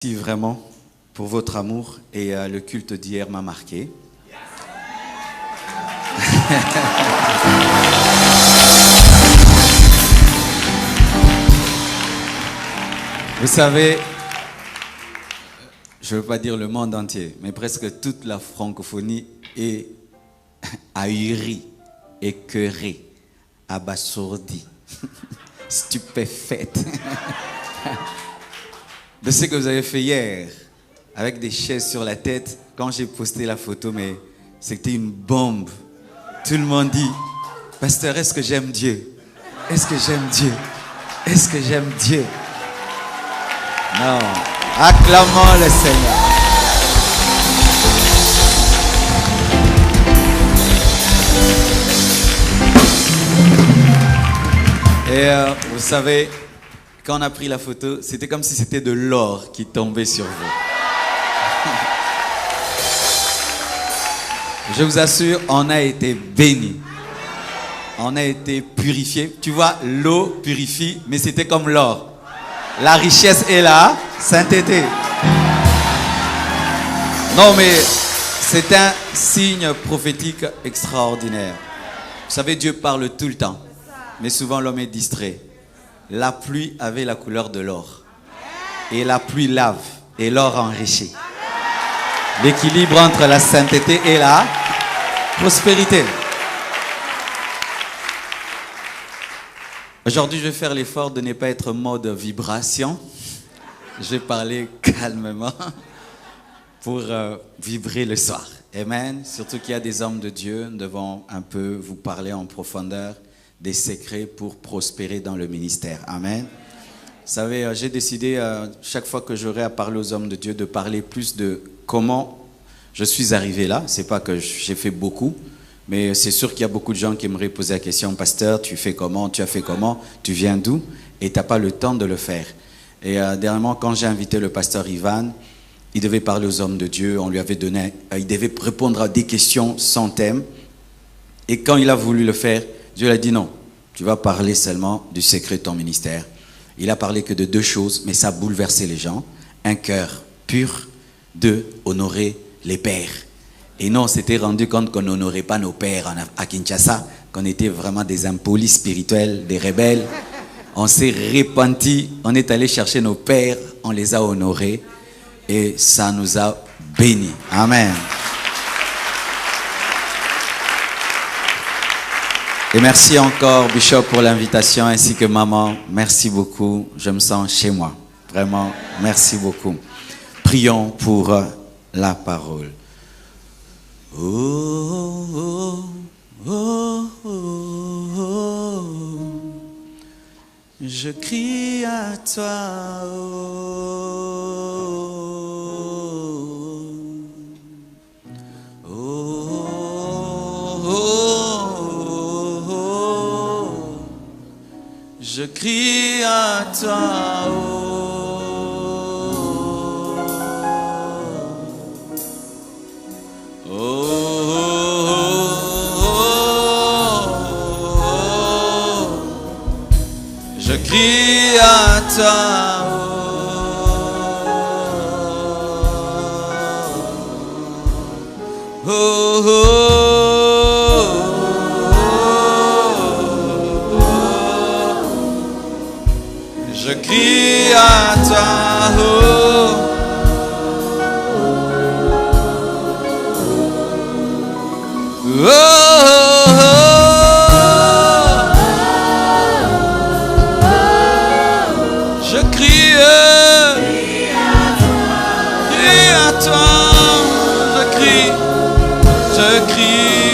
Merci vraiment pour votre amour et le culte d'hier m'a marqué. Vous savez, je ne veux pas dire le monde entier, mais presque toute la francophonie est ahuri, écœurée, abasourdie, stupéfaite de ce que vous avez fait hier, avec des chaises sur la tête. Quand j'ai posté la photo, mais c'était une bombe. Tout le monde dit, pasteur, est-ce que j'aime Dieu? Est-ce que j'aime Dieu? Est-ce que j'aime Dieu? Non, acclamons le Seigneur. Et vous savez, quand on a pris la photo, c'était comme si c'était de l'or qui tombait sur vous. Je vous assure, on a été bénis. On a été purifiés. Tu vois, l'eau purifie, mais c'était comme l'or. La richesse est là, sainteté. Non, mais c'est un signe prophétique extraordinaire. Vous savez, Dieu parle tout le temps, mais souvent l'homme est distrait. La pluie avait la couleur de l'or. Et la pluie lave et l'or enrichit. L'équilibre entre la sainteté et la prospérité. Aujourd'hui, je vais faire l'effort de ne pas être mode vibration. Je vais parler calmement pour vibrer le soir. Amen. Surtout qu'il y a des hommes de Dieu. Nous devons un peu vous parler en profondeur des secrets pour prospérer dans le ministère. Amen. Vous savez, j'ai décidé, chaque fois que j'aurai à parler aux hommes de Dieu, de parler plus de comment je suis arrivé là. C'est pas que j'ai fait beaucoup, mais c'est sûr qu'il y a beaucoup de gens qui aimeraient poser la question, pasteur, tu fais comment, tu as fait comment, tu viens d'où? Et tu n'as pas le temps de le faire. Et dernièrement, quand j'ai invité le pasteur Ivan, il devait parler aux hommes de Dieu, on lui avait donné, il devait répondre à des questions sans thème. Et quand il a voulu le faire, Dieu lui a dit non, tu vas parler seulement du secret de ton ministère. Il a parlé que de deux choses, mais ça a bouleversé les gens. Un cœur pur, deux, honorer les pères. Et non, on s'était rendu compte qu'on n'honorait pas nos pères à Kinshasa, qu'on était vraiment des impolis spirituels, des rebelles. On s'est repenti, on est allé chercher nos pères, on les a honorés et ça nous a bénis. Amen. Et merci encore, Bishop, pour l'invitation, ainsi que maman. Merci beaucoup. Je me sens chez moi. Vraiment, merci beaucoup. Prions pour la parole. Oh, oh, oh, oh, oh. Je crie à toi. Oh, oh, oh, oh. Je crie à toi. Je crie à toi. Oh, oh, oh, oh. Je crie à toi. Oh. Oh,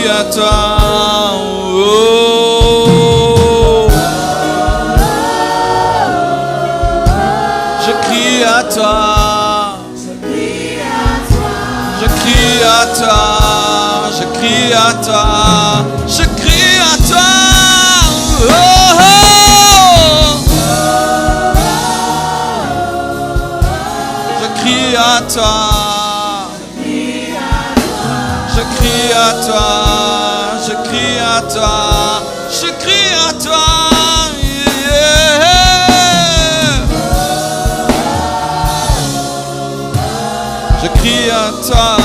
à toi, oh. Je crie à toi, je crie à toi, je crie à toi, je crie à toi, oh, oh. Je crie à toi. Je crie à toi, je crie à toi, je crie à toi, yeah. Je crie à toi.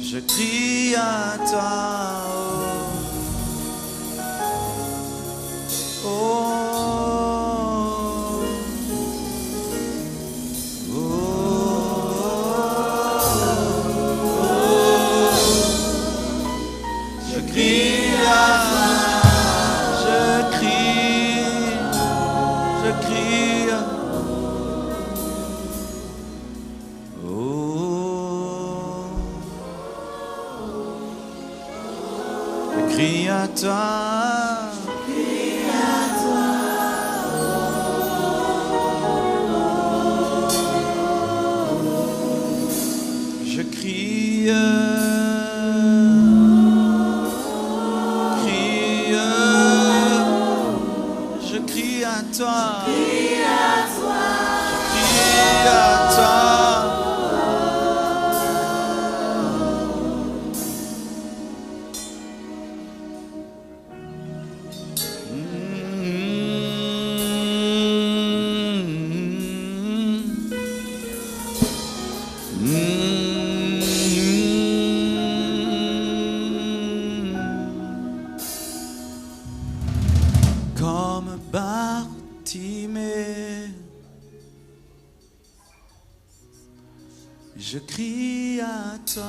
Je crie à toi. Crie à toi. Je crie. Je crie à toi. Je crie à toi. Comme Bartimée, je crie à toi.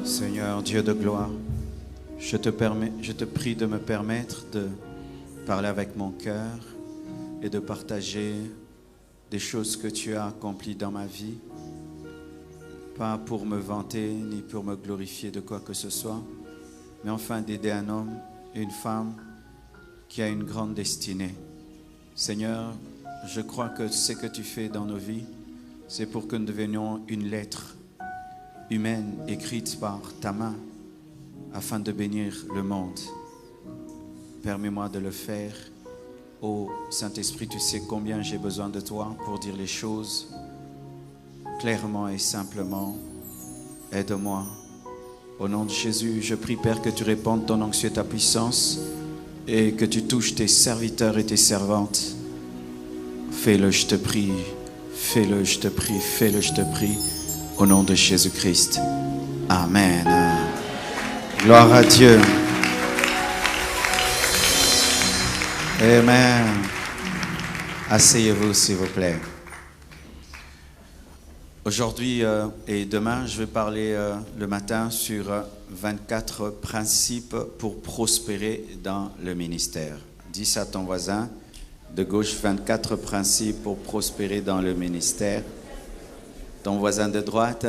Seigneur Dieu de gloire, je te prie de me permettre de parler avec mon cœur et de partager des choses que tu as accomplies dans ma vie, pas pour me vanter ni pour me glorifier de quoi que ce soit, mais enfin d'aider un homme et une femme qui a une grande destinée. Seigneur, je crois que ce que tu fais dans nos vies, c'est pour que nous devenions une lettre humaine écrite par ta main afin de bénir le monde. Permets-moi de le faire. Ô Saint-Esprit, tu sais combien j'ai besoin de toi pour dire les choses clairement et simplement. Aide-moi. Au nom de Jésus, je prie, Père, que tu répandes ton onction et ta puissance et que tu touches tes serviteurs et tes servantes. Fais-le, je te prie. Fais-le, je te prie. Fais-le, je te prie. Au nom de Jésus-Christ. Amen. Gloire à Dieu. Amen. Asseyez-vous, s'il vous plaît. Aujourd'hui et demain, je vais parler le matin sur 24 principes pour prospérer dans le ministère. Dis ça à ton voisin de gauche, 24 principes pour prospérer dans le ministère. Ton voisin de droite,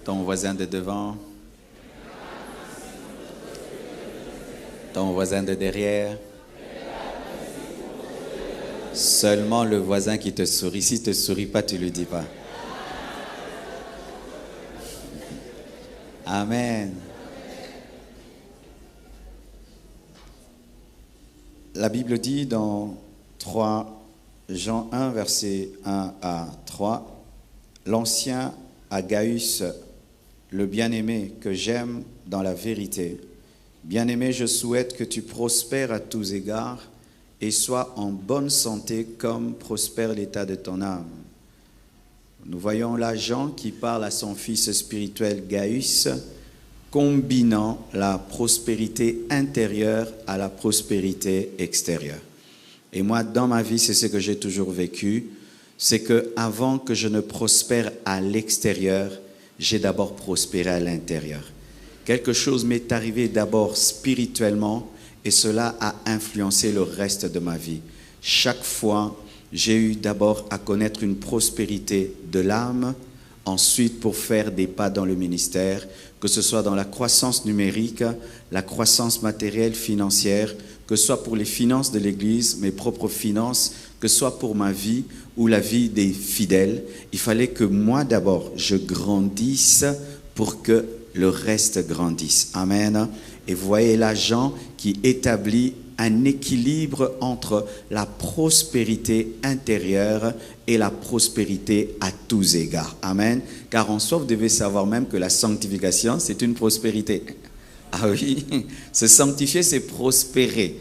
ton voisin de devant, ton voisin de derrière. Seulement le voisin qui te sourit. S'il ne te sourit pas, tu ne lui dis pas. Amen. La Bible dit dans 3 Jean 1, versets 1 à 3, « L'ancien Agaius, le bien-aimé que j'aime dans la vérité. Bien-aimé, je souhaite que tu prospères à tous égards et sois en bonne santé comme prospère l'état de ton âme. Nous voyons là Jean qui parle à son fils spirituel Gaius, combinant la prospérité intérieure à la prospérité extérieure. Et moi, dans ma vie, c'est ce que j'ai toujours vécu, c'est que avant que je ne prospère à l'extérieur, j'ai d'abord prospéré à l'intérieur. Quelque chose m'est arrivé d'abord spirituellement et cela a influencé le reste de ma vie. Chaque fois, j'ai eu d'abord à connaître une prospérité de l'âme, ensuite pour faire des pas dans le ministère, que ce soit dans la croissance numérique, la croissance matérielle, financière, que ce soit pour les finances de l'Église, mes propres finances, que ce soit pour ma vie ou la vie des fidèles. Il fallait que moi d'abord, je grandisse pour que le reste grandisse. Amen. Et vous voyez là Jean qui établit un équilibre entre la prospérité intérieure et la prospérité à tous égards. Amen. Car en soi, vous devez savoir même que la sanctification, c'est une prospérité. Ah oui, se sanctifier, c'est prospérer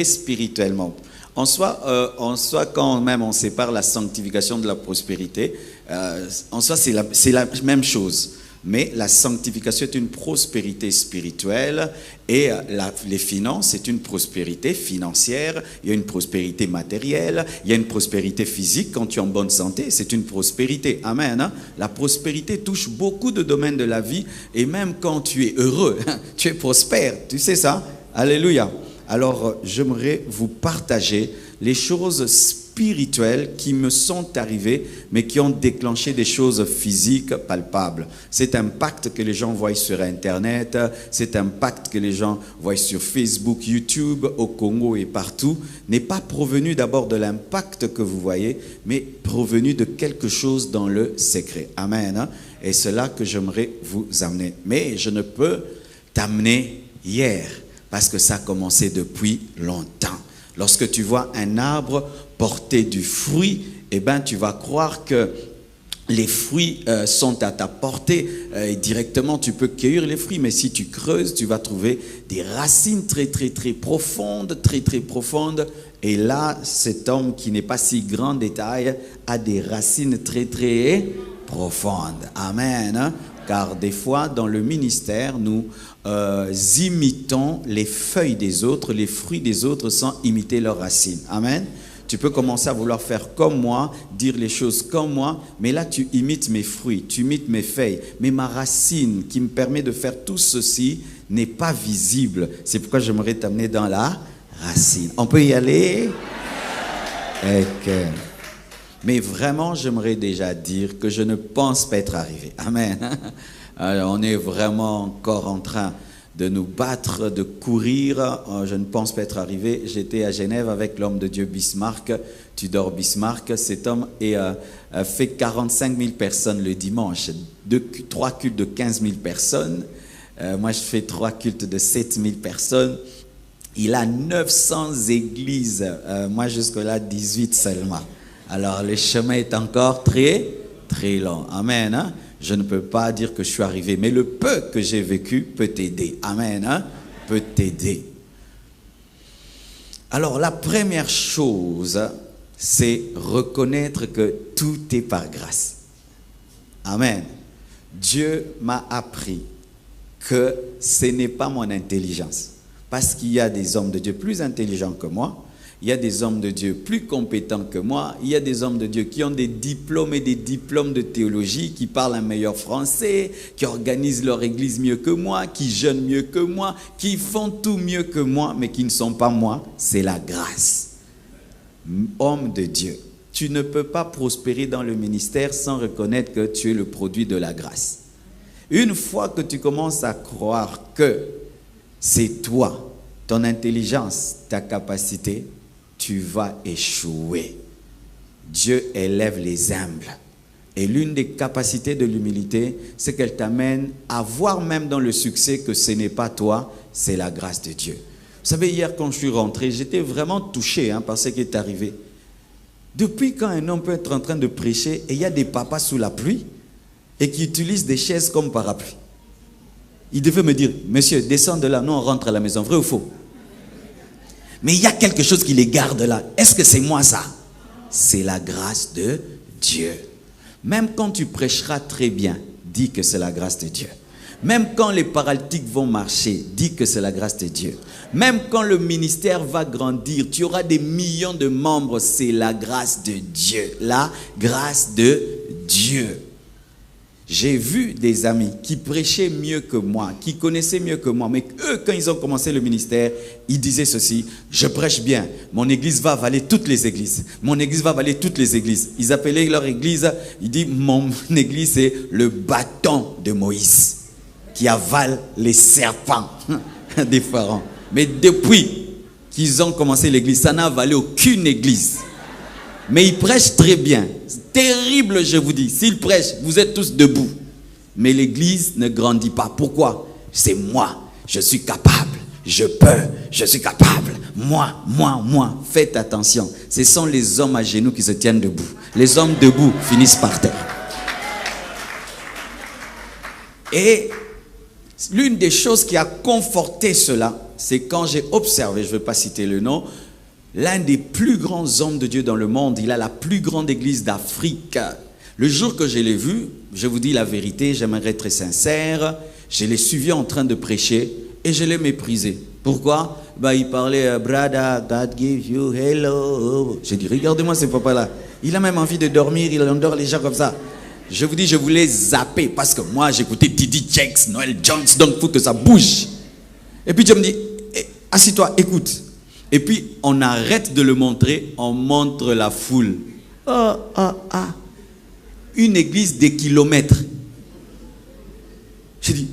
spirituellement. En soi, quand même on sépare la sanctification de la prospérité, en soi, c'est la même chose. Mais la sanctification est une prospérité spirituelle et les finances, c'est une prospérité financière. Il y a une prospérité matérielle, il y a une prospérité physique. Quand tu es en bonne santé, c'est une prospérité. Amen. Hein? La prospérité touche beaucoup de domaines de la vie et même quand tu es heureux, tu es prospère. Tu sais ça? Alléluia. Alors, j'aimerais vous partager les choses spirituelles qui me sont arrivées, mais qui ont déclenché des choses physiques palpables. Cet impact que les gens voient sur Internet, cet impact que les gens voient sur Facebook, YouTube, au Congo et partout, n'est pas provenu d'abord de l'impact que vous voyez, mais provenu de quelque chose dans le secret. Amen. Et c'est là que j'aimerais vous amener. Mais je ne peux t'amener hier, parce que ça a commencé depuis longtemps. Lorsque tu vois un arbre porter du fruit, eh ben, tu vas croire que les fruits sont à ta portée et directement tu peux cueillir les fruits. Mais si tu creuses, tu vas trouver des racines très très très profondes, très très profondes. Et là, cet homme qui n'est pas si grand de taille a des racines très très profondes. Amen. Car des fois, dans le ministère, nous imitons les feuilles des autres, les fruits des autres sans imiter leurs racines. Amen. Tu peux commencer à vouloir faire comme moi, dire les choses comme moi, mais là tu imites mes fruits, tu imites mes feuilles. Mais ma racine qui me permet de faire tout ceci n'est pas visible. C'est pourquoi j'aimerais t'amener dans la racine. On peut y aller? Okay. Mais vraiment, j'aimerais déjà dire que je ne pense pas être arrivé. Amen. Alors, on est vraiment encore en train de nous battre, de courir. Je ne pense pas être arrivé. J'étais à Genève avec l'homme de Dieu Bismarck, Tudor Bismarck. Cet homme fait 45 000 personnes le dimanche, 3 cultes de 15 000 personnes. Moi, je fais 3 cultes de 7 000 personnes. Il a 900 églises. Moi, jusque-là, 18 seulement. Alors, le chemin est encore très, très long. Amen. Hein? Je ne peux pas dire que je suis arrivé, mais le peu que j'ai vécu peut t'aider. Amen. Hein? Peut t'aider. Alors, la première chose, c'est reconnaître que tout est par grâce. Amen. Dieu m'a appris que ce n'est pas mon intelligence. Parce qu'il y a des hommes de Dieu plus intelligents que moi. Il y a des hommes de Dieu plus compétents que moi. Il y a des hommes de Dieu qui ont des diplômes et des diplômes de théologie, qui parlent un meilleur français, qui organisent leur église mieux que moi, qui jeûnent mieux que moi, qui font tout mieux que moi, mais qui ne sont pas moi. C'est la grâce. Homme de Dieu, tu ne peux pas prospérer dans le ministère sans reconnaître que tu es le produit de la grâce. Une fois que tu commences à croire que c'est toi, ton intelligence, ta capacité, tu vas échouer. Dieu élève les humbles. Et l'une des capacités de l'humilité, c'est qu'elle t'amène à voir même dans le succès que ce n'est pas toi, c'est la grâce de Dieu. Vous savez, hier quand je suis rentré, j'étais vraiment touché par ce qui est arrivé. Depuis quand un homme peut être en train de prêcher et il y a des papas sous la pluie et qui utilisent des chaises comme parapluie. Il devait me dire, monsieur, descends de là, nous on rentre à la maison, vrai ou faux? Mais il y a quelque chose qui les garde là. Est-ce que c'est moi ça? C'est la grâce de Dieu. Même quand tu prêcheras très bien, dis que c'est la grâce de Dieu. Même quand les paralytiques vont marcher, dis que c'est la grâce de Dieu. Même quand le ministère va grandir, tu auras des millions de membres, c'est la grâce de Dieu. La grâce de Dieu. J'ai vu des amis qui prêchaient mieux que moi, qui connaissaient mieux que moi, mais eux, quand ils ont commencé le ministère, ils disaient ceci: je prêche bien, mon église va avaler toutes les églises. Mon église va avaler toutes les églises. Ils appelaient leur église, ils disent: mon église c'est le bâton de Moïse qui avale les serpents des pharaons. Mais depuis qu'ils ont commencé l'église, ça n'a avalé aucune église. Mais ils prêchent très bien. C'est terrible, je vous dis. S'ils prêchent, vous êtes tous debout. Mais l'église ne grandit pas. Pourquoi? C'est moi. Je suis capable. Je peux. Je suis capable. Moi. Faites attention. Ce sont les hommes à genoux qui se tiennent debout. Les hommes debout finissent par terre. Et l'une des choses qui a conforté cela, c'est quand j'ai observé, je ne vais pas citer le nom, l'un des plus grands hommes de Dieu dans le monde, il a la plus grande église d'Afrique. Le jour que je l'ai vu, je vous dis la vérité, j'aimerais être très sincère, je l'ai suivi en train de prêcher et je l'ai méprisé. Pourquoi? Il parlait, brother, God give you hello. J'ai dit, regardez-moi ce papa-là. Il a même envie de dormir, il endort les gens comme ça. Je vous dis, je voulais zapper parce que moi, j'écoutais T.D. Jakes, Noel Jones, donc il faut que ça bouge. Et puis Dieu me dit, assis-toi, écoute. Et puis, on arrête de le montrer, on montre la foule. Une église des kilomètres. J'ai dit,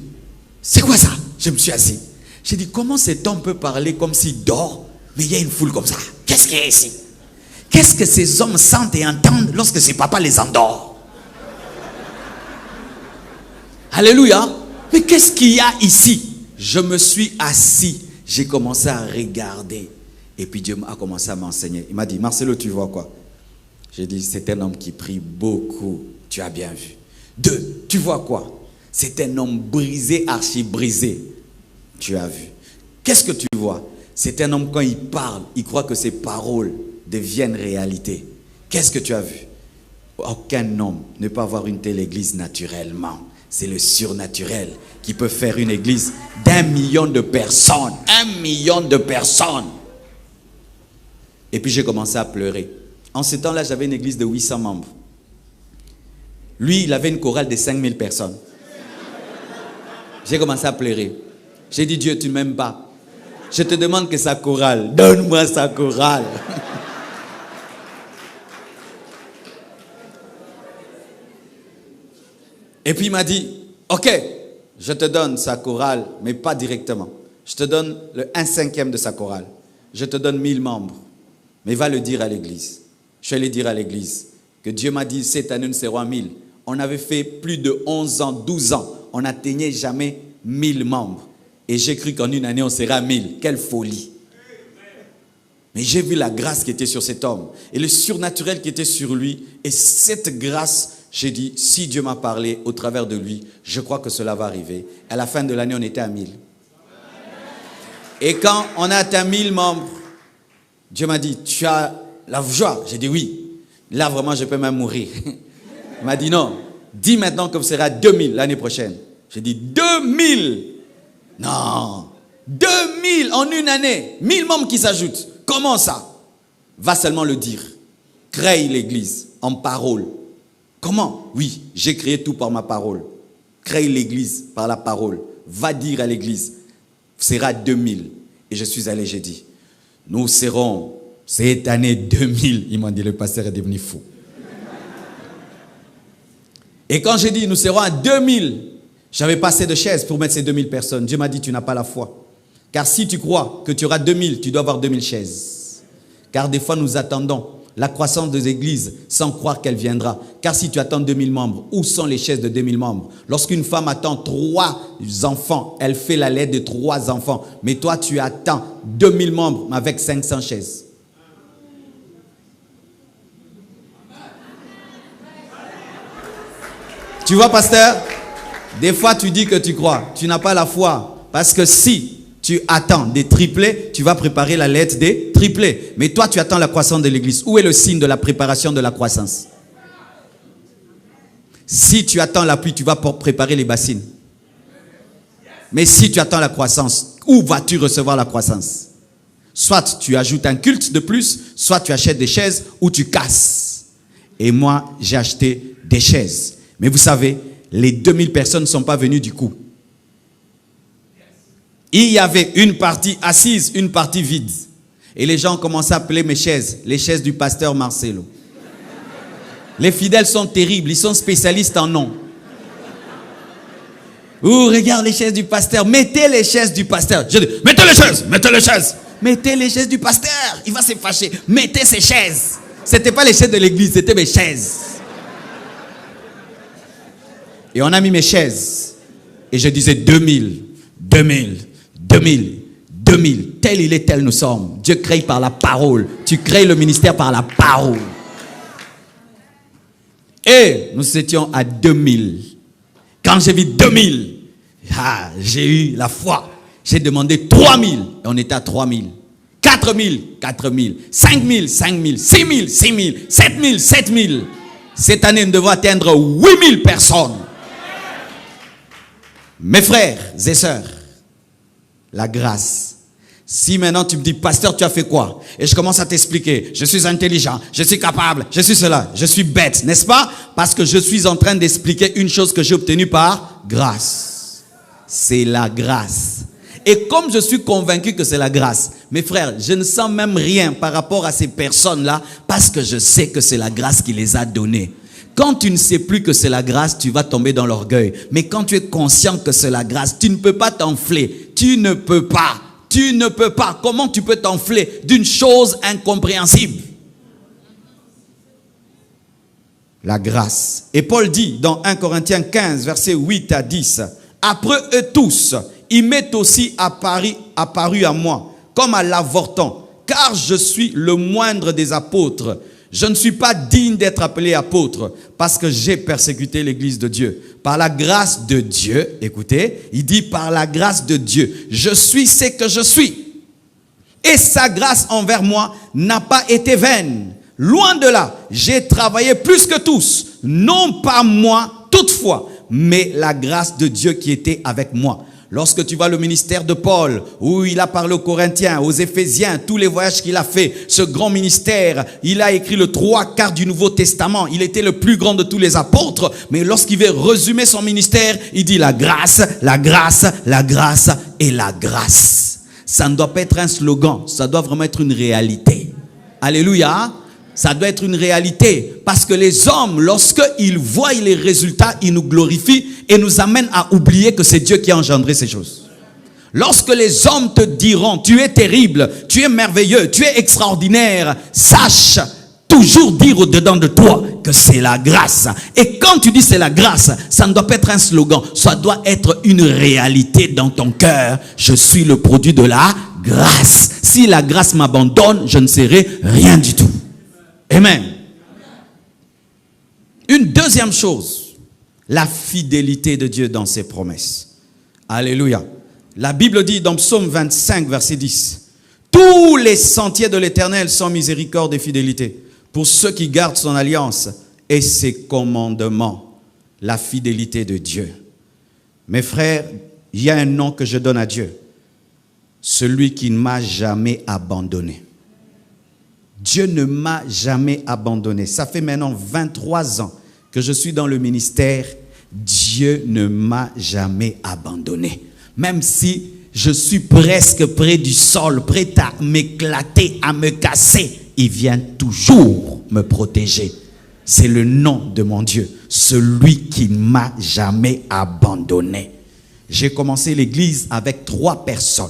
c'est quoi ça? Je me suis assis. J'ai dit, comment cet homme peut parler comme s'il dort, mais il y a une foule comme ça? Qu'est-ce qu'il y a ici? Qu'est-ce que ces hommes sentent et entendent lorsque ses papas les endort? Alléluia. Mais qu'est-ce qu'il y a ici? Je me suis assis. J'ai commencé à regarder. Et puis Dieu a commencé à m'enseigner. Il m'a dit, Marcelo, tu vois quoi? J'ai dit, c'est un homme qui prie beaucoup. Tu as bien vu. 2, tu vois quoi? C'est un homme brisé, archi-brisé. Tu as vu. Qu'est-ce que tu vois? C'est un homme, quand il parle, il croit que ses paroles deviennent réalité. Qu'est-ce que tu as vu? Aucun homme ne peut avoir une telle église naturellement. C'est le surnaturel qui peut faire une église d'1 million de personnes. 1 million de personnes. Et puis j'ai commencé à pleurer. En ce temps-là, j'avais une église de 800 membres. Lui, il avait une chorale de 5000 personnes. J'ai commencé à pleurer. J'ai dit, Dieu, tu ne m'aimes pas. Je te demande que sa chorale. Donne-moi sa chorale. Et puis il m'a dit, ok, je te donne sa chorale, mais pas directement. Je te donne le 1/5 de sa chorale. Je te donne 1000 membres. Mais va le dire à l'église. Je vais aller dire à l'église que Dieu m'a dit, cette année nous serons à 1000. On avait fait plus de 11 ans, 12 ans. On n'atteignait jamais 1000 membres. Et j'ai cru qu'en une année, on sera à 1000. Quelle folie. Mais j'ai vu la grâce qui était sur cet homme. Et le surnaturel qui était sur lui. Et cette grâce, j'ai dit, si Dieu m'a parlé au travers de lui, je crois que cela va arriver. À la fin de l'année, on était à 1000. Et quand on a atteint 1000 membres, Dieu m'a dit, tu as la joie? J'ai dit oui. Là, vraiment, je peux même mourir. Il m'a dit non. Dis maintenant que vous serez à 2000 l'année prochaine. J'ai dit 2000. Non. 2000 en une année. 1000 membres qui s'ajoutent. Comment ça? Va seulement le dire. Crée l'église en parole. Comment? Oui, j'ai créé tout par ma parole. Crée l'église par la parole. Va dire à l'église, vous serez à 2000. Et je suis allé, j'ai dit, nous serons cette année 2000. Ils m'ont dit, le pasteur est devenu fou. Et quand j'ai dit, nous serons à 2000, j'avais pas assez de chaises pour mettre ces 2000 personnes. Dieu m'a dit, tu n'as pas la foi. Car si tu crois que tu auras 2000, tu dois avoir 2000 chaises. Car des fois, nous attendons la croissance des églises sans croire qu'elle viendra. Car si tu attends 2000 membres, où sont les chaises de 2000 membres? Lorsqu'une femme attend 3 enfants, elle fait la lettre de 3 enfants. Mais toi, tu attends 2000 membres avec 500 chaises. Tu vois, pasteur? Des fois, tu dis que tu crois. Tu n'as pas la foi. Parce que si Tu attends des triplés, tu vas préparer la lettre des triplés. Mais toi, tu attends la croissance de l'église. Où est le signe de la préparation de la croissance? Si tu attends la pluie, tu vas préparer les bassines. Mais si tu attends la croissance, où vas-tu recevoir la croissance? Soit tu ajoutes un culte de plus, soit tu achètes des chaises ou tu casses. Et moi, j'ai acheté des chaises. Mais vous savez, les 2000 personnes ne sont pas venues du coup. Il y avait une partie assise, une partie vide. Et les gens ont commencé à appeler mes chaises, les chaises du pasteur Marcelo. Les fidèles sont terribles, ils sont spécialistes en nom. Ouh, regarde les chaises du pasteur, mettez les chaises du pasteur. Je dis, mettez les chaises, mettez les chaises. Mettez les chaises du pasteur, il va se fâcher. Mettez ses chaises. C'était pas les chaises de l'église, c'était mes chaises. Et on a mis mes chaises. Et je disais 2000, 2000, 2000, 2000. Tel il est, tel nous sommes. Dieu crée par la parole. Tu crées le ministère par la parole. Et nous étions à 2000. Quand j'ai vu 2000, j'ai eu la foi. J'ai demandé 3000. Et on était à 3000. 4000, 4000. 5000, 5000. 6000, 6000. 7000, 7000. Cette année, nous devons atteindre 8000 personnes. Mes frères et sœurs, la grâce. Si maintenant tu me dis, pasteur, tu as fait quoi? Et je commence à t'expliquer, je suis intelligent, je suis capable, je suis cela, je suis bête, n'est-ce pas? Parce que je suis en train d'expliquer une chose que j'ai obtenue par grâce. C'est la grâce. Et comme je suis convaincu que c'est la grâce, mes frères, je ne sens même rien par rapport à ces personnes-là parce que je sais que c'est la grâce qui les a données. Quand tu ne sais plus que c'est la grâce, tu vas tomber dans l'orgueil. Mais quand tu es conscient que c'est la grâce, tu ne peux pas t'enfler. Tu ne peux pas. Tu ne peux pas. Comment tu peux t'enfler d'une chose incompréhensible? La grâce. Et Paul dit dans 1 Corinthiens 15, versets 8 à 10, « Après eux tous, il m'est aussi apparu à moi, comme à l'avorton, car je suis le moindre des apôtres. Je ne suis pas digne d'être appelé apôtre parce que j'ai persécuté l'église de Dieu. Par la grâce de Dieu, écoutez, il dit par la grâce de Dieu, je suis ce que je suis. Et sa grâce envers moi n'a pas été vaine. Loin de là, j'ai travaillé plus que tous, non pas moi toutefois, mais la grâce de Dieu qui était avec moi. Lorsque tu vois le ministère de Paul, où il a parlé aux Corinthiens, aux Éphésiens, tous les voyages qu'il a fait, ce grand ministère, il a écrit le 3/4 du Nouveau Testament. Il était le plus grand de tous les apôtres. Mais lorsqu'il veut résumer son ministère, il dit la grâce, la grâce, la grâce et la grâce. Ça ne doit pas être un slogan, ça doit vraiment être une réalité. Alléluia. Ça doit être une réalité. Parce que les hommes, lorsqu'ils voient les résultats, ils nous glorifient et nous amènent à oublier que c'est Dieu qui a engendré ces choses. Lorsque les hommes te diront, tu es terrible, tu es merveilleux, tu es extraordinaire, sache toujours dire au-dedans de toi que c'est la grâce. Et quand tu dis c'est la grâce, ça ne doit pas être un slogan, ça doit être une réalité dans ton cœur. Je suis le produit de la grâce. Si la grâce m'abandonne, je ne serai rien du tout. Amen. Une deuxième chose, la fidélité de Dieu dans ses promesses. Alléluia. La Bible dit dans Psaume 25, verset 10, « Tous les sentiers de l'Éternel sont miséricorde et fidélité pour ceux qui gardent son alliance et ses commandements. » La fidélité de Dieu. Mes frères, il y a un nom que je donne à Dieu. Celui qui ne m'a jamais abandonné. Dieu ne m'a jamais abandonné. Ça fait maintenant 23 ans que je suis dans le ministère. Dieu ne m'a jamais abandonné. Même si je suis presque près du sol, prêt à m'éclater, à me casser, il vient toujours me protéger. C'est le nom de mon Dieu. Celui qui ne m'a jamais abandonné. J'ai commencé l'église avec 3 personnes.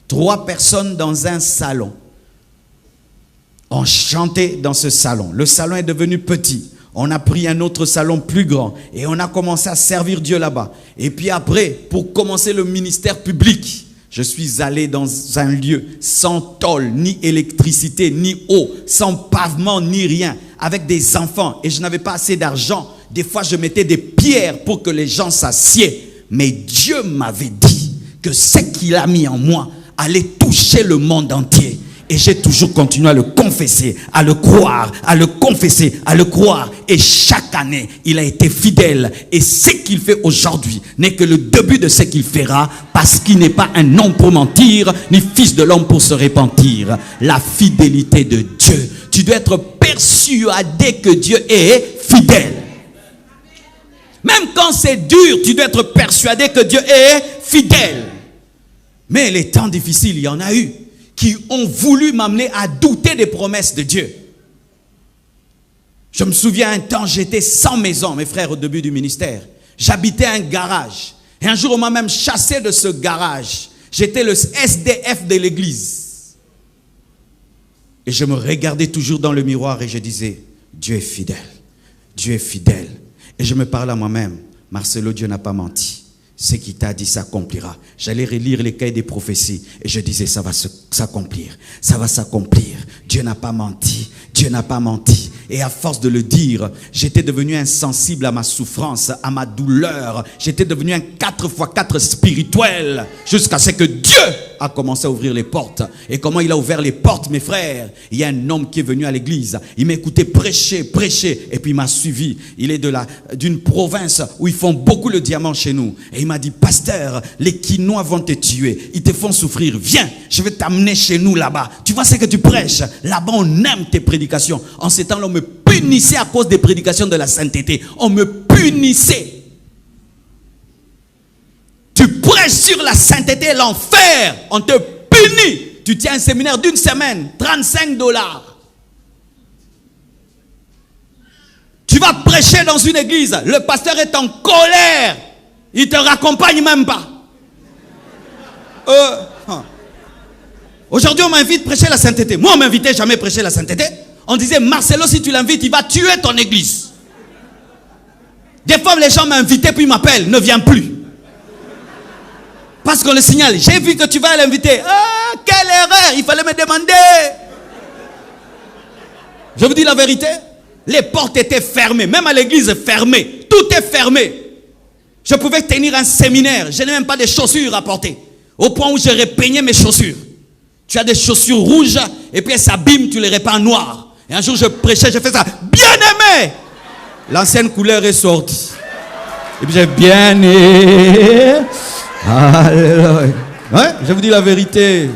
3 personnes dans un salon. On chantait dans ce salon. Le salon est devenu petit. On a pris un autre salon plus grand. Et on a commencé à servir Dieu là-bas. Et puis après, pour commencer le ministère public, je suis allé dans un lieu sans tôle, ni électricité, ni eau, sans pavement, ni rien, avec des enfants. Et je n'avais pas assez d'argent. Des fois, je mettais des pierres pour que les gens s'assiedent. Mais Dieu m'avait dit que ce qu'il a mis en moi allait toucher le monde entier. Et j'ai toujours continué à le confesser, à le croire, à le confesser, à le croire. Et chaque année, il a été fidèle. Et ce qu'il fait aujourd'hui n'est que le début de ce qu'il fera, parce qu'il n'est pas un homme pour mentir, ni fils de l'homme pour se repentir. La fidélité de Dieu. Tu dois être persuadé que Dieu est fidèle. Même quand c'est dur, tu dois être persuadé que Dieu est fidèle. Mais les temps difficiles, il y en a eu, qui ont voulu m'amener à douter des promesses de Dieu. Je me souviens un temps, j'étais sans maison, mes frères, au début du ministère. J'habitais un garage. Et un jour, on m'a même chassé de ce garage. J'étais le SDF de l'église. Et je me regardais toujours dans le miroir et je disais, Dieu est fidèle. Dieu est fidèle. Et je me parlais à moi-même, Marcelo, Dieu n'a pas menti. Ce qu'il t'a dit s'accomplira. J'allais relire les cahiers des prophéties et je disais, ça va s'accomplir. Ça va s'accomplir. Dieu n'a pas menti. Dieu n'a pas menti. Et à force de le dire, j'étais devenu insensible à ma souffrance, à ma douleur. J'étais devenu un 4x4 spirituel jusqu'à ce que Dieu a commencé à ouvrir les portes. Et comment il a ouvert les portes, mes frères? Il y a un homme qui est venu à l'église. Il m'a écouté prêcher. Et puis il m'a suivi. Il est d'une province où ils font beaucoup le diamant chez nous. Et il m'a dit, pasteur, les Quinois vont te tuer. Ils te font souffrir. Viens, je vais t'amener chez nous là-bas. Tu vois ce que tu prêches? Là-bas, on aime tes prédications. En ces temps-là, on me punissait à cause des prédications de la sainteté. On me punissait. Tu prêches sur la sainteté et l'enfer, on te punit. Tu tiens un séminaire d'une semaine, $35. Tu vas prêcher dans une église, le pasteur est en colère. Il ne te raccompagne même pas. Aujourd'hui, on m'invite à prêcher la sainteté. Moi, on ne m'invitait jamais à prêcher la sainteté. On disait, Marcelo, si tu l'invites, il va tuer ton église. Des fois, les gens m'invitaient, puis ils m'appellent, ne viens plus. Parce qu'on le signale, j'ai vu que tu vas l'inviter. Ah, quelle erreur, il fallait me demander. Je vous dis la vérité, les portes étaient fermées, même à l'église fermée, tout est fermé. Je pouvais tenir un séminaire, je n'ai même pas de chaussures à porter. Au point où je repeignais mes chaussures. Tu as des chaussures rouges et puis elles s'abîment, tu les repeins en noir. Et un jour je prêchais, je fais ça. Bien aimé. L'ancienne couleur est sortie. Et puis j'ai bien aimé. Alléluia. Ouais, je vous dis la vérité.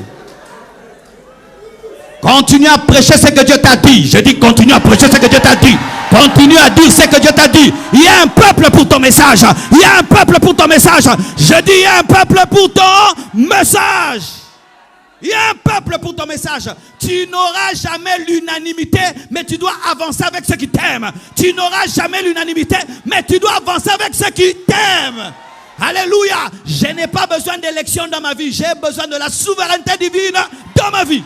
Continue à prêcher ce que Dieu t'a dit. Je dis continue à prêcher ce que Dieu t'a dit. Continue à dire ce que Dieu t'a dit. Il y a un peuple pour ton message. Il y a un peuple pour ton message. Je dis il y a un peuple pour ton message. Il y a un peuple pour ton message. Tu n'auras jamais l'unanimité, mais tu dois avancer avec ceux qui t'aiment. Tu n'auras jamais l'unanimité, mais tu dois avancer avec ceux qui t'aiment. Alléluia. Je n'ai pas besoin d'élection dans ma vie. J'ai besoin de la souveraineté divine dans ma vie.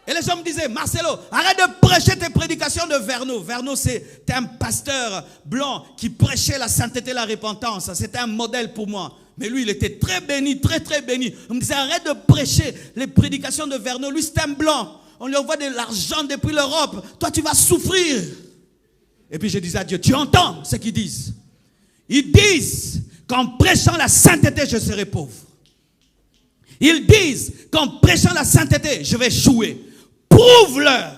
Et les gens me disaient, Marcelo, arrête de prêcher tes prédications de Verneau. Verneau, c'était un pasteur blanc qui prêchait la sainteté et la repentance. C'était un modèle pour moi. Mais lui, il était très béni, très très béni. On me disait, arrête de prêcher les prédications de Verneau. Lui, c'est un blanc. On lui envoie de l'argent depuis l'Europe. Toi, tu vas souffrir. Et puis je disais à Dieu, tu entends ce qu'ils disent? Ils disent qu'en prêchant la sainteté, je serai pauvre. Ils disent qu'en prêchant la sainteté, je vais échouer. Prouve-leur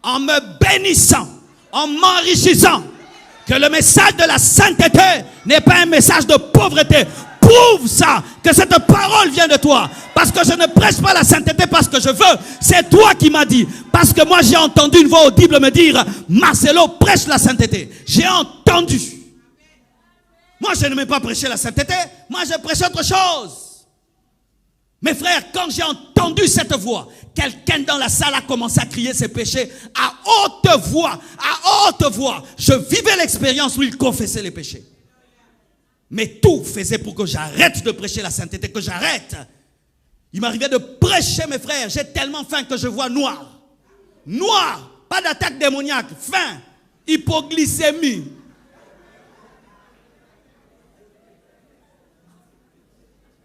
en me bénissant, en m'enrichissant, que le message de la sainteté n'est pas un message de pauvreté. Prouve ça, que cette parole vient de toi. Parce que je ne prêche pas la sainteté parce que je veux. C'est toi qui m'as dit. Parce que moi j'ai entendu une voix audible me dire, Marcelo, prêche la sainteté. J'ai entendu. Moi je n'aimais pas prêcher la sainteté. Moi je prêche autre chose. Mes frères, quand j'ai entendu cette voix, quelqu'un dans la salle a commencé à crier ses péchés à haute voix, à haute voix. Je vivais l'expérience où il confessait les péchés. Mais tout faisait pour que j'arrête de prêcher la sainteté, que j'arrête. Il m'arrivait de prêcher, mes frères. J'ai tellement faim que je vois noir. Noir, pas d'attaque démoniaque, faim, hypoglycémie.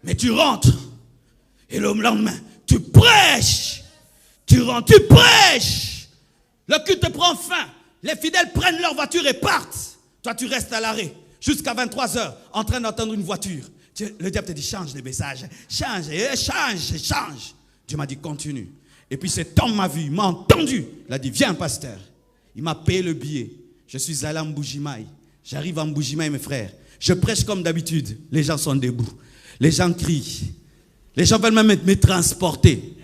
Mais tu rentres. Et le lendemain, tu prêches. Tu rentres, tu prêches. Le culte prend fin. Les fidèles prennent leur voiture et partent. Toi, tu restes à l'arrêt jusqu'à 23h en train d'entendre une voiture Le diable te dit, change les messages. Change. Dieu m'a dit, continue. Et puis cet homme m'a vu, il m'a entendu. Il a dit, viens pasteur. Il m'a payé le billet. Je suis allé en Mbujimaï. J'arrive en Mbujimaï, mes frères. Je prêche comme d'habitude. Les gens sont debout. Les gens crient. Les gens veulent même me transporter.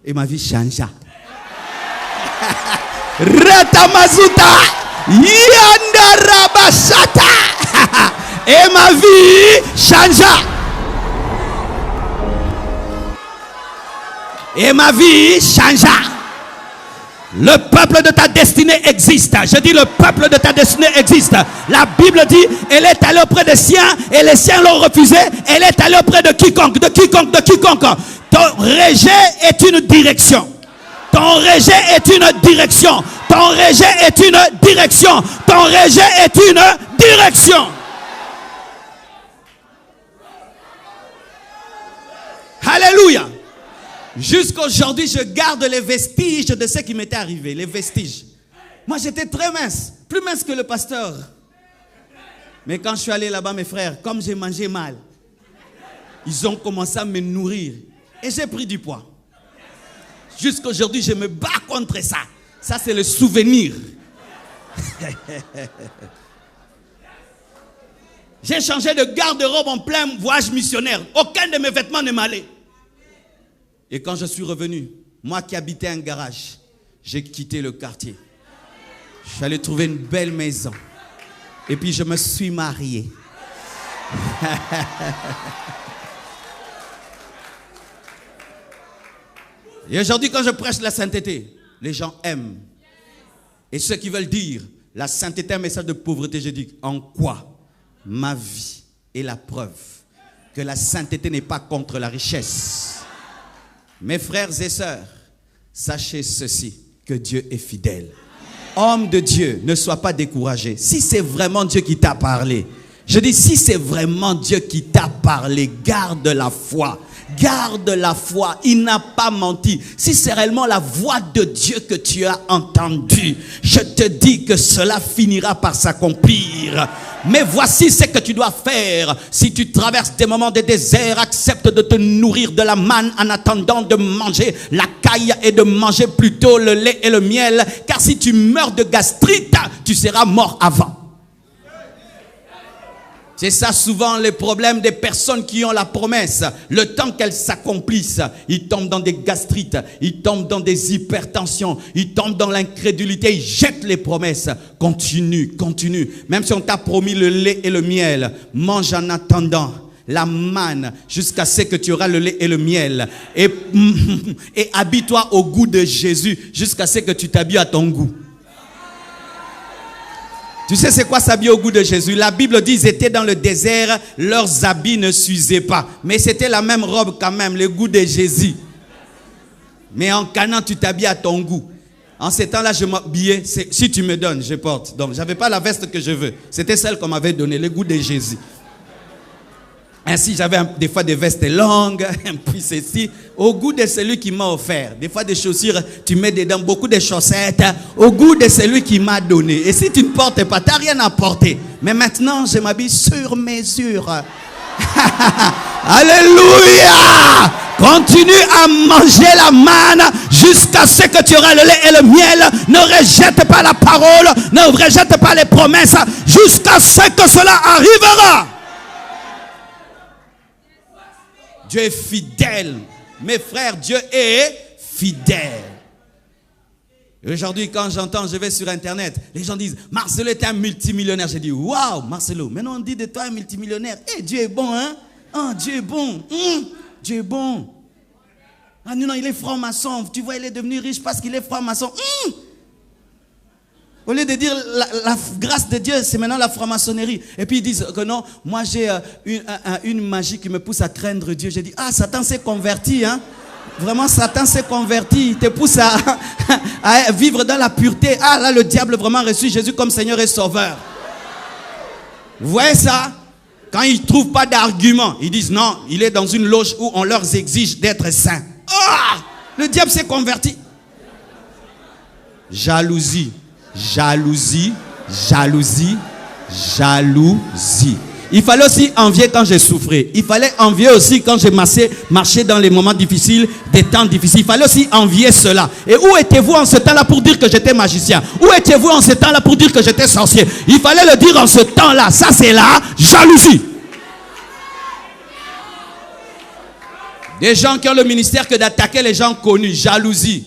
Et ma vie changea. Ratamazuta. Yandarabasata. Et ma vie changea. Et ma vie changea. Le peuple de ta destinée existe. Je dis le peuple de ta destinée existe. La Bible dit, elle est allée auprès des siens et les siens l'ont refusé. Elle est allée auprès de quiconque. Ton rejet est une direction. Ton rejet est une direction. Ton rejet est une direction. Ton rejet est une direction. Alléluia. Jusqu'aujourd'hui, je garde les vestiges de ce qui m'était arrivé. Les vestiges. Moi, j'étais très mince. Plus mince que le pasteur. Mais quand je suis allé là-bas, mes frères, comme j'ai mangé mal, ils ont commencé à me nourrir. Et j'ai pris du poids. Jusqu'aujourd'hui, je me bats contre ça. Ça, c'est le souvenir. J'ai changé de garde-robe en plein voyage missionnaire. Aucun de mes vêtements ne m'allait. Et quand je suis revenu, moi qui habitais un garage, j'ai quitté le quartier. Je suis allé trouver une belle maison. Et puis je me suis marié. Et aujourd'hui, quand je prêche la sainteté, les gens aiment. Et ceux qui veulent dire, la sainteté est un message de pauvreté, je dis, en quoi ma vie est la preuve que la sainteté n'est pas contre la richesse. Mes frères et sœurs, sachez ceci, que Dieu est fidèle. Homme de Dieu, ne sois pas découragé. Si c'est vraiment Dieu qui t'a parlé, je dis si c'est vraiment Dieu qui t'a parlé, garde la foi. Garde la foi, il n'a pas menti. Si c'est réellement la voix de Dieu que tu as entendue, je te dis que cela finira par s'accomplir. Mais voici ce que tu dois faire. Si tu traverses des moments de désert, accepte de te nourrir de la manne en attendant de manger la caille et de manger plutôt le lait et le miel. Car si tu meurs de gastrite, tu seras mort avant. C'est ça souvent les problèmes des personnes qui ont la promesse. Le temps qu'elles s'accomplissent, ils tombent dans des gastrites, ils tombent dans des hypertensions, ils tombent dans l'incrédulité, ils jettent les promesses. Continue. Même si on t'a promis le lait et le miel, mange en attendant la manne jusqu'à ce que tu auras le lait et le miel. Et habille-toi au goût de Jésus jusqu'à ce que tu t'habilles à ton goût. Tu sais c'est quoi s'habiller au goût de Jésus? La Bible dit qu'ils étaient dans le désert, leurs habits ne s'usaient pas. Mais c'était la même robe quand même, le goût de Jésus. Mais en Canaan, tu t'habilles à ton goût. En ces temps-là, je m'habillais, si tu me donnes, je porte. Donc, je n'avais pas la veste que je veux. C'était celle qu'on m'avait donnée, le goût de Jésus. Ainsi, j'avais des fois des vestes longues, puis ceci, au goût de celui qui m'a offert. Des fois, des chaussures, tu mets dedans beaucoup de chaussettes, au goût de celui qui m'a donné. Et si tu ne portes pas, tu n'as rien à porter. Mais maintenant, je m'habille sur mesure. Alléluia! Continue à manger la manne jusqu'à ce que tu auras le lait et le miel. Ne rejette pas la parole, ne rejette pas les promesses, jusqu'à ce que cela arrivera. Dieu est fidèle. Mes frères, Dieu est fidèle. Et aujourd'hui, quand j'entends, je vais sur Internet, les gens disent, Marcelo est un multimillionnaire. J'ai dit, waouh, Marcelo, maintenant on dit de toi un multimillionnaire. Eh, Dieu est bon, hein? Oh, Dieu est bon. Dieu est bon. Ah non, il est franc-maçon. Tu vois, il est devenu riche parce qu'il est franc-maçon. Au lieu de dire la grâce de Dieu, c'est maintenant la franc-maçonnerie. Et puis ils disent que non, moi j'ai une magie qui me pousse à craindre Dieu. J'ai dit, ah, Satan s'est converti, hein. Vraiment, Satan s'est converti. Il te pousse à vivre dans la pureté. Ah, là, le diable vraiment reçu Jésus comme Seigneur et Sauveur. Vous voyez ça? Quand ils ne trouvent pas d'argument, ils disent non, il est dans une loge où on leur exige d'être saints. Ah, le diable s'est converti. Jalousie. Jalousie, jalousie, jalousie. Il fallait aussi envier quand j'ai souffré. Il fallait envier aussi quand j'ai marché dans les moments difficiles, des temps difficiles. Il fallait aussi envier cela. Et où étiez-vous en ce temps-là pour dire que j'étais magicien? Où étiez-vous en ce temps-là pour dire que j'étais sorcier? Il fallait le dire en ce temps-là. Ça, c'est la jalousie. Des gens qui ont le ministère que d'attaquer les gens connus. Jalousie.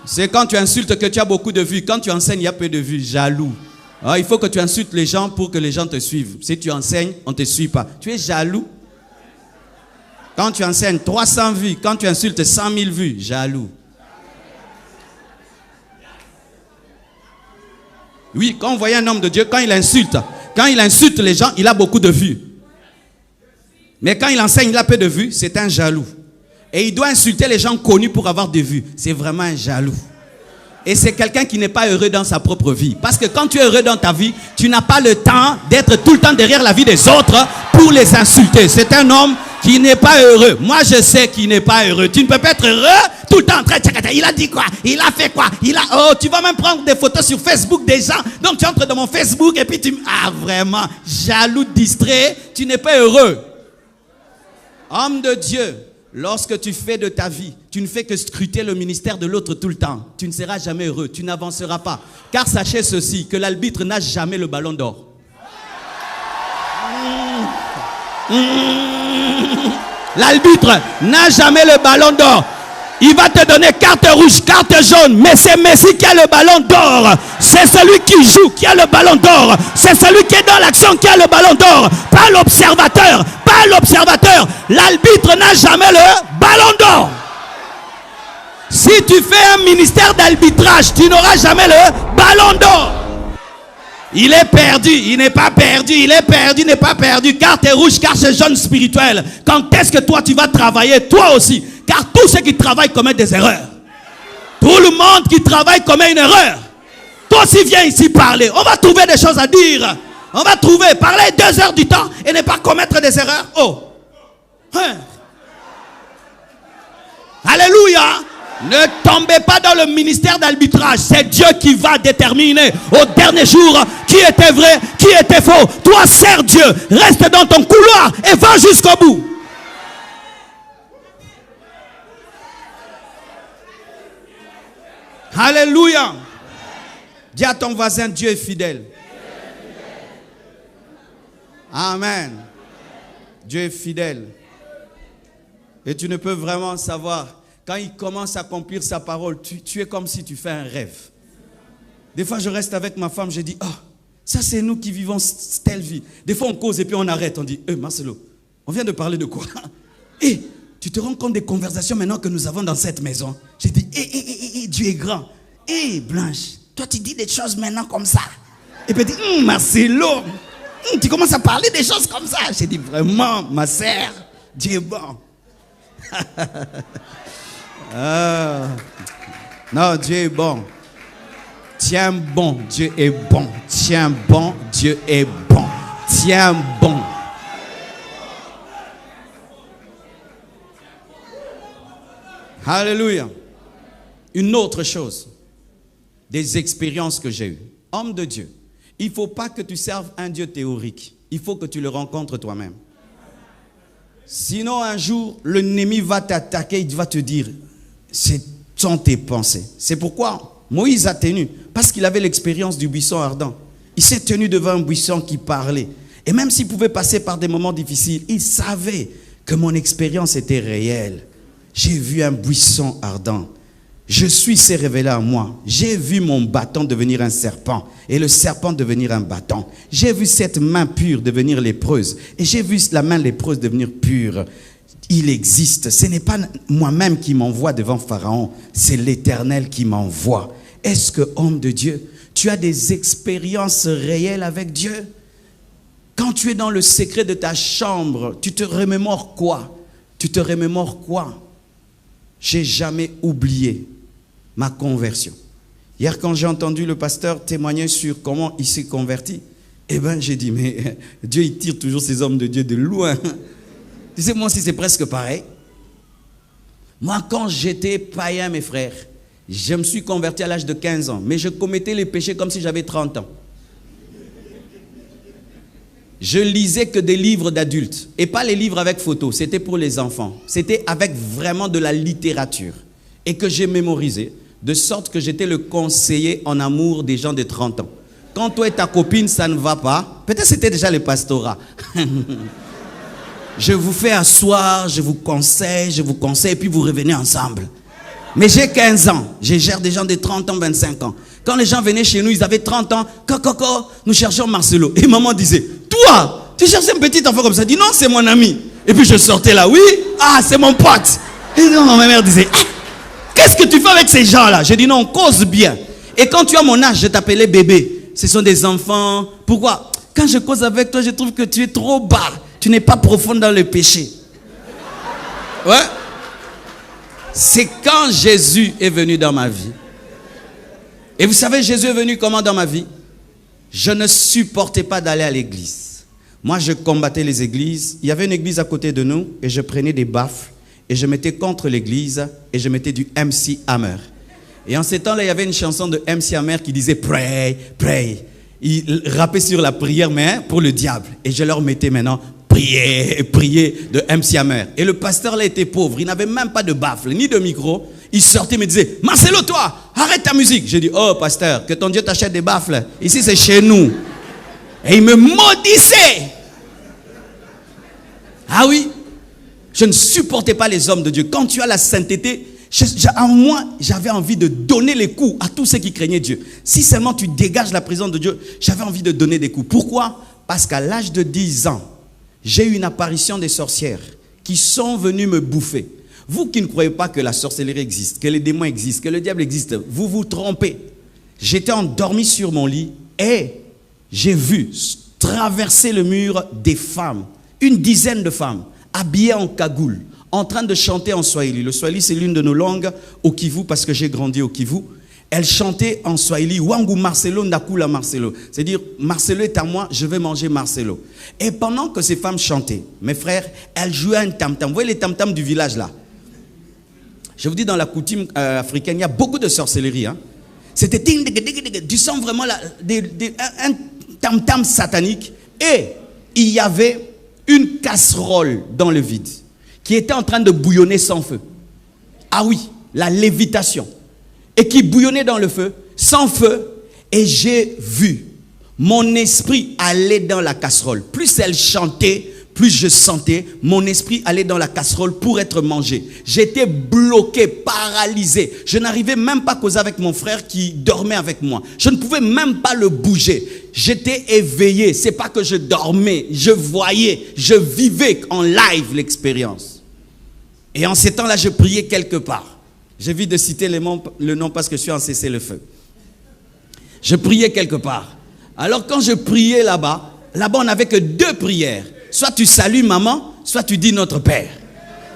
C'est quand tu insultes que tu as beaucoup de vues. Quand tu enseignes, il y a peu de vues. Jaloux. Alors, il faut que tu insultes les gens pour que les gens te suivent. Si tu enseignes, on ne te suit pas. Tu es jaloux. Quand tu enseignes 300 vues, quand tu insultes 100 000 vues, jaloux. Oui, quand on voyait un homme de Dieu, quand il insulte les gens, il a beaucoup de vues. Mais quand il enseigne, il a peu de vues, c'est un jaloux. Et il doit insulter les gens connus pour avoir des vues. C'est vraiment un jaloux. Et c'est quelqu'un qui n'est pas heureux dans sa propre vie. Parce que quand tu es heureux dans ta vie, tu n'as pas le temps d'être tout le temps derrière la vie des autres pour les insulter. C'est un homme qui n'est pas heureux. Moi, je sais qu'il n'est pas heureux. Tu ne peux pas être heureux tout le temps en train de... Il a dit quoi? Il a fait quoi? Oh, tu vas même prendre des photos sur Facebook des gens. Donc, tu entres dans mon Facebook et puis tu... Ah, vraiment, jaloux, distrait. Tu n'es pas heureux. Homme de Dieu. Lorsque tu fais de ta vie, tu ne fais que scruter le ministère de l'autre tout le temps. Tu ne seras jamais heureux, tu n'avanceras pas. Car sachez ceci, que l'arbitre n'a jamais le ballon d'or. L'arbitre n'a jamais le ballon d'or. Il va te donner carte rouge, carte jaune, mais c'est Messi qui a le ballon d'or. C'est celui qui joue qui a le ballon d'or. C'est celui qui est dans l'action qui a le ballon d'or. Pas l'observateur, pas l'observateur. L'arbitre n'a jamais le ballon d'or. Si tu fais un ministère d'arbitrage, tu n'auras jamais le ballon d'or. Il est perdu, il n'est pas perdu, il est perdu, il n'est pas perdu. Carte rouge, carte jaune spirituelle. Quand est-ce que toi tu vas travailler, toi aussi? Car tous ceux qui travaillent commettent des erreurs. Tout le monde qui travaille commet une erreur. Toi aussi viens ici parler. On va trouver des choses à dire. On va trouver, parler 2 heures du temps et ne pas commettre des erreurs. Oh. Hein. Alléluia. Ne tombez pas dans le ministère d'arbitrage. C'est Dieu qui va déterminer au dernier jour qui était vrai, qui était faux. Toi, sers Dieu. Reste dans ton couloir et va jusqu'au bout. Alléluia. Dis à ton voisin, Dieu est fidèle. Amen. Dieu est fidèle. Et tu ne peux vraiment savoir, quand il commence à accomplir sa parole, tu es comme si tu fais un rêve. Des fois, je reste avec ma femme, je dis, oh, ça c'est nous qui vivons telle vie. Des fois, on cause et puis on arrête. On dit, Marcelo, on vient de parler de quoi? Et tu te rends compte des conversations maintenant que nous avons dans cette maison. J'ai dit, Dieu est grand. Blanche, toi tu dis des choses maintenant comme ça. Et puis elle dit, Marcelo, tu commences à parler des choses comme ça. J'ai dit, vraiment, ma sœur, Dieu est bon. Non, Dieu est bon. Tiens bon, Dieu est bon. Tiens bon, Dieu est bon. Tiens bon. Alléluia. Une autre chose, des expériences que j'ai eues. Homme de Dieu, il ne faut pas que tu serves un Dieu théorique. Il faut que tu le rencontres toi-même. Sinon, un jour, l'ennemi va t'attaquer, il va te dire, ce sont tes pensées. C'est pourquoi Moïse a tenu, parce qu'il avait l'expérience du buisson ardent. Il s'est tenu devant un buisson qui parlait. Et même s'il pouvait passer par des moments difficiles, il savait que mon expérience était réelle. J'ai vu un buisson ardent. Je suis s'est révélé à moi. J'ai vu mon bâton devenir un serpent et le serpent devenir un bâton. J'ai vu cette main pure devenir lépreuse et j'ai vu la main lépreuse devenir pure. Il existe. Ce n'est pas moi-même qui m'envoie devant Pharaon, c'est l'Éternel qui m'envoie. Est-ce que, homme de Dieu, tu as des expériences réelles avec Dieu? Quand tu es dans le secret de ta chambre, tu te remémores quoi? Tu te remémores quoi? J'ai jamais oublié ma conversion. Hier, quand j'ai entendu le pasteur témoigner sur comment il s'est converti, j'ai dit, mais Dieu, il tire toujours ces hommes de Dieu de loin. Tu sais, moi aussi, c'est presque pareil. Moi, quand j'étais païen, mes frères, je me suis converti à l'âge de 15 ans, mais je commettais les péchés comme si j'avais 30 ans. je lisais que des livres d'adultes. Et pas les livres avec photos, c'était pour les enfants. C'était avec vraiment de la littérature. Et que j'ai mémorisé, de sorte que j'étais le conseiller en amour des gens de 30 ans. Quand toi et ta copine, ça ne va pas, peut-être c'était déjà le pastorat. Je vous fais asseoir, je vous conseille, et puis vous revenez ensemble. Mais j'ai 15 ans, je gère des gens de 30 ans, 25 ans. Quand les gens venaient chez nous, ils avaient 30 ans. Nous cherchions Marcelo. Et maman disait, toi, tu cherches un petit enfant comme ça. Je dis, non, c'est mon ami. Et puis je sortais là, oui, c'est mon pote. Et donc ma mère disait, qu'est-ce que tu fais avec ces gens-là? Je dis, non, on cause bien. Et quand tu as mon âge, je t'appelais bébé. Ce sont des enfants. Pourquoi? Quand je cause avec toi, je trouve que tu es trop bas. Tu n'es pas profond dans le péché. Ouais. C'est quand Jésus est venu dans ma vie. Et vous savez, Jésus est venu comment dans ma vie? Je ne supportais pas d'aller à l'église. Moi, je combattais les églises. Il y avait une église à côté de nous et je prenais des baffles et je mettais contre l'église et je mettais du MC Hammer. Et en ces temps-là, il y avait une chanson de MC Hammer qui disait « Pray, pray ». Il rappait sur la prière, mais pour le diable. Et je leur mettais maintenant « Priez, priez » de MC Hammer. Et le pasteur là était pauvre. Il n'avait même pas de baffle, ni de micro. Il sortait et me disait « Marcelo, toi, arrête ta musique ». J'ai dit « Oh, pasteur, que ton Dieu t'achète des baffles. Ici, c'est chez nous. » Et il me maudissait. Ah oui, je ne supportais pas les hommes de Dieu. Quand tu as la sainteté, en moi, j'avais envie de donner les coups à tous ceux qui craignaient Dieu. Si seulement tu dégages la présence de Dieu, j'avais envie de donner des coups. Pourquoi? Parce qu'à l'âge de 10 ans, j'ai eu une apparition des sorcières qui sont venues me bouffer. Vous qui ne croyez pas que la sorcellerie existe, que les démons existent, que le diable existe, vous vous trompez. J'étais endormi sur mon lit et j'ai vu traverser le mur des femmes, une dizaine de femmes, habillées en cagoule, en train de chanter en Swahili. Le Swahili, c'est l'une de nos langues au Kivu, parce que j'ai grandi au Kivu. Elles chantaient en Swahili, Wangu Marcelo, Nakula Marcelo. C'est-à-dire, Marcelo est à moi, je vais manger Marcelo. Et pendant que ces femmes chantaient, mes frères, elles jouaient un tam-tam. Vous voyez les tam-tams du village là? Je vous dis, dans la coutume africaine, il y a beaucoup de sorcellerie. Hein? C'était du sang vraiment là, un tam-tam satanique. Et il y avait une casserole dans le vide qui était en train de bouillonner sans feu. Ah oui, la lévitation. Et qui bouillonnait dans le feu, sans feu. Et j'ai vu mon esprit aller dans la casserole. Plus elle chantait, plus je sentais mon esprit aller dans la casserole pour être mangé. J'étais bloqué, paralysé. Je n'arrivais même pas à causer avec mon frère qui dormait avec moi. Je ne pouvais même pas le bouger. J'étais éveillé. C'est pas que je dormais, je voyais, je vivais en live l'expérience. Et en ces temps-là, je priais quelque part. J'évite de citer le nom parce que je suis en cessez-le-feu. Je priais quelque part. Alors quand je priais là-bas, on n'avait que 2 prières. Soit tu salues maman, soit tu dis notre Père.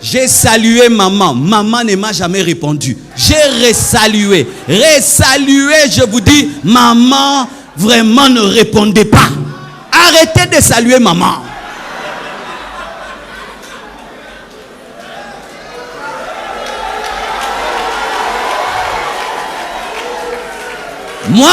J'ai salué maman. Maman ne m'a jamais répondu. J'ai resalué. Resalué, je vous dis, maman vraiment ne répondait pas. Arrêtez de saluer maman. Moi,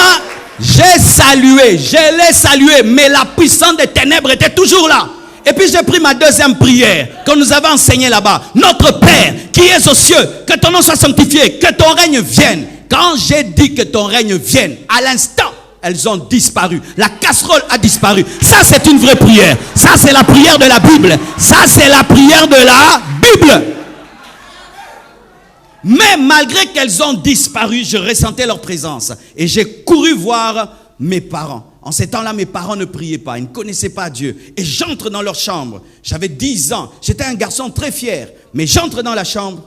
j'ai salué, je l'ai salué, mais la puissance des ténèbres était toujours là. Et puis j'ai pris ma deuxième prière qu'on nous avait enseignée là-bas. Notre Père qui es aux cieux, que ton nom soit sanctifié, que ton règne vienne. Quand j'ai dit que ton règne vienne, à l'instant, elles ont disparu. La casserole a disparu. Ça, c'est une vraie prière. Ça, c'est la prière de la Bible. Ça, c'est la prière de la Bible. Mais malgré qu'elles ont disparu, je ressentais leur présence. Et j'ai couru voir mes parents. En ces temps-là, mes parents ne priaient pas. Ils ne connaissaient pas Dieu. Et j'entre dans leur chambre. J'avais 10 ans. J'étais un garçon très fier. Mais j'entre dans la chambre.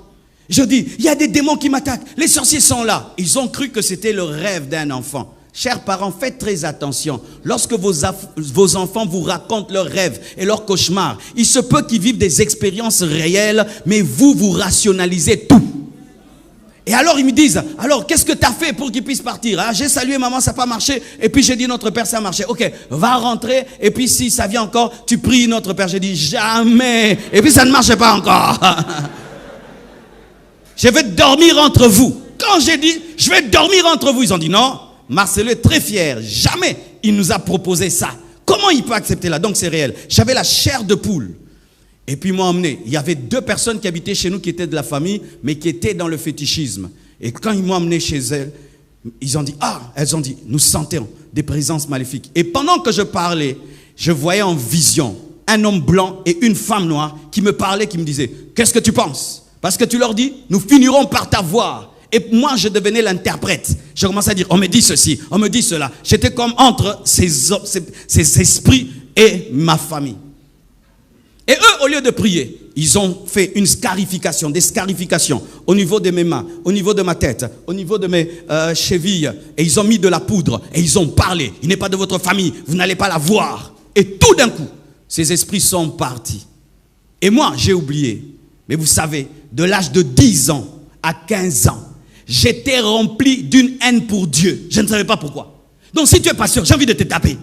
Je dis, il y a des démons qui m'attaquent. Les sorciers sont là. Ils ont cru que c'était le rêve d'un enfant. Chers parents, faites très attention. Lorsque vos enfants vous racontent leurs rêves et leurs cauchemars, il se peut qu'ils vivent des expériences réelles, mais vous rationalisez tout. Et alors ils me disent, alors qu'est-ce que tu as fait pour qu'ils puissent partir? Ah, j'ai salué maman, ça n'a pas marché. Et puis j'ai dit notre Père, ça a marché. Ok, va rentrer. Et puis si ça vient encore, tu pries notre Père. J'ai dit jamais. Et puis ça ne marchait pas encore. Je vais dormir entre vous. Quand j'ai dit, je vais dormir entre vous, ils ont dit non. Marcelo est très fier. Jamais il nous a proposé ça. Comment il peut accepter là? Donc c'est réel. J'avais la chair de poule. Et puis ils m'ont emmené. Il y avait 2 personnes qui habitaient chez nous qui étaient de la famille, mais qui étaient dans le fétichisme. Et quand ils m'ont emmené chez elles, elles ont dit, nous sentons des présences maléfiques. Et pendant que je parlais, je voyais en vision un homme blanc et une femme noire qui me parlaient, qui me disaient, qu'est-ce que tu penses? Parce que tu leur dis, nous finirons par t'avoir. Et moi, je devenais l'interprète. Je commençais à dire, on me dit ceci, on me dit cela. J'étais comme entre ces esprits et ma famille. Et eux, au lieu de prier, ils ont fait des scarifications au niveau de mes mains, au niveau de ma tête, au niveau de mes chevilles. Et ils ont mis de la poudre et ils ont parlé. Il n'est pas de votre famille, vous n'allez pas la voir. Et tout d'un coup, ces esprits sont partis. Et moi, j'ai oublié. Mais vous savez, de l'âge de 10 ans à 15 ans, j'étais rempli d'une haine pour Dieu. Je ne savais pas pourquoi. Donc si tu es pasteur, j'ai envie de te taper.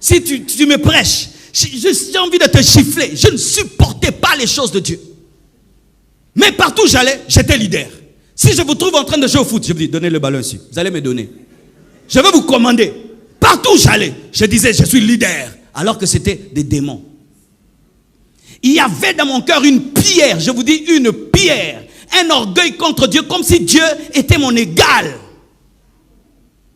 Si tu me prêches, j'ai envie de te gifler. Je ne supportais pas les choses de Dieu. Mais partout où j'allais, j'étais leader. Si je vous trouve en train de jouer au foot, je vous dis, donnez le ballon ici. Vous allez me donner. Je vais vous commander. Partout où j'allais, je disais, je suis leader. Alors que c'était des démons. Il y avait dans mon cœur une pierre, je vous dis une pierre. Un orgueil contre Dieu, comme si Dieu était mon égal.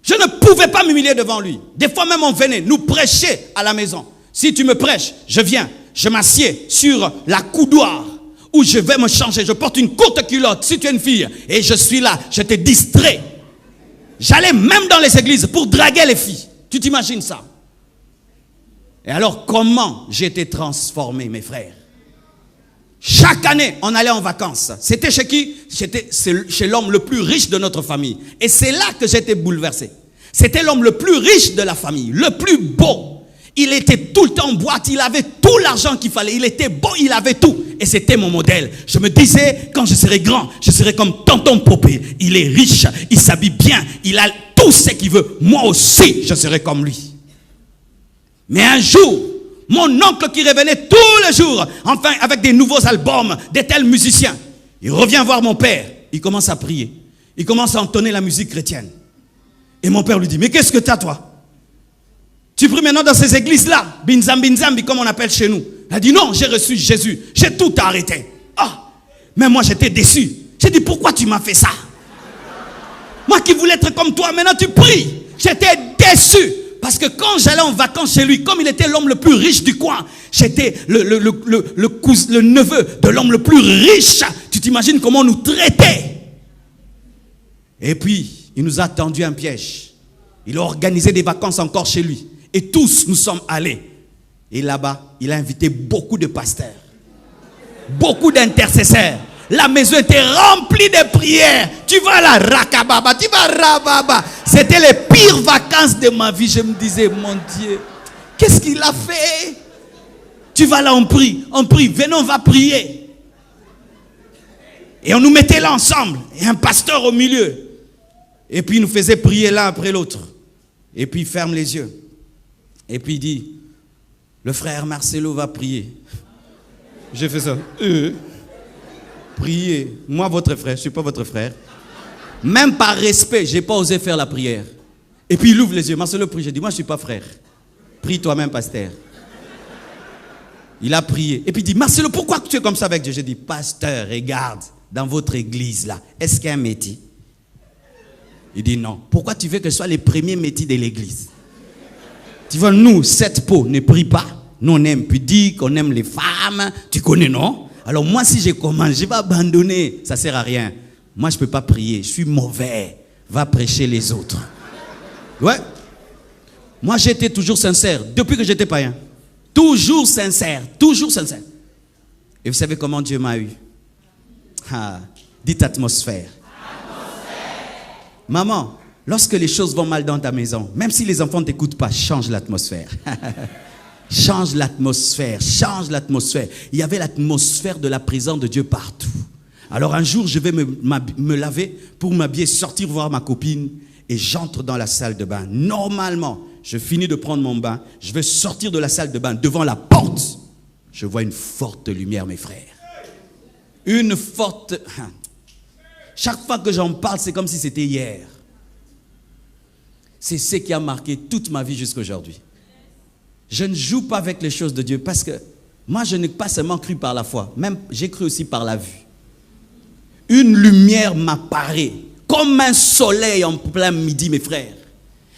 Je ne pouvais pas m'humilier devant lui. Des fois même on venait nous prêcher à la maison. Si tu me prêches, je viens, je m'assieds sur la coudoir où je vais me changer. Je porte une courte culotte si tu es une fille et je suis là, je te distrais. J'allais même dans les églises pour draguer les filles. Tu t'imagines ça? Et alors comment j'ai été transformé, mes frères? Chaque année, on allait en vacances. C'était chez qui? C'était chez l'homme le plus riche de notre famille. Et c'est là que j'étais bouleversé. C'était l'homme le plus riche de la famille, le plus beau. Il était tout le temps en boîte, il avait tout l'argent qu'il fallait. Il était beau, il avait tout. Et c'était mon modèle. Je me disais, quand je serai grand, je serai comme tonton Popé. Il est riche, il s'habille bien, il a tout ce qu'il veut. Moi aussi, je serai comme lui. Mais un jour, mon oncle qui revenait tous les jours, enfin avec des nouveaux albums, des tels musiciens, il revient voir mon père, il commence à prier, il commence à entonner la musique chrétienne. Et mon père lui dit, mais qu'est-ce que tu as toi? Tu pries maintenant dans ces églises-là, binzambi comme on appelle chez nous. Il a dit, non, j'ai reçu Jésus, j'ai tout arrêté. Ah, mais moi j'étais déçu. J'ai dit, pourquoi tu m'as fait ça? Moi qui voulais être comme toi, maintenant tu pries. J'étais déçu. Parce que quand j'allais en vacances chez lui, comme il était l'homme le plus riche du coin, j'étais le neveu de l'homme le plus riche. Tu t'imagines comment on nous traitait? Et puis, il nous a tendu un piège. Il a organisé des vacances encore chez lui. Et tous, nous sommes allés. Et là-bas, il a invité beaucoup de pasteurs. Beaucoup d'intercesseurs. La maison était remplie de prières. Tu vas là, rakababa, tu vas rababa. C'était les pires vacances de ma vie. Je me disais, mon Dieu, qu'est-ce qu'il a fait? Tu vas là, on prie, venez, on va prier. Et on nous mettait là ensemble. Et un pasteur au milieu. Et puis il nous faisait prier l'un après l'autre. Et puis il ferme les yeux. Et puis il dit, le frère Marcelo va prier. J'ai fait ça. Priez. Moi, votre frère, je ne suis pas votre frère. Même par respect, je n'ai pas osé faire la prière. Et puis il ouvre les yeux. Marcelo prie. J'ai dit, moi, je ne suis pas frère. Prie toi-même, pasteur. Il a prié. Et puis il dit, Marcelo, pourquoi tu es comme ça avec Dieu? J'ai dit, pasteur, regarde, dans votre église là, est-ce qu'il y a un métier? Il dit, non. Pourquoi tu veux que ce soit les premiers métiers de l'église? Tu vois, nous, cette peau ne prie pas. Nous, on aime pudique, on aime les femmes. Tu connais, non? Alors moi, si je commence, je vais abandonner. Ça ne sert à rien. Moi, je ne peux pas prier. Je suis mauvais. Va prêcher les autres. Ouais. Moi, j'étais toujours sincère. Depuis que j'étais païen. Toujours sincère. Toujours sincère. Et vous savez comment Dieu m'a eu? Dites atmosphère. Maman, lorsque les choses vont mal dans ta maison, même si les enfants ne t'écoutent pas, change l'atmosphère. Change l'atmosphère, change l'atmosphère. Il y avait l'atmosphère de la présence de Dieu partout. Alors un jour, je vais me laver pour m'habiller, sortir voir ma copine et j'entre dans la salle de bain. Normalement, je finis de prendre mon bain, je vais sortir de la salle de bain. Devant la porte, je vois une forte lumière, mes frères. Une forte... Chaque fois que j'en parle, c'est comme si c'était hier. C'est ce qui a marqué toute ma vie jusqu'à aujourd'hui. Je ne joue pas avec les choses de Dieu parce que moi, je n'ai pas seulement cru par la foi, même j'ai cru aussi par la vue. Une lumière m'apparaît comme un soleil en plein midi, mes frères.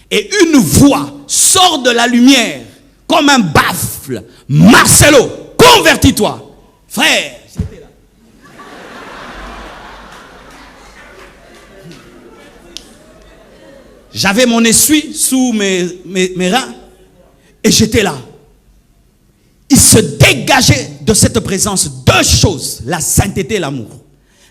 Et une voix sort de la lumière comme un baffle. Marcelo, convertis-toi. Frère, j'étais là. J'avais mon essuie sous mes reins et j'étais là. Il se dégageait de cette présence deux choses, la sainteté et l'amour.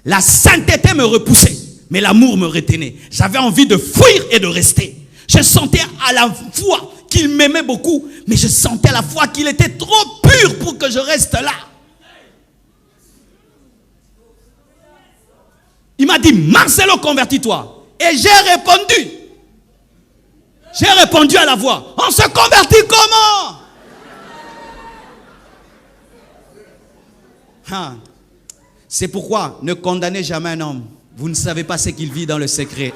La sainteté me repoussait, mais l'amour me retenait. J'avais envie de fuir et de rester. Je sentais à la fois qu'il m'aimait beaucoup, mais je sentais à la fois qu'il était trop pur pour que je reste là. Il m'a dit, Marcelo, convertis-toi. Et j'ai répondu. J'ai répondu à la voix. On se convertit comment? C'est pourquoi ne condamnez jamais un homme. Vous ne savez pas ce qu'il vit dans le secret.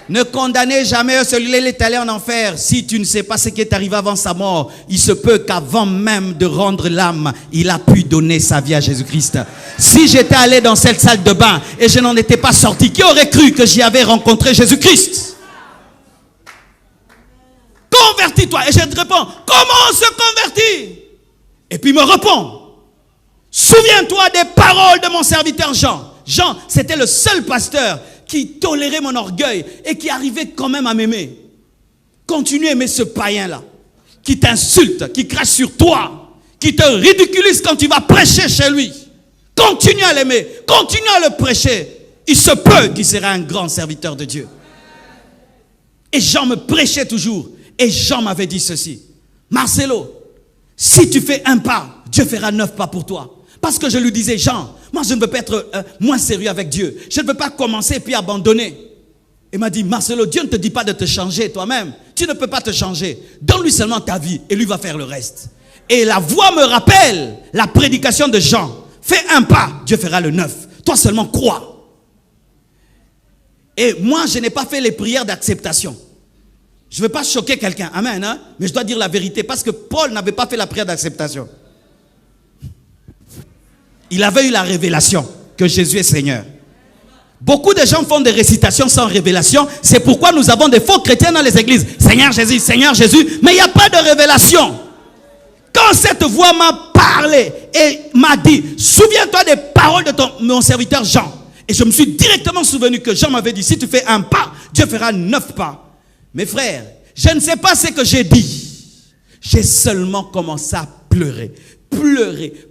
Ne condamnez jamais celui-là, il est allé en enfer. Si tu ne sais pas ce qui est arrivé avant sa mort, il se peut qu'avant même de rendre l'âme, il a pu donner sa vie à Jésus-Christ. Si j'étais allé dans cette salle de bain et je n'en étais pas sorti, qui aurait cru que j'y avais rencontré Jésus-Christ? Convertis-toi. Et je te réponds, comment on se convertit? Et puis il me répond, souviens-toi des paroles de mon serviteur Jean. Jean, c'était le seul pasteur qui tolérait mon orgueil et qui arrivait quand même à m'aimer. Continue à aimer ce païen-là, qui t'insulte, qui crache sur toi, qui te ridiculise quand tu vas prêcher chez lui. Continue à l'aimer, continue à le prêcher. Il se peut qu'il sera un grand serviteur de Dieu. Et Jean me prêchait toujours. Et Jean m'avait dit ceci, Marcelo, si tu fais un pas, Dieu fera 9 pas pour toi. Parce que je lui disais, Jean, moi je ne veux pas être moins sérieux avec Dieu. Je ne veux pas commencer et puis abandonner. Il m'a dit, Marcelo, Dieu ne te dit pas de te changer toi-même. Tu ne peux pas te changer. Donne-lui seulement ta vie et lui va faire le reste. Et la voix me rappelle la prédication de Jean. Fais un pas, Dieu fera le 9. Toi seulement crois. Et moi, je n'ai pas fait les prières d'acceptation. Je ne veux pas choquer quelqu'un, amen, hein? Mais je dois dire la vérité parce que Paul n'avait pas fait la prière d'acceptation. Il avait eu la révélation que Jésus est Seigneur. Beaucoup de gens font des récitations sans révélation. C'est pourquoi nous avons des faux chrétiens dans les églises. Seigneur Jésus, mais il n'y a pas de révélation. Quand cette voix m'a parlé et m'a dit, souviens-toi des paroles de mon serviteur Jean. Et je me suis directement souvenu que Jean m'avait dit, si tu fais un pas, Dieu fera 9 pas. Mes frères, je ne sais pas ce que j'ai dit. J'ai seulement commencé à pleurer. Pleurer.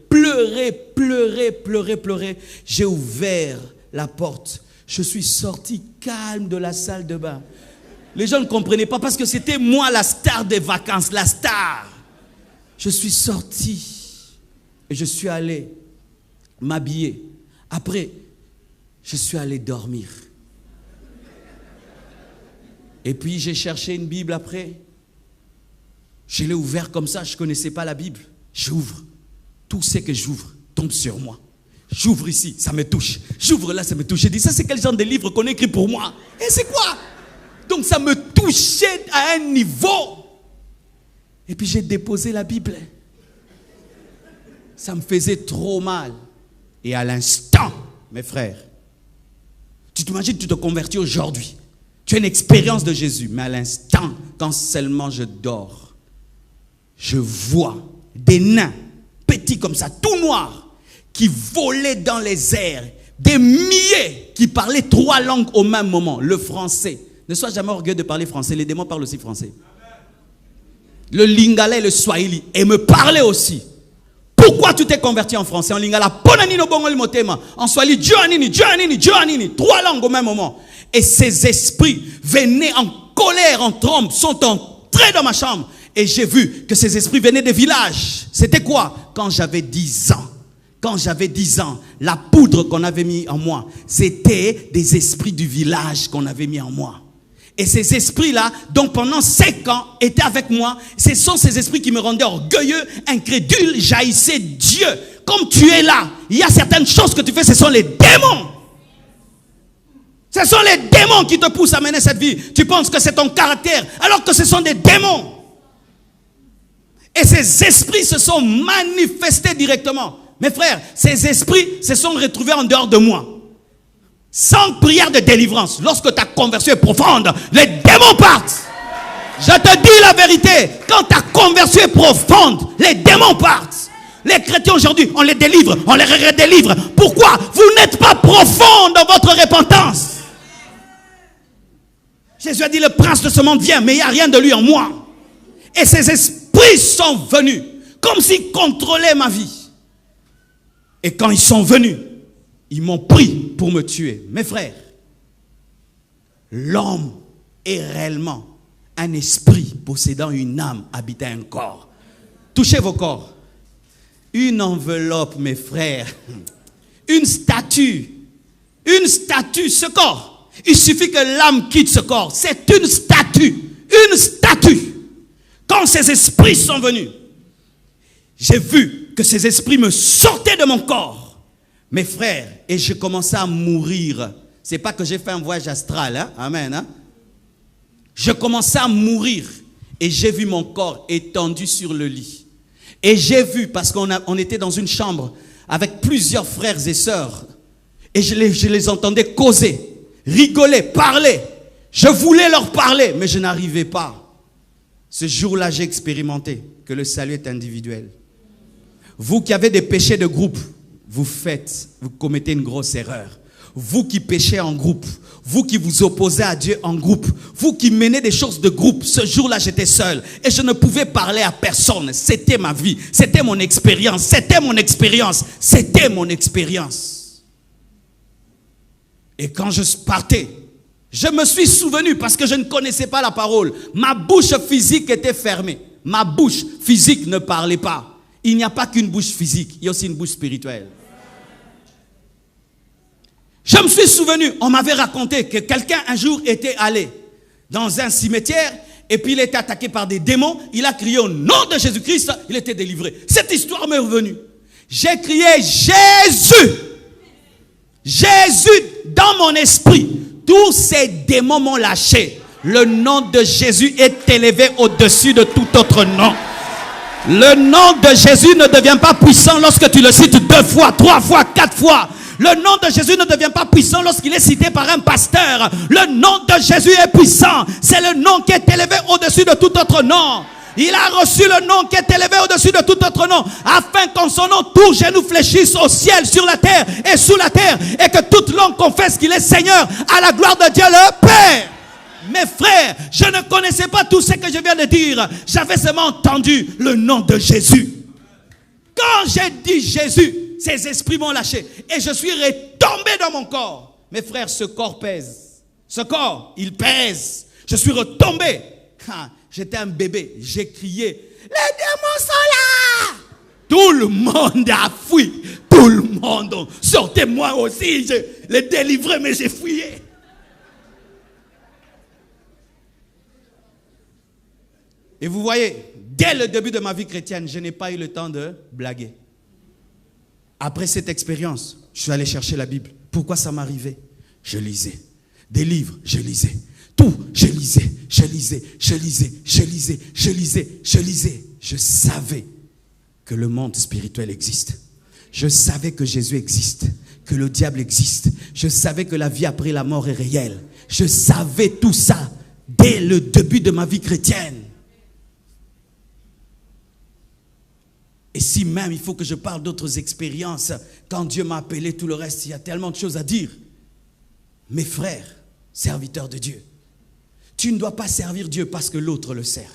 J'ai ouvert la porte. Je suis sorti calme de la salle de bain. Les gens ne comprenaient pas parce que c'était moi la star des vacances, la star. Je suis sorti et je suis allé m'habiller. Après, je suis allé dormir. Et puis j'ai cherché une Bible après. Je l'ai ouvert comme ça, je ne connaissais pas la Bible. J'ouvre. Tout ce que j'ouvre tombe sur moi. J'ouvre ici, ça me touche. J'ouvre là, ça me touche. J'ai dit, ça c'est quel genre de livre qu'on écrit pour moi? Et c'est quoi? Donc ça me touchait à un niveau. Et puis j'ai déposé la Bible. Ça me faisait trop mal. Et à l'instant, mes frères, tu t'imagines, tu te convertis aujourd'hui. Tu as une expérience de Jésus. Mais à l'instant, quand seulement je dors, je vois des nains, petits comme ça, tout noirs, qui volaient dans les airs, des milliers qui parlaient 3 langues au même moment, le français. Ne sois jamais orgueilleux de parler français, les démons parlent aussi français. Le lingala et le swahili, et me parlaient aussi. Pourquoi tu t'es converti en français? En lingala, en swahili, Dieu anini, 3 langues au même moment. Et ces esprits venaient en colère, en trombe, sont entrés dans ma chambre. Et j'ai vu que ces esprits venaient des villages. C'était quoi? Quand j'avais 10 ans. Quand j'avais 10 ans, la poudre qu'on avait mis en moi, c'était des esprits du village qu'on avait mis en moi. Et ces esprits-là, donc pendant 5 ans, étaient avec moi. Ce sont ces esprits qui me rendaient orgueilleux, incrédule, jaillissaient Dieu. Comme tu es là, il y a certaines choses que tu fais, ce sont les démons. Ce sont les démons qui te poussent à mener cette vie. Tu penses que c'est ton caractère, alors que ce sont des démons. Et ces esprits se sont manifestés directement. Mes frères, ces esprits se sont retrouvés en dehors de moi. Sans prière de délivrance, lorsque ta conversion est profonde, les démons partent. Je te dis la vérité, quand ta conversion est profonde, les démons partent. Les chrétiens aujourd'hui, on les délivre, on les redélivre. Pourquoi? Vous n'êtes pas profond dans votre repentance. Jésus a dit, le prince de ce monde vient, mais il n'y a rien de lui en moi. Et ces esprits sont venus, comme s'ils contrôlaient ma vie. Et quand ils sont venus, ils m'ont pris pour me tuer. Mes frères, l'homme est réellement un esprit possédant une âme habitant un corps. Touchez vos corps. Une enveloppe, mes frères. Une statue, ce corps. Il suffit que l'âme quitte ce corps. C'est une statue. Une statue. Quand ces esprits sont venus, j'ai vu que ces esprits me sortaient de mon corps. Mes frères, et je commençais à mourir. C'est pas que j'ai fait un voyage astral, hein? Amen. Hein? Je commençais à mourir et j'ai vu mon corps étendu sur le lit. Et j'ai vu, parce qu'on était dans une chambre avec plusieurs frères et sœurs, et je les entendais causer, rigoler, parler. Je voulais leur parler, mais je n'arrivais pas. Ce jour-là, j'ai expérimenté que le salut est individuel. Vous qui avez des péchés de groupe, vous commettez une grosse erreur. Vous qui péchez en groupe, vous qui vous opposez à Dieu en groupe, vous qui menez des choses de groupe, ce jour-là j'étais seul et je ne pouvais parler à personne. C'était ma vie, c'était mon expérience, c'était mon expérience, c'était mon expérience. Et quand je partais, je me suis souvenu parce que je ne connaissais pas la parole. Ma bouche physique était fermée. Ma bouche physique ne parlait pas. Il n'y a pas qu'une bouche physique, il y a aussi une bouche spirituelle. Je me suis souvenu, on m'avait raconté que quelqu'un un jour était allé dans un cimetière et puis il était attaqué par des démons. Il a crié au nom de Jésus-Christ, il était délivré. Cette histoire m'est revenue. J'ai crié Jésus. Jésus dans mon esprit. Tous ces démons m'ont lâché. Le nom de Jésus est élevé au-dessus de tout autre nom. Le nom de Jésus ne devient pas puissant lorsque tu le cites 2 fois, 3 fois, 4 fois. Le nom de Jésus ne devient pas puissant lorsqu'il est cité par un pasteur. Le nom de Jésus est puissant. C'est le nom qui est élevé au-dessus de tout autre nom. Il a reçu le nom qui est élevé au-dessus de tout autre nom, afin qu'en son nom, tout genou fléchisse au ciel, sur la terre et sous la terre, et que toute langue confesse qu'il est Seigneur, à la gloire de Dieu le Père. Mes frères, je ne connaissais pas tout ce que je viens de dire. J'avais seulement entendu le nom de Jésus. Quand j'ai dit Jésus, ces esprits m'ont lâché et je suis retombé dans mon corps. Mes frères, ce corps pèse. Ce corps, il pèse. Je suis retombé. J'étais un bébé. J'ai crié, les démons sont là. Tout le monde a fui. Tout le monde. Sortez-moi aussi. Je les délivrais, mais j'ai fuyé. Et vous voyez, dès le début de ma vie chrétienne, je n'ai pas eu le temps de blaguer. Après cette expérience, je suis allé chercher la Bible. Pourquoi ça m'arrivait? Je lisais. Des livres, je lisais. Tout, je lisais. Je savais que le monde spirituel existe. Je savais que Jésus existe. Que le diable existe. Je savais que la vie après la mort est réelle. Je savais tout ça dès le début de ma vie chrétienne. Et si même il faut que je parle d'autres expériences, quand Dieu m'a appelé, tout le reste, il y a tellement de choses à dire. Mes frères, serviteurs de Dieu, tu ne dois pas servir Dieu parce que l'autre le sert.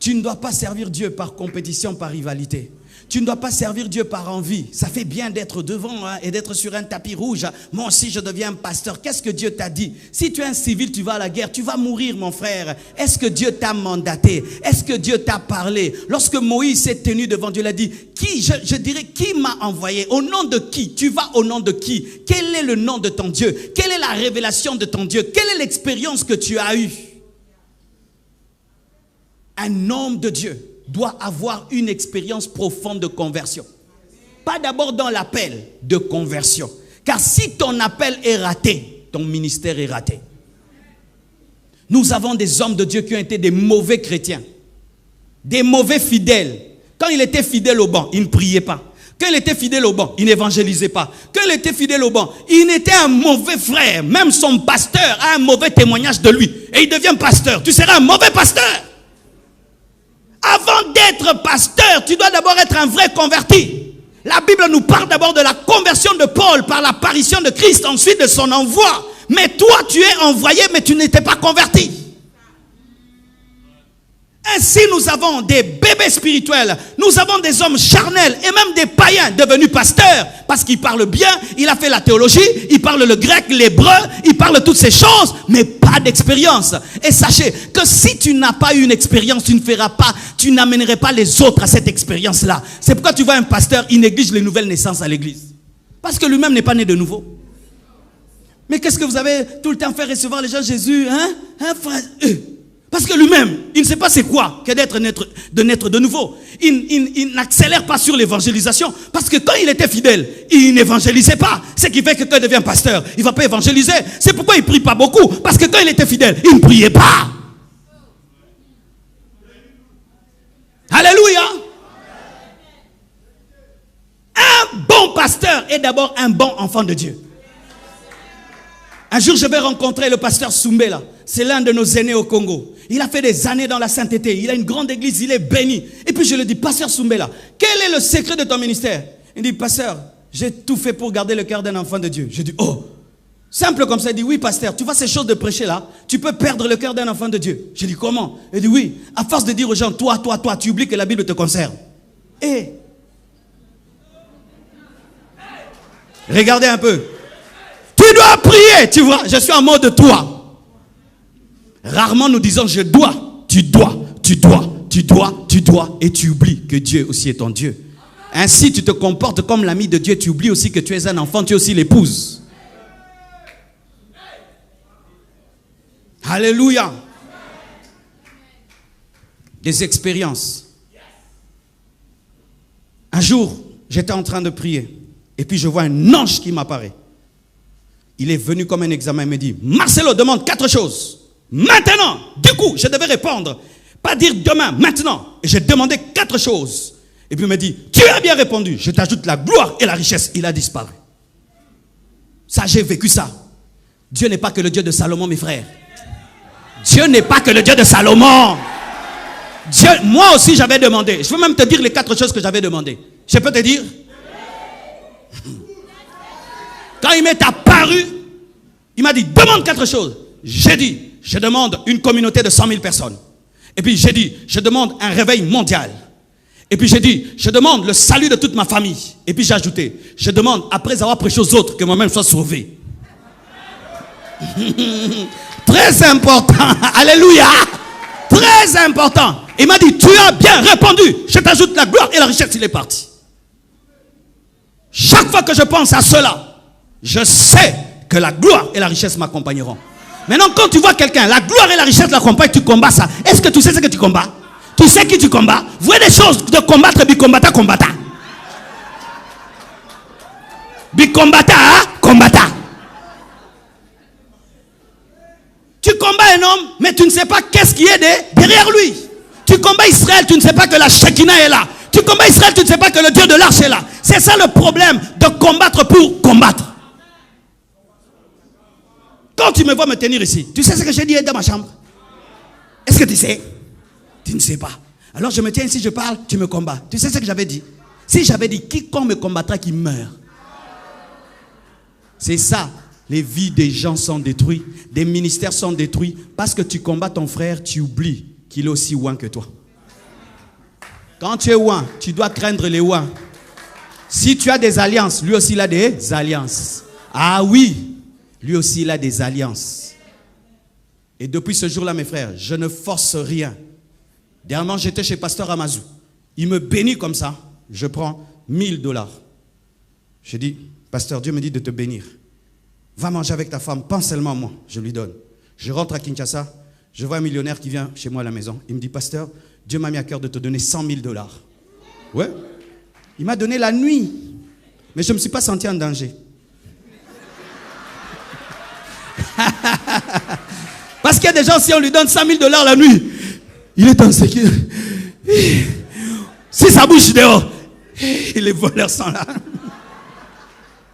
Tu ne dois pas servir Dieu par compétition, par rivalité. Tu ne dois pas servir Dieu par envie. Ça fait bien d'être devant et d'être sur un tapis rouge. Moi aussi, je deviens un pasteur. Qu'est-ce que Dieu t'a dit? Si tu es un civil, tu vas à la guerre, tu vas mourir, mon frère. Est-ce que Dieu t'a mandaté? Est-ce que Dieu t'a parlé? Lorsque Moïse s'est tenu devant Dieu, il a dit, je dirais, qui m'a envoyé? Au nom de qui? Tu vas au nom de qui? Quel est le nom de ton Dieu? Quelle est la révélation de ton Dieu? Quelle est l'expérience que tu as eue? Un homme de Dieu doit avoir une expérience profonde de conversion. Pas d'abord dans l'appel de conversion. Car si ton appel est raté, ton ministère est raté. Nous avons des hommes de Dieu qui ont été des mauvais chrétiens. des mauvais fidèles. Quand il était fidèle au banc, il ne priait pas. Quand il était fidèle au banc, il n'évangélisait pas. Quand il était fidèle au banc, il était un mauvais frère. Même son pasteur a un mauvais témoignage de lui. Et il devient pasteur. Tu seras un mauvais pasteur. Avant d'être pasteur, tu dois d'abord être un vrai converti. La Bible nous parle d'abord de la conversion de Paul par l'apparition de Christ, ensuite de son envoi. Mais toi, tu es envoyé, mais tu n'étais pas converti. Ainsi, nous avons des bébés spirituels, nous avons des hommes charnels et même des païens devenus pasteurs parce qu'ils parlent bien, il a fait la théologie, il parle le grec, l'hébreu, il parle toutes ces choses, mais pas d'expérience. Et sachez que si tu n'as pas eu une expérience, tu n'amènerais pas les autres à cette expérience-là. C'est pourquoi tu vois un pasteur, il néglige les nouvelles naissances à l'église. Parce que lui-même n'est pas né de nouveau. Mais qu'est-ce que vous avez tout le temps fait recevoir les gens Jésus, hein frère? Parce que lui-même, il ne sait pas c'est quoi que de naître de nouveau. Il n'accélère pas sur l'évangélisation. Parce que quand il était fidèle, il n'évangélisait pas. Ce qui fait que quand il devient pasteur, il ne va pas évangéliser. C'est pourquoi il ne prie pas beaucoup. Parce que quand il était fidèle, il ne priait pas. Alléluia. Un bon pasteur est d'abord un bon enfant de Dieu. Un jour, je vais rencontrer le pasteur Soumbé là. C'est l'un de nos aînés au Congo. Il a fait des années dans la sainteté. Il a une grande église, il est béni. Et puis je lui dis, pasteur Soumbé là, quel est le secret de ton ministère? Il dit, pasteur, j'ai tout fait pour garder le cœur d'un enfant de Dieu. Je dis, oh, simple comme ça. Il dit, oui pasteur, tu vois ces choses de prêcher là, tu peux perdre le cœur d'un enfant de Dieu. Je dis, comment? Il dit, oui, à force de dire aux gens, toi, tu oublies que la Bible te concerne. Et regardez un peu. Tu dois prier, tu vois, je suis en mode toi. Rarement nous disons je dois, tu dois, et tu oublies que Dieu aussi est ton Dieu. Ainsi tu te comportes comme l'ami de Dieu, tu oublies aussi que tu es un enfant, tu es aussi l'épouse. Alléluia. Des expériences. Un jour, j'étais en train de prier et puis je vois un ange qui m'apparaît. Il est venu comme un examen, il me dit, Marcelo demande 4 choses. Maintenant, du coup, je devais répondre. Pas dire demain, maintenant. Et j'ai demandé 4 choses. Et puis il me dit, tu as bien répondu. Je t'ajoute la gloire et la richesse. Il a disparu. Ça, j'ai vécu ça. Dieu n'est pas que le Dieu de Salomon, mes frères. Dieu n'est pas que le Dieu de Salomon. Dieu, moi aussi, j'avais demandé. Je veux même te dire les 4 choses que j'avais demandé. Je peux te dire? Quand il m'est apparu, il m'a dit, demande 4 choses. J'ai dit, je demande une communauté de 100 000 personnes. Et puis j'ai dit, je demande un réveil mondial. Et puis j'ai dit, je demande le salut de toute ma famille. Et puis j'ai ajouté, je demande, après avoir prêché aux autres, que moi-même sois sauvé. Très important. Alléluia. Très important. Il m'a dit, tu as bien répondu. Je t'ajoute la gloire et la richesse. Il est parti. Chaque fois que je pense à cela, je sais que la gloire et la richesse m'accompagneront. Maintenant, quand tu vois quelqu'un, la gloire et la richesse l'accompagnent, tu combats ça. Est-ce que tu sais ce que tu combats? Tu sais qui tu combats? Vous voyez des choses de combattre, bicombatta, combatta. Bicombatta, combatta. Tu combats un homme, mais tu ne sais pas qu'est-ce qui est derrière lui. Tu combats Israël, tu ne sais pas que la Shekinah est là. Tu combats Israël, tu ne sais pas que le Dieu de l'arche est là. C'est ça le problème de combattre pour combattre. Quand tu me vois me tenir ici, tu sais ce que j'ai dit dans ma chambre? Est-ce que tu sais? Tu ne sais pas. Alors je me tiens ici, je parle, tu me combats. Tu sais ce que j'avais dit? Si j'avais dit, quiconque me combattra, qui meurt. C'est ça. Les vies des gens sont détruites. Des ministères sont détruits. Parce que tu combats ton frère, tu oublies qu'il est aussi ouin que toi. Quand tu es ouin, tu dois craindre les ouins. Si tu as des alliances, lui aussi il a des alliances. Ah oui. Lui aussi, il a des alliances. Et depuis ce jour-là, mes frères, je ne force rien. Dernièrement, j'étais chez Pasteur Amazou. Il me bénit comme ça. Je prends $1000. Je dis, Pasteur, Dieu me dit de te bénir. Va manger avec ta femme, pense seulement à moi. Je lui donne. Je rentre à Kinshasa. Je vois un millionnaire qui vient chez moi à la maison. Il me dit, Pasteur, Dieu m'a mis à cœur de te donner $100 000. Ouais. Il m'a donné la nuit. Mais je ne me suis pas senti en danger. Parce qu'il y a des gens, si on lui donne $100 000 la nuit, il est en sécurité. Si ça bouge dehors, les voleurs sont là.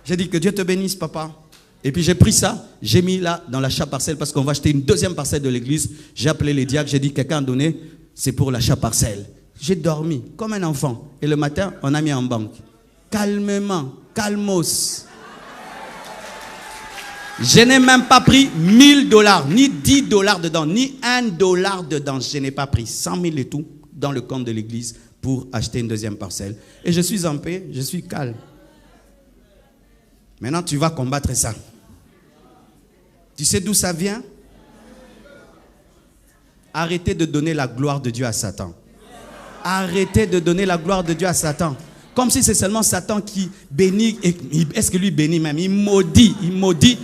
J'ai dit que Dieu te bénisse, papa. Et puis j'ai pris ça, j'ai mis là dans l'achat parcelle parce qu'on va acheter une deuxième parcelle de l'église. J'ai appelé les diacres, j'ai dit quelqu'un a donné, c'est pour l'achat parcelle. J'ai dormi comme un enfant. Et le matin, on a mis en banque. Calmement, calmos. Je n'ai même pas pris $1000, ni $10 dedans, ni $1 dedans. Je n'ai pas pris 100 000 et tout dans le compte de l'église pour acheter une deuxième parcelle. Et je suis en paix, je suis calme. Maintenant, tu vas combattre ça. Tu sais d'où ça vient? Arrêtez de donner la gloire de Dieu à Satan. Arrêtez de donner la gloire de Dieu à Satan. Comme si c'est seulement Satan qui bénit. Est-ce que lui bénit même? Il maudit, il maudit.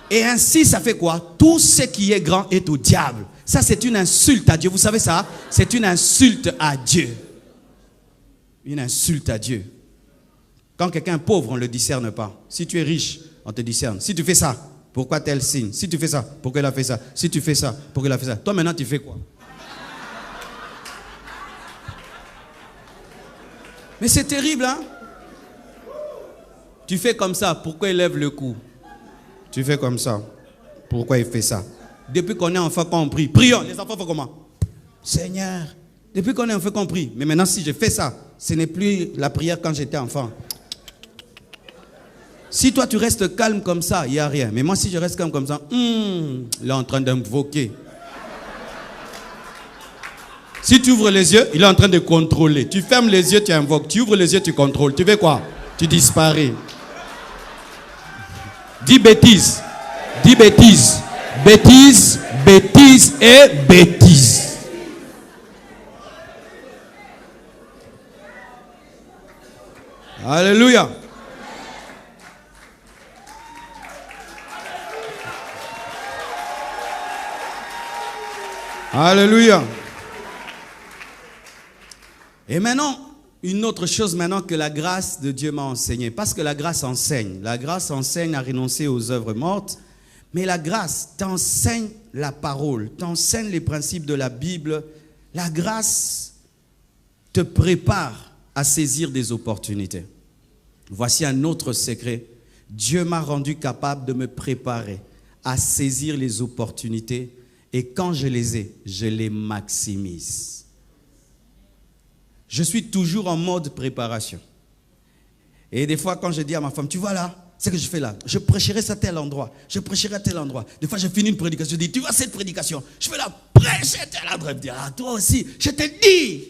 Et ainsi, ça fait quoi? Tout ce qui est grand est au diable. Ça, c'est une insulte à Dieu. Vous savez ça? C'est une insulte à Dieu. Une insulte à Dieu. Quand quelqu'un est pauvre, on ne le discerne pas. Si tu es riche, on te discerne. Si tu fais ça, pourquoi tel signe? Si tu fais ça, pourquoi il a fait ça? Si tu fais ça, pourquoi il a fait ça? Toi, maintenant, tu fais quoi? Mais c'est terrible, hein? Tu fais comme ça, pourquoi il lève le cou? Tu fais comme ça, pourquoi il fait ça? Depuis qu'on est enfant, qu'on prie. Prions, les enfants font comment? Seigneur, depuis qu'on est enfant, qu'on prie. Mais maintenant, si je fais ça, ce n'est plus la prière quand j'étais enfant. Si toi, tu restes calme comme ça, il n'y a rien. Mais moi, si je reste calme comme ça, il est en train d'invoquer. Si tu ouvres les yeux, il est en train de contrôler. Tu fermes les yeux, tu invoques. Tu ouvres les yeux, tu contrôles. Tu fais quoi? Tu disparais. Dis bêtise. Dis bêtise. Bêtise, bêtise et bêtise. Alléluia. Alléluia. Et maintenant, une autre chose maintenant que la grâce de Dieu m'a enseigné. Parce que la grâce enseigne. La grâce enseigne à renoncer aux œuvres mortes. Mais la grâce t'enseigne la parole, t'enseigne les principes de la Bible. La grâce te prépare à saisir des opportunités. Voici un autre secret. Dieu m'a rendu capable de me préparer à saisir les opportunités. Et quand je les ai, je les maximise. Je suis toujours en mode préparation. Et des fois, quand je dis à ma femme, tu vois là, c'est ce que je fais là. Je prêcherai à tel endroit. Je prêcherai à tel endroit. Des fois, je finis une prédication. Je dis, tu vois cette prédication? Je vais la prêcher à tel endroit. Elle me dit, ah, toi aussi, je te dis.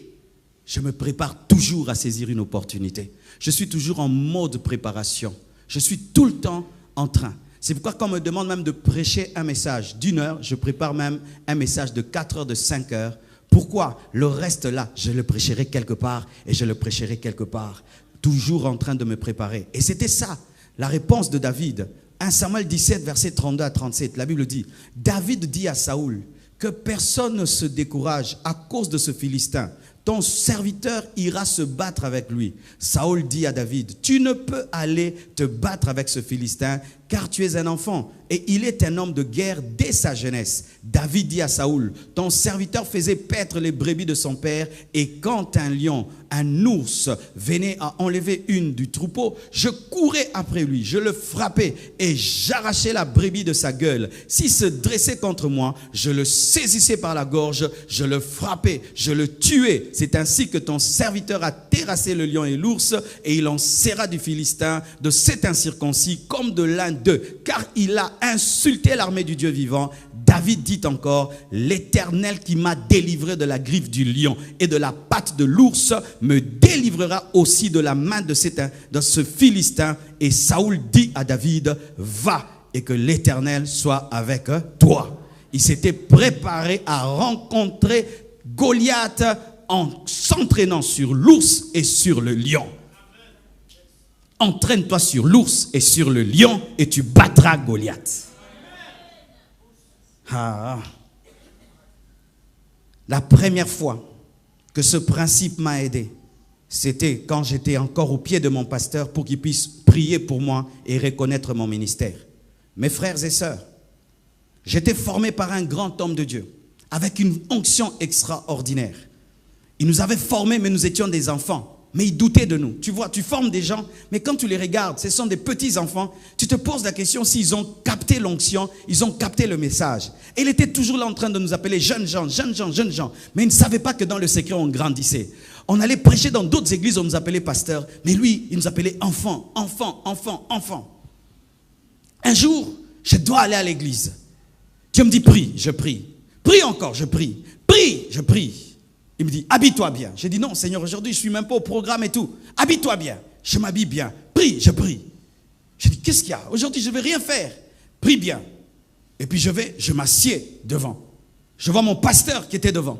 Je me prépare toujours à saisir une opportunité. Je suis toujours en mode préparation. Je suis tout le temps en train. C'est pourquoi quand on me demande même de prêcher un message d'1 heure, je prépare même un message de 4 heures, de 5 heures. Pourquoi? Le reste là, je le prêcherai quelque part et je le prêcherai quelque part. Toujours en train de me préparer. Et c'était ça, la réponse de David. 1 Samuel 17, verset 32 à 37, la Bible dit, David dit à Saoul que personne ne se décourage à cause de ce Philistin. Ton serviteur ira se battre avec lui. Saoul dit à David, tu ne peux aller te battre avec ce Philistin car tu es un enfant et il est un homme de guerre dès sa jeunesse. David dit à Saoul, ton serviteur faisait paître les brebis de son père et quand un lion, un ours venait à enlever une du troupeau, je courais après lui, je le frappais et j'arrachais la brebis de sa gueule. S'il se dressait contre moi, je le saisissais par la gorge, je le frappais, je le tuais. C'est ainsi que ton serviteur a terrassé le lion et l'ours et il en serra du Philistin, de cet incirconcis comme de l'un d'eux, car il a insulté l'armée du Dieu vivant. David dit encore, l'Éternel qui m'a délivré de la griffe du lion et de la patte de l'ours me délivrera aussi de la main de ce Philistin. Et Saoul dit à David, va et que l'Éternel soit avec toi. Il s'était préparé à rencontrer Goliath en s'entraînant sur l'ours et sur le lion. Entraîne-toi sur l'ours et sur le lion et tu battras Goliath. La première fois que ce principe m'a aidé, c'était quand j'étais encore au pied de mon pasteur pour qu'il puisse prier pour moi et reconnaître mon ministère. Mes frères et sœurs, j'étais formé par un grand homme de Dieu avec une onction extraordinaire. Il nous avait formés, mais nous étions des enfants. Mais il doutait de nous. Tu vois, tu formes des gens, mais quand tu les regardes, ce sont des petits enfants. Tu te poses la question s'ils ont capté l'onction, ils ont capté le message. Et il était toujours là en train de nous appeler jeunes gens, jeunes gens, jeunes gens. Mais il ne savait pas que dans le secret, on grandissait. On allait prêcher dans d'autres églises, on nous appelait pasteurs. Mais lui, il nous appelait enfants, enfants, enfants, enfants. Un jour, je dois aller à l'église. Dieu me dit, prie, je prie. Prie encore, je prie. Prie, je prie. Il me dit, habille-toi bien. J'ai dit, non, Seigneur, aujourd'hui, je ne suis même pas au programme et tout. Habille-toi bien. Je m'habille bien. Prie, je prie. J'ai dit, qu'est-ce qu'il y a? Aujourd'hui, je ne vais rien faire. Prie bien. Et puis je m'assieds devant. Je vois mon pasteur qui était devant.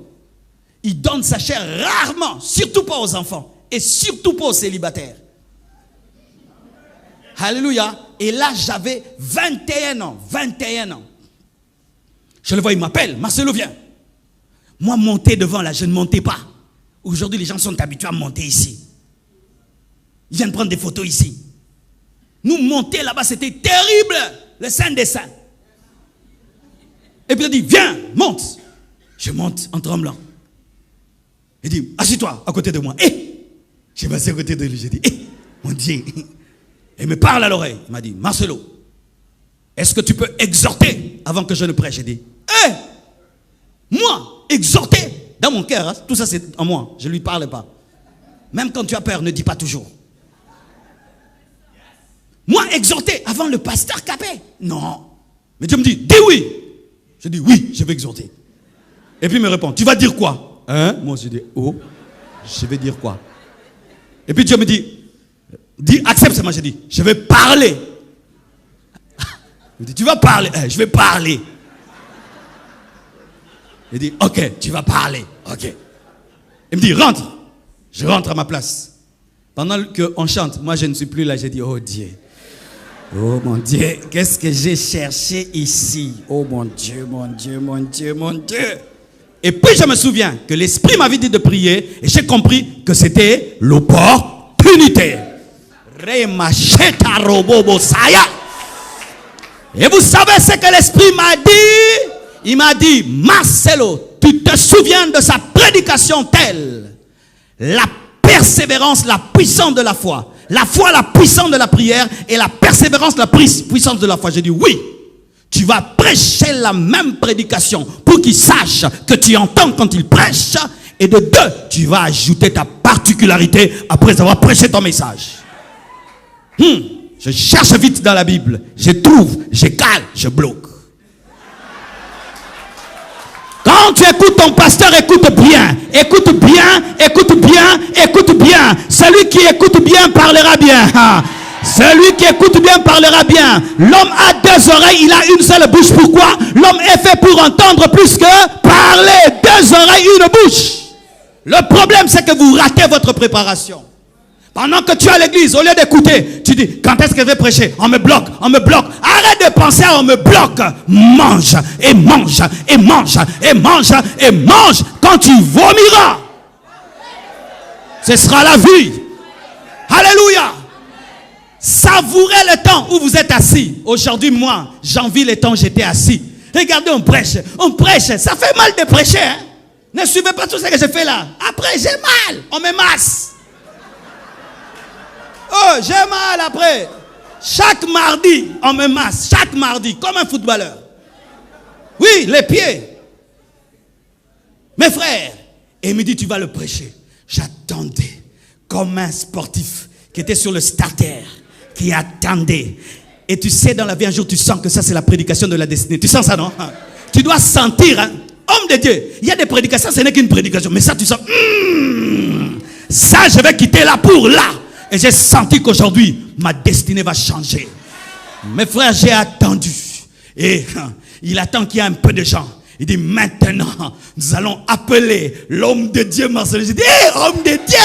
Il donne sa chair rarement, surtout pas aux enfants. Et surtout pas aux célibataires. Alléluia. Et là, j'avais 21 ans. 21 ans. Je le vois, il m'appelle. Marcelo, viens. Moi, monter devant là, je ne montais pas. Aujourd'hui, les gens sont habitués à monter ici. Ils viennent prendre des photos ici. Nous, monter là-bas, c'était terrible. Le Saint des Saints. Et puis il dit, viens, monte. Je monte en tremblant. Il dit, assieds-toi à côté de moi. Je m'assieds à côté de lui. J'ai dit, mon Dieu. Il me parle à l'oreille. Il m'a dit, Marcelo, est-ce que tu peux exhorter avant que je ne prêche? J'ai dit, moi, exhorter dans mon cœur, hein, tout ça c'est en moi, je ne lui parle pas. Même quand tu as peur, ne dis pas toujours. Moi, exhorter avant le pasteur Capé? Non. Mais Dieu me dit, dis oui. Je dis oui, je vais exhorter. Et puis il me répond, tu vas dire quoi? Moi je dis, oh, je vais dire quoi? Et puis Dieu me dit, accepte ça. Moi je dis, je vais parler. Il me dit, tu vas parler? Je vais parler. Il dit, ok, tu vas parler. Ok. Il me dit, rentre. Je rentre à ma place. Pendant qu'on chante, moi je ne suis plus là. J'ai dit, oh Dieu. Oh mon Dieu, qu'est-ce que j'ai cherché ici? Oh mon Dieu, mon Dieu, mon Dieu, mon Dieu. Et puis je me souviens que l'Esprit m'avait dit de prier et j'ai compris que c'était l'opportunité. Et vous savez ce que l'Esprit m'a dit? Il m'a dit, Marcelo, tu te souviens de sa prédication telle? La persévérance, la puissance de la foi. La foi, la puissance de la prière. Et la persévérance, la puissance de la foi. J'ai dit, oui, tu vas prêcher la même prédication pour qu'il sache que tu entends quand il prêche. Et de deux, tu vas ajouter ta particularité après avoir prêché ton message. Je cherche vite dans la Bible. Je trouve, je cale, je bloque. Quand tu écoutes ton pasteur, écoute bien. Écoute bien, écoute bien, écoute bien. Celui qui écoute bien parlera bien. Celui qui écoute bien parlera bien. L'homme a deux oreilles, il a une seule bouche. Pourquoi? L'homme est fait pour entendre plus que parler. Deux oreilles, une bouche. Le problème, c'est que vous ratez votre préparation. Pendant que tu es à l'église, au lieu d'écouter, tu dis, quand est-ce que je vais prêcher? On me bloque, on me bloque. Arrête de penser à on me bloque. Mange, et mange, et mange, et mange, et mange. Quand tu vomiras, ce sera la vie. Alléluia. Savourez le temps où vous êtes assis. Aujourd'hui, moi, j'envie le temps où j'étais assis. Regardez, on prêche. Ça fait mal de prêcher. Hein? Ne suivez pas tout ce que je fais là. Après, j'ai mal. On me masse. Oh, j'ai mal après. Chaque mardi, on me masse. Chaque mardi, comme un footballeur. Oui, les pieds. Mes frères. Et il me dit, tu vas le prêcher. J'attendais comme un sportif qui était sur le starter, qui attendait. Et tu sais, dans la vie, un jour, tu sens que ça, c'est la prédication de la destinée. Tu sens ça, non? Tu dois sentir, hein? Homme de Dieu, il y a des prédications, ce n'est qu'une prédication. Mais ça, tu sens, ça, je vais quitter là pour là. Et j'ai senti qu'aujourd'hui, ma destinée va changer. Mes frères, j'ai attendu. Et il attend qu'il y ait un peu de gens. Il dit, maintenant, nous allons appeler l'homme de Dieu, Marcel. J'ai dit, homme de Dieu!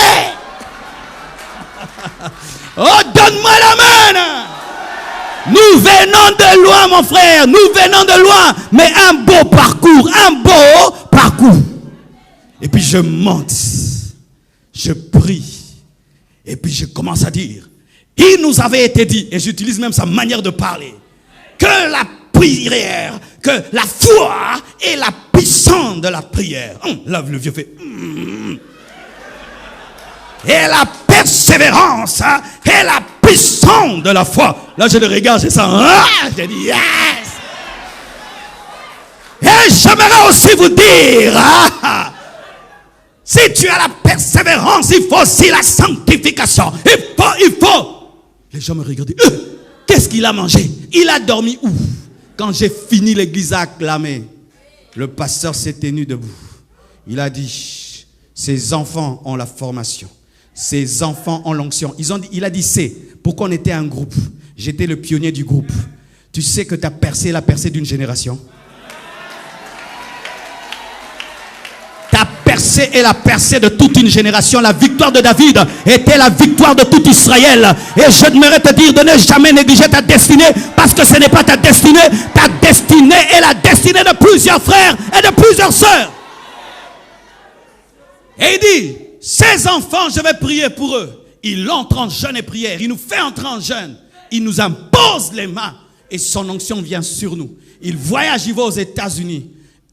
Oh, donne-moi la main! Nous venons de loin, mon frère. Nous venons de loin. Mais un beau parcours. Un beau parcours. Et puis je monte. Je prie. Et puis je commence à dire, il nous avait été dit, et j'utilise même sa manière de parler, que la prière, que la foi est la puissance de la prière. Là, le vieux fait, Et la persévérance est la puissance de la foi. Là, je le regarde, je sens, je dis yes. Et j'aimerais aussi vous dire, si tu as la persévérance, il faut aussi la sanctification. Il faut. Les gens me regardaient. Qu'est-ce qu'il a mangé? Il a dormi où? Quand j'ai fini, l'église a acclamé. Le pasteur s'est tenu debout. Il a dit, ces enfants ont la formation. Ces enfants ont l'onction. Il a dit, c'est pourquoi on était un groupe. J'étais le pionnier du groupe. Tu sais que tu as percé la percée d'une génération. Ta percée est la percée de toute une génération. La victoire de David était la victoire de tout Israël. Et je aimerais te dire de ne jamais négliger ta destinée, parce que ce n'est pas ta destinée. Ta destinée est la destinée de plusieurs frères et de plusieurs sœurs. Et il dit, ces enfants, je vais prier pour eux. Il entre en jeûne et prière. Il nous fait entrer en jeûne. Il nous impose les mains. Et son onction vient sur nous. Il voyage, il va aux États-Unis.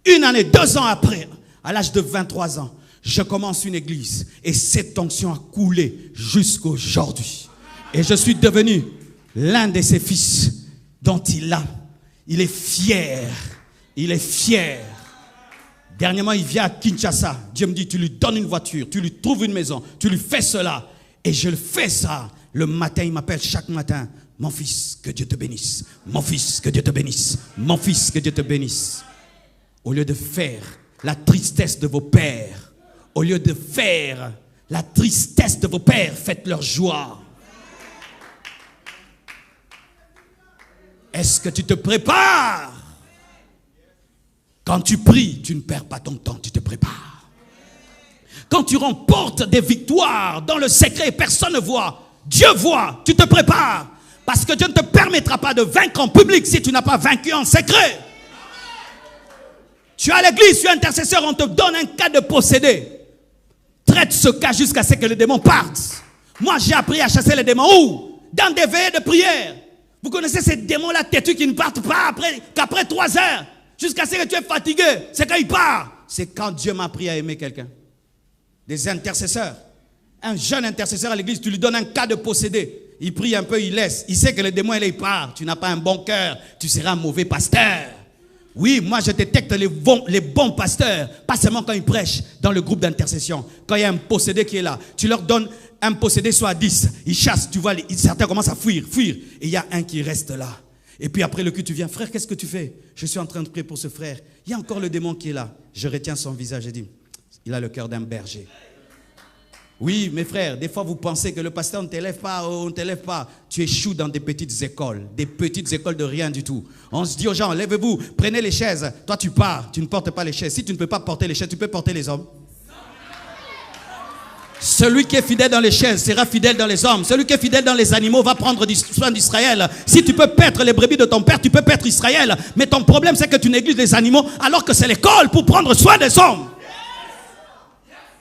1 année, 2 ans après, à l'âge de 23 ans, je commence une église. Et cette onction a coulé jusqu'aujourd'hui. Et je suis devenu l'un de ses fils dont il est fier. Il est fier. Dernièrement, il vient à Kinshasa. Dieu me dit, tu lui donnes une voiture, tu lui trouves une maison, tu lui fais cela. Et je le fais ça. Le matin, il m'appelle chaque matin. Mon fils, que Dieu te bénisse. Mon fils, que Dieu te bénisse. Mon fils, que Dieu te bénisse. Au lieu de faire la tristesse de vos pères, au lieu de faire la tristesse de vos pères, faites leur joie. Est-ce que tu te prépares? Quand tu pries, tu ne perds pas ton temps, tu te prépares. Quand tu remportes des victoires dans le secret, personne ne voit. Dieu voit, tu te prépares. Parce que Dieu ne te permettra pas de vaincre en public si tu n'as pas vaincu en secret. Tu es à l'église, tu es intercesseur, on te donne un cas de possédé. Traite ce cas jusqu'à ce que les démons partent. Moi, j'ai appris à chasser les démons. Où? Dans des veillées de prière. Vous connaissez ces démons-là têtus qui ne partent pas qu'après 3 heures. Jusqu'à ce que tu es fatigué. C'est quand il part. C'est quand Dieu m'a appris à aimer quelqu'un. Des intercesseurs. Un jeune intercesseur à l'église, tu lui donnes un cas de possédé. Il prie un peu, il laisse. Il sait que le démon, il part. Tu n'as pas un bon cœur. Tu seras un mauvais pasteur. Oui, moi je détecte les bons pasteurs. Pas seulement quand ils prêchent dans le groupe d'intercession. Quand il y a un possédé qui est là, tu leur donnes un possédé soit 10. Ils chassent, tu vois, certains commencent à fuir. Et il y a un qui reste là. Et puis après le culte, tu viens, frère, qu'est-ce que tu fais? Je suis en train de prier pour ce frère. Il y a encore le démon qui est là. Je retiens son visage et dis, il a le cœur d'un berger. Oui, mes frères, des fois vous pensez que le pasteur ne t'élève pas, on ne t'élève pas. Tu échoues dans des petites écoles de rien du tout. On se dit aux gens, lèvez-vous, prenez les chaises. Toi tu pars, tu ne portes pas les chaises. Si tu ne peux pas porter les chaises, tu peux porter les hommes. Celui qui est fidèle dans les chaises sera fidèle dans les hommes. Celui qui est fidèle dans les animaux va prendre soin d'Israël. Si tu peux paître les brebis de ton père, tu peux paître Israël. Mais ton problème, c'est que tu négliges les animaux alors que c'est l'école pour prendre soin des hommes.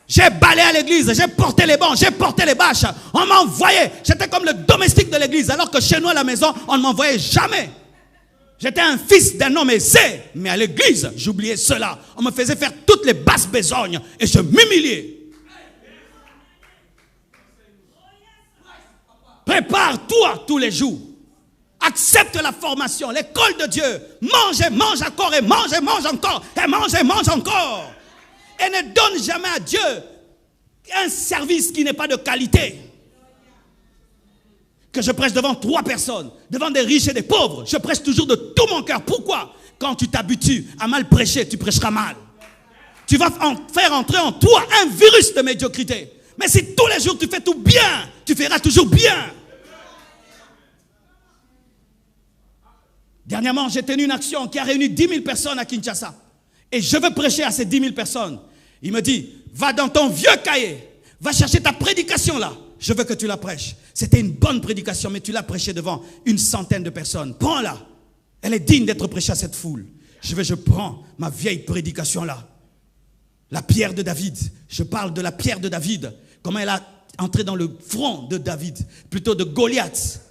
J'ai balayé à l'église, j'ai porté les bancs, j'ai porté les bâches. On m'a envoyé. J'étais comme le domestique de l'église, alors que chez nous à la maison, on ne m'envoyait jamais. J'étais un fils d'un homme aisé, mais à l'église, j'oubliais cela. On me faisait faire toutes les basses besognes et je m'humiliais. Prépare-toi tous les jours. Accepte la formation, l'école de Dieu. Mange et mange encore et mange et mange encore et mange et mange encore. Et ne donne jamais à Dieu un service qui n'est pas de qualité. Que je prêche devant 3 personnes, devant des riches et des pauvres, je prêche toujours de tout mon cœur. Pourquoi? Quand tu t'habitues à mal prêcher, tu prêcheras mal. Tu vas faire entrer en toi un virus de médiocrité. Mais si tous les jours tu fais tout bien, tu feras toujours bien. Dernièrement, j'ai tenu une action qui a réuni 10 000 personnes à Kinshasa. Et je veux prêcher à ces 10 000 personnes. Il me dit, va dans ton vieux cahier, va chercher ta prédication là. Je veux que tu la prêches. C'était une bonne prédication, mais tu l'as prêchée devant 100 de personnes. Prends-la. Elle est digne d'être prêchée à cette foule. Je prends ma vieille prédication là. La pierre de David. Je parle de la pierre de David. Comment elle a entré dans le front de David, plutôt de Goliath.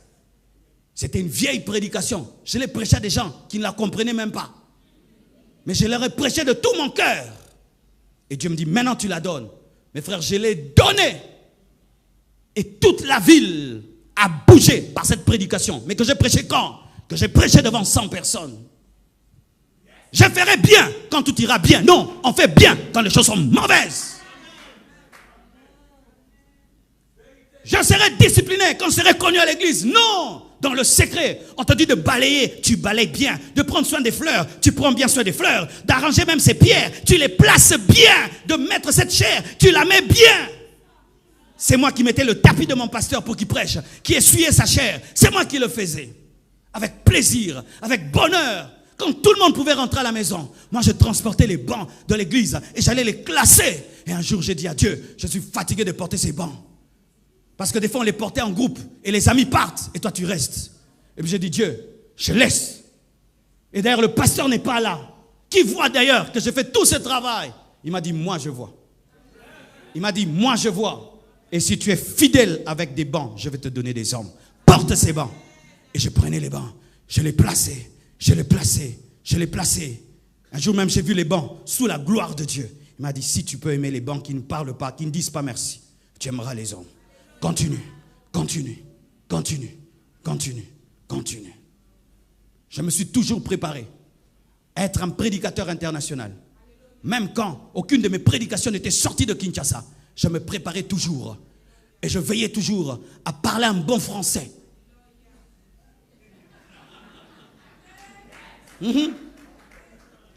C'était une vieille prédication. Je l'ai prêchée à des gens qui ne la comprenaient même pas. Mais je leur ai prêché de tout mon cœur. Et Dieu me dit, maintenant tu la donnes. Mes frères, je l'ai donnée. Et toute la ville a bougé par cette prédication. Mais que j'ai prêché quand? Que j'ai prêché devant 100 personnes. Je ferai bien quand tout ira bien. Non, on fait bien quand les choses sont mauvaises. Je serai discipliné quand je serai connu à l'église. Non, dans le secret, on te dit de balayer, tu balayes bien. De prendre soin des fleurs, tu prends bien soin des fleurs. D'arranger même ces pierres, tu les places bien. De mettre cette chair, tu la mets bien. C'est moi qui mettais le tapis de mon pasteur pour qu'il prêche, qui essuyait sa chair. C'est moi qui le faisais. Avec plaisir, avec bonheur. Quand tout le monde pouvait rentrer à la maison, moi je transportais les bancs de l'église et j'allais les classer. Et un jour j'ai dit à Dieu, je suis fatigué de porter ces bancs. Parce que des fois on les portait en groupe et les amis partent et toi tu restes. Et puis j'ai dit, Dieu, je laisse. Et d'ailleurs le pasteur n'est pas là. Qui voit d'ailleurs que je fais tout ce travail? Il m'a dit, moi je vois. Il m'a dit, moi je vois. Et si tu es fidèle avec des bancs, je vais te donner des hommes. Porte ces bancs. Et je prenais les bancs, je les plaçais, je les plaçais, je les plaçais. Un jour même, j'ai vu les bancs sous la gloire de Dieu. Il m'a dit, si tu peux aimer les bancs qui ne parlent pas, qui ne disent pas merci, tu aimeras les hommes. Continue, continue, continue, continue, continue. Je me suis toujours préparé à être un prédicateur international. Même quand aucune de mes prédications n'était sortie de Kinshasa, je me préparais toujours. Et je veillais toujours à parler un bon français.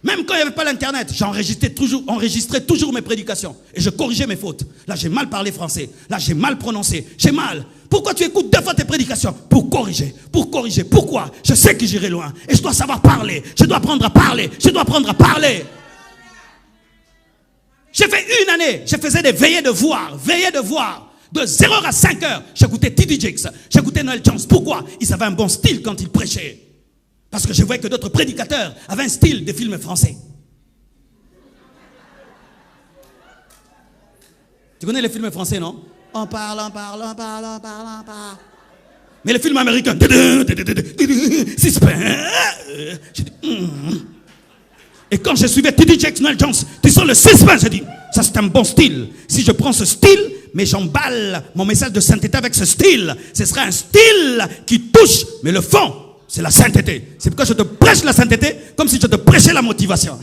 Même quand il n'y avait pas l'internet, j'enregistrais toujours mes prédications. Et je corrigeais mes fautes. Là, j'ai mal parlé français. Là, j'ai mal prononcé. J'ai mal. Pourquoi tu écoutes 2 fois tes prédications? Pour corriger. Pour corriger. Pourquoi? Je sais que j'irai loin. Et je dois savoir parler. Je dois apprendre à parler. Je dois apprendre à parler. J'ai fait 1 année. Je faisais des veillées de voir. Veillées de voir. De 0h à 5h. J'écoutais T.D. Jakes. J'écoutais Noel Jones. Pourquoi? Ils avaient un bon style quand ils prêchaient. Parce que je voyais que d'autres prédicateurs avaient un style de film français. Tu connais les films français, non? On parle, on parle, on parle, on parle, on parle. Mais les films américains, suspense. Et quand je suivais T.D. Jakes, Noel Jones, tu sens le suspense, je dis, ça c'est un bon style. Si je prends ce style, mais j'emballe mon message de sainteté avec ce style, ce sera un style qui touche, mais le fond, c'est la sainteté. C'est pourquoi je te prêche la sainteté comme si je te prêchais la motivation.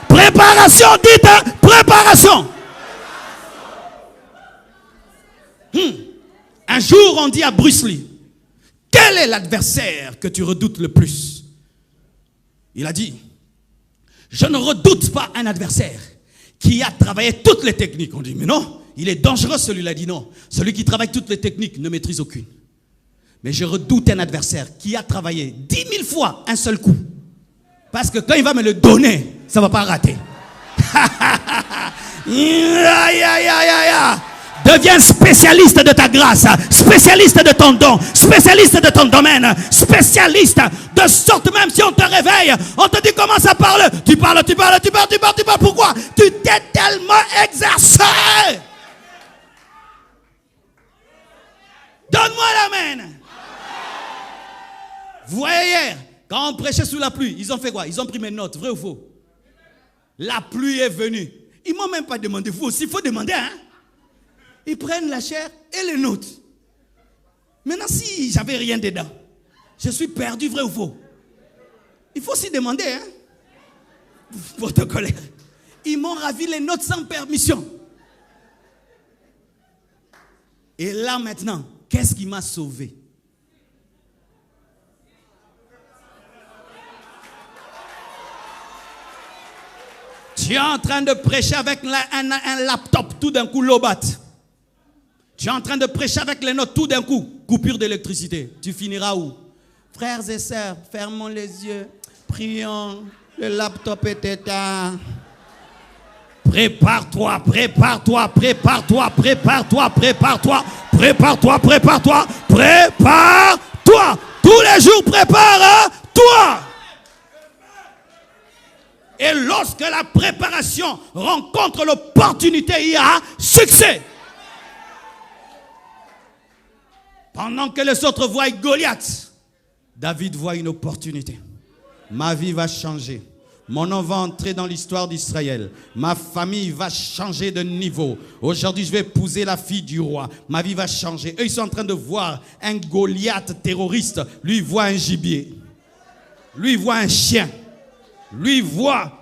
Préparation, dites, préparation. Un jour, on dit à Bruce Lee, quel est l'adversaire que tu redoutes le plus? Il a dit, je ne redoute pas un adversaire qui a travaillé toutes les techniques. On dit, mais non, il est dangereux celui-là. Dit non, celui qui travaille toutes les techniques ne maîtrise aucune. Mais je redoute un adversaire qui a travaillé 10 000 fois un seul coup. Parce que quand il va me le donner, ça ne va pas rater. Deviens spécialiste de ta grâce, spécialiste de ton don, spécialiste de ton domaine, spécialiste, de sorte même si on te réveille, on te dit commence à parler, tu parles, pourquoi? Tu t'es tellement exercé. Donne-moi l'amen. Vous voyez hier, quand on prêchait sous la pluie, ils ont fait quoi? Ils ont pris mes notes, vrai ou faux? La pluie est venue. Ils ne m'ont même pas demandé, vous aussi, il faut demander, hein? Ils prennent la chair et les notes. Maintenant, si j'avais rien dedans, je suis perdu, vrai ou faux? Il faut aussi demander, hein? Pour te colère. Ils m'ont ravi les notes sans permission. Et là maintenant, qu'est-ce qui m'a sauvé? Tu es en train de prêcher avec un laptop, tout d'un coup, lobat. Tu es en train de prêcher avec les notes, tout d'un coup, coupure d'électricité. Tu finiras où? Frères et sœurs, fermons les yeux, prions, le laptop est éteint. Prépare-toi, prépare-toi, prépare-toi, prépare-toi, prépare-toi, prépare-toi, prépare-toi, prépare-toi. Tous les jours, prépare-toi. Et lorsque la préparation rencontre l'opportunité, il y a succès. Pendant que les autres voient Goliath, David voit une opportunité. Ma vie va changer. Mon nom va entrer dans l'histoire d'Israël. Ma famille va changer de niveau. Aujourd'hui, je vais épouser la fille du roi. Ma vie va changer. Eux, ils sont en train de voir un Goliath terroriste. Lui, il voit un gibier. Lui, il voit un chien. Lui, il voit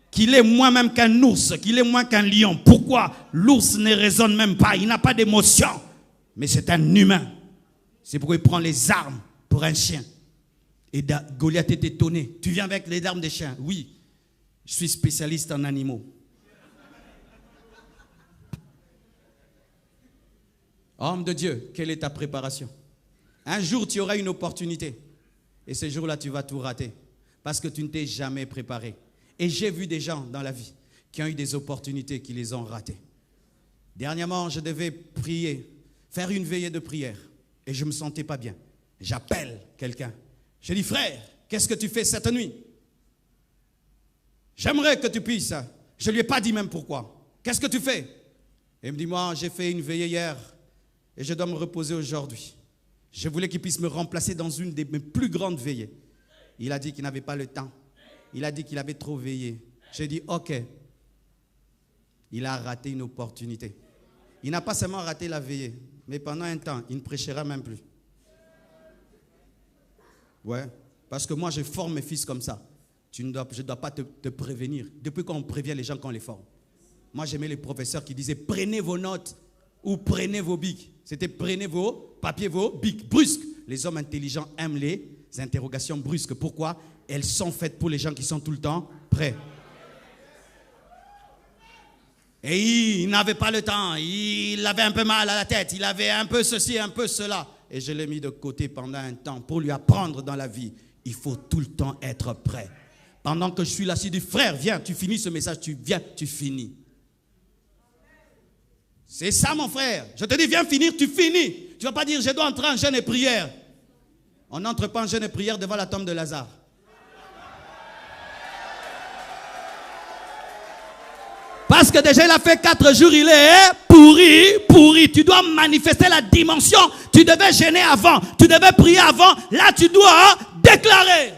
qu'il est moins même qu'un ours, qu'il est moins qu'un lion. Pourquoi? L'ours ne raisonne même pas. Il n'a pas d'émotion. Mais c'est un humain. C'est pourquoi il prend les armes pour un chien. Et Goliath est étonné. Tu viens avec les armes des chiens? Oui. Je suis spécialiste en animaux. Homme de Dieu, quelle est ta préparation? Un jour, tu auras une opportunité. Et ce jour-là, tu vas tout rater. Parce que tu ne t'es jamais préparé. Et j'ai vu des gens dans la vie qui ont eu des opportunités, qui les ont ratées. Dernièrement, je devais prier, faire une veillée de prière. Et je ne me sentais pas bien. J'appelle quelqu'un. Je dis, frère, qu'est-ce que tu fais cette nuit? J'aimerais que tu puisses. Je ne lui ai pas dit même pourquoi. Qu'est-ce que tu fais? Et il me dit, moi, j'ai fait une veillée hier et je dois me reposer aujourd'hui. Je voulais qu'il puisse me remplacer dans une de mes plus grandes veillées. Il a dit qu'il n'avait pas le temps. Il a dit qu'il avait trop veillé. J'ai dit, ok. Il a raté une opportunité. Il n'a pas seulement raté la veillée, mais pendant un temps, il ne prêchera même plus. Ouais, parce que moi, je forme mes fils comme ça. Je ne dois pas te prévenir. Depuis quand on prévient les gens qu'on les forme. Moi, j'aimais les professeurs qui disaient, prenez vos notes ou prenez vos bics. C'était prenez vos papiers, vos bics. Brusques. Les hommes intelligents aiment les interrogations brusques. Pourquoi? Elles sont faites pour les gens qui sont tout le temps prêts. Et il n'avait pas le temps. Il avait un peu mal à la tête. Il avait un peu ceci, un peu cela. Et je l'ai mis de côté pendant un temps pour lui apprendre dans la vie. Il faut tout le temps être prêt. Pendant que je suis là, je dis, frère, viens, tu finis ce message, tu viens, tu finis. C'est ça, mon frère. Je te dis, viens finir, tu finis. Tu ne vas pas dire, je dois entrer en jeûne et prière. On n'entre pas en jeûne et prière devant la tombe de Lazare. Parce que déjà, il a fait 4 jours, il est pourri. Tu dois manifester la dimension. Tu devais jeûner avant, tu devais prier avant. Là, tu dois déclarer.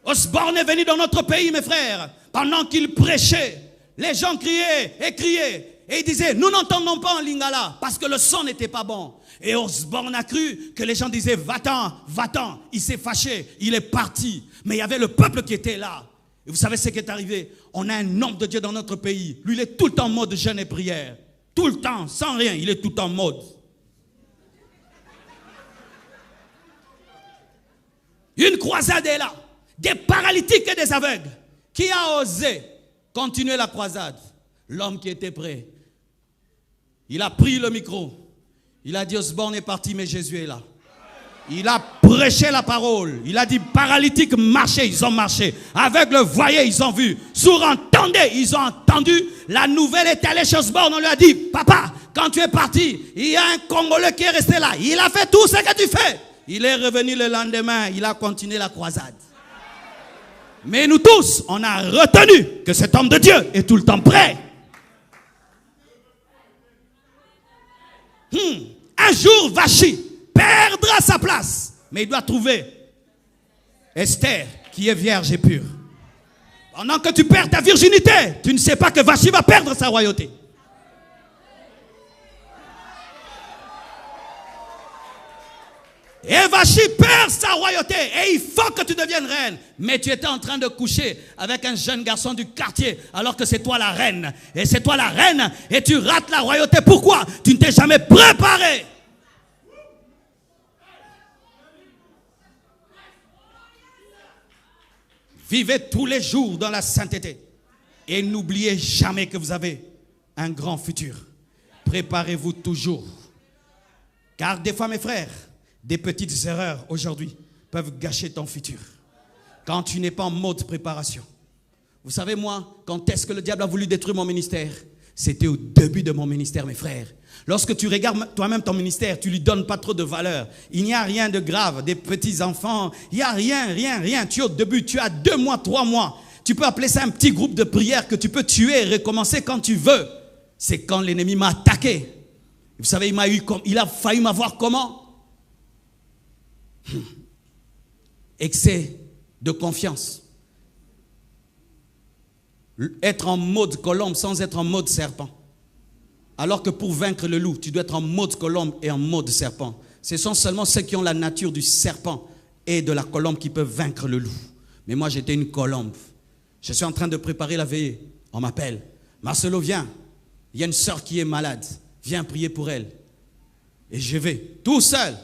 Osborne est venu dans notre pays, mes frères. Pendant qu'il prêchait, les gens criaient et criaient. Et ils disaient, nous n'entendons pas en lingala parce que le son n'était pas bon. Et Osborne a cru que les gens disaient, va-t'en, va-t'en. Il s'est fâché, il est parti. Mais il y avait le peuple qui était là. Et vous savez ce qui est arrivé? On a un homme de Dieu dans notre pays. Lui, il est tout le temps en mode jeûne et prière. Tout le temps, sans rien, il est tout en mode. Une croisade est là. Des paralytiques et des aveugles. Qui a osé continuer la croisade? L'homme qui était prêt. Il a pris le micro. Il a dit, Osborne est parti, mais Jésus est là. Il a prêché la parole. Il a dit, paralytiques, marchez, ils ont marché. Aveugles, voyez, ils ont vu. Sourds, entendez, ils ont entendu. La nouvelle est allée chez Osborne. On lui a dit, papa, quand tu es parti, il y a un Congolais qui est resté là. Il a fait tout ce que tu fais. Il est revenu le lendemain. Il a continué la croisade. Mais nous tous, on a retenu que cet homme de Dieu est tout le temps prêt. Un jour, Vachi perdra sa place. Mais il doit trouver Esther, qui est vierge et pure. Pendant que tu perds ta virginité, tu ne sais pas que Vachi va perdre sa royauté. Et Vachi perd sa royauté. Et il faut que tu deviennes reine. Mais tu étais en train de coucher avec un jeune garçon du quartier. Alors que c'est toi la reine. Et c'est toi la reine. Et tu rates la royauté. Pourquoi? Tu ne t'es jamais préparé. Vivez tous les jours dans la sainteté. Et n'oubliez jamais que vous avez un grand futur. Préparez-vous toujours. Car des fois, mes frères, des petites erreurs aujourd'hui peuvent gâcher ton futur. Quand tu n'es pas en mode préparation. Vous savez, moi, quand est-ce que le diable a voulu détruire mon ministère? C'était au début de mon ministère, mes frères. Lorsque tu regardes toi-même ton ministère, tu ne lui donnes pas trop de valeur. Il n'y a rien de grave, des petits enfants. Il n'y a rien. Tu es au début, tu as 2 mois, 3 mois. Tu peux appeler ça un petit groupe de prière que tu peux tuer et recommencer quand tu veux. C'est quand l'ennemi m'a attaqué. Vous savez, il a failli m'avoir comment? Excès de confiance. Être en mode colombe sans être en mode serpent. Alors que pour vaincre le loup, tu dois être en mode colombe et en mode serpent. Ce sont seulement ceux qui ont la nature du serpent et de la colombe qui peuvent vaincre le loup. Mais moi, j'étais une colombe. Je suis en train de préparer la veillée. On m'appelle. Marcelo, viens. Il y a une sœur qui est malade. Viens prier pour elle. Et je vais, tout seul.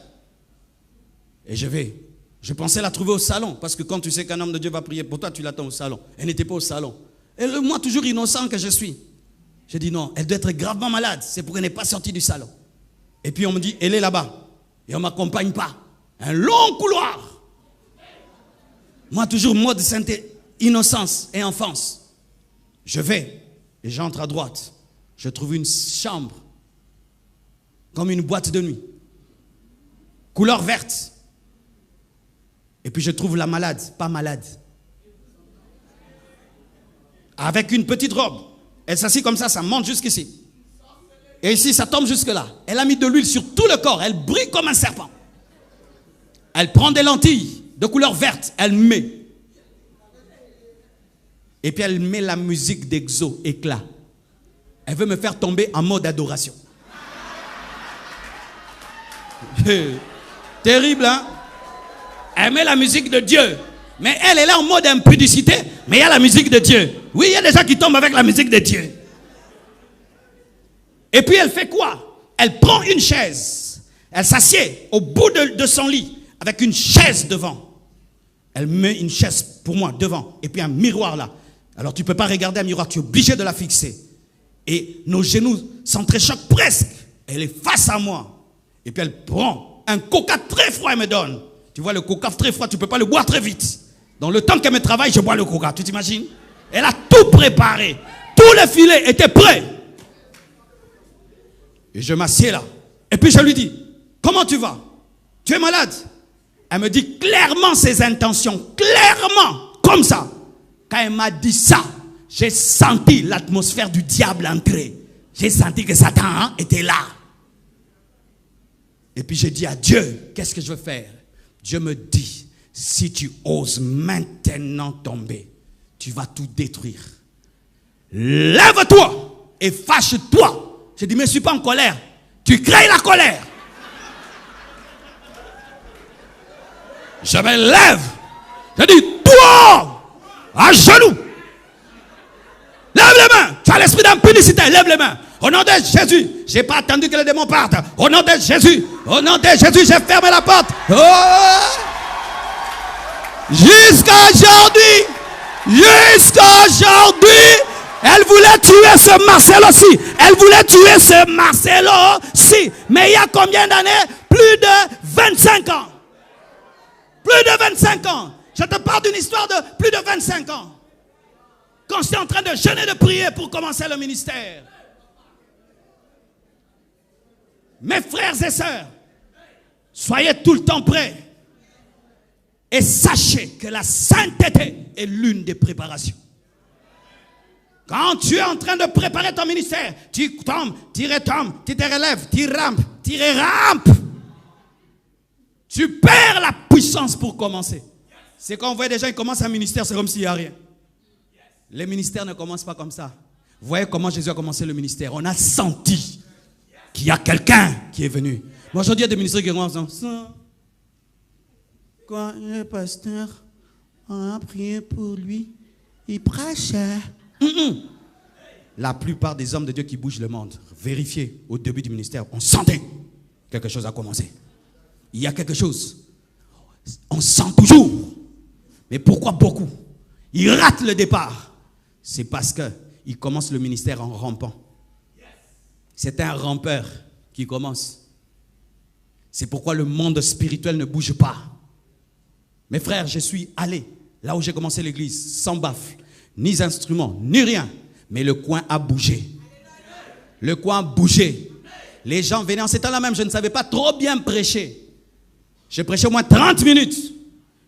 Et je vais. Je pensais la trouver au salon. Parce que quand tu sais qu'un homme de Dieu va prier pour toi, tu l'attends au salon. Elle n'était pas au salon. Et moi, toujours innocent que je suis. J'ai dit non, elle doit être gravement malade. C'est pour qu'elle n'est pas sortie du salon. Et puis on me dit, elle est là-bas. Et on ne m'accompagne pas. Un long couloir. Moi, toujours mode sainteté, innocence et enfance. Je vais et j'entre à droite. Je trouve une chambre. Comme une boîte de nuit. Couleur verte. Et puis je trouve la malade, pas malade. Avec une petite robe. Elle s'assit comme ça monte jusqu'ici. Et ici, ça tombe jusque là. Elle a mis de l'huile sur tout le corps. Elle brille comme un serpent. Elle prend des lentilles de couleur verte. Elle met. Et puis elle met la musique d'Exo, éclat. Elle veut me faire tomber en mode adoration. Terrible, hein? Elle met la musique de Dieu. Mais elle est là en mode impudicité. Mais il y a la musique de Dieu. Oui, il y a des gens qui tombent avec la musique de Dieu. Et puis elle fait quoi? Elle prend une chaise. Elle s'assied au bout de son lit avec une chaise devant. Elle met une chaise pour moi devant. Et puis un miroir là. Alors tu ne peux pas regarder un miroir. Tu es obligé de la fixer. Et nos genoux s'entrechoquent presque. Elle est face à moi. Et puis elle prend un coca très froid et me donne. Tu vois, le coca très froid, tu ne peux pas le boire très vite. Dans le temps qu'elle me travaille, je bois le coca. Tu t'imagines? Elle a tout préparé. Tous les filets étaient prêts. Et je m'assieds là. Et puis je lui dis, comment tu vas? Tu es malade? Elle me dit clairement ses intentions. Clairement. Comme ça. Quand elle m'a dit ça, j'ai senti l'atmosphère du diable entrer. J'ai senti que Satan était là. Et puis j'ai dit à Dieu, qu'est-ce que je veux faire? Dieu me dit, si tu oses maintenant tomber, tu vas tout détruire. Lève-toi et fâche-toi. J'ai dit, mais je ne suis pas en colère. Tu crées la colère. Je me lève. Je dis, toi, à genoux. Lève les mains. Tu as l'esprit d'impudicité. Lève les mains. Au nom de Jésus. Je n'ai pas attendu que le démon parte. Au nom de Jésus. Au nom de Jésus, j'ai fermé la porte. Oh! Jusqu'à aujourd'hui. Jusqu'à aujourd'hui. Elle voulait tuer ce Marcelo-ci. Elle voulait tuer ce Marcelo-ci. Mais il y a combien d'années? Plus de 25 ans. Plus de 25 ans. Je te parle d'une histoire de plus de 25 ans. Quand j'étais en train de jeûner, de prier pour commencer le ministère. Mes frères et sœurs, soyez tout le temps prêts. Et sachez que la sainteté est l'une des préparations. Quand tu es en train de préparer ton ministère, tu tombes, tu retombes, tu te relèves, tu rampes, tu rampes. Tu perds la puissance pour commencer. C'est quand on voit des gens qui commencent un ministère, c'est comme s'il n'y a rien. Les ministères ne commencent pas comme ça. Vous voyez comment Jésus a commencé le ministère. On a senti qu'il y a quelqu'un qui est venu. Moi, aujourd'hui, il y a des ministères qui commencent en disant, quand le pasteur a prié pour lui, il prêchait. La plupart des hommes de Dieu qui bougent le monde, vérifiez au début du ministère, on sentait quelque chose a commencé. Il y a quelque chose. On sent toujours. Mais pourquoi beaucoup? Ils ratent le départ. C'est parce qu'ils commencent le ministère en rampant. C'est un rampeur qui commence. C'est pourquoi le monde spirituel ne bouge pas. Mes frères, je suis allé là où j'ai commencé l'église, sans baffle, ni instrument, ni rien. Mais le coin a bougé. Le coin a bougé. Les gens venaient en ces temps-là même, je ne savais pas trop bien prêcher. Je prêchais au moins 30 minutes.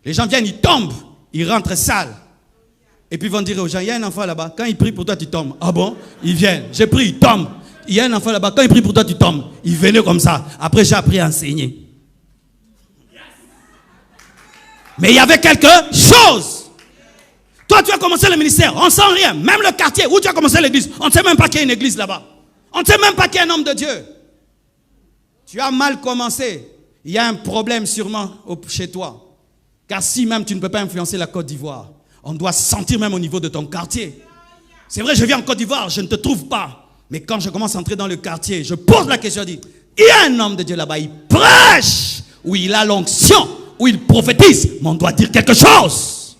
Les gens viennent, ils tombent, ils rentrent sales. Et puis ils vont dire aux gens, il y a un enfant là-bas, quand il prie pour toi, tu tombes. Ah bon? Ils viennent, j'ai pris, ils tombent. Il y a un enfant là-bas, quand il prie pour toi, tu tombes. Ils venaient comme ça. Après, j'ai appris à enseigner. Mais il y avait quelque chose. Toi, tu as commencé le ministère, on ne sent rien. Même le quartier où tu as commencé l'église, on ne sait même pas qu'il y a une église là-bas. On ne sait même pas qu'il y a un homme de Dieu. Tu as mal commencé. Il y a un problème sûrement chez toi. Car si même tu ne peux pas influencer la Côte d'Ivoire, on doit sentir même au niveau de ton quartier. C'est vrai, je viens en Côte d'Ivoire, je ne te trouve pas. Mais quand je commence à entrer dans le quartier, je pose la question, je dis, il y a un homme de Dieu là-bas, il prêche, où il a l'onction, où il prophétise, mais on doit dire quelque chose.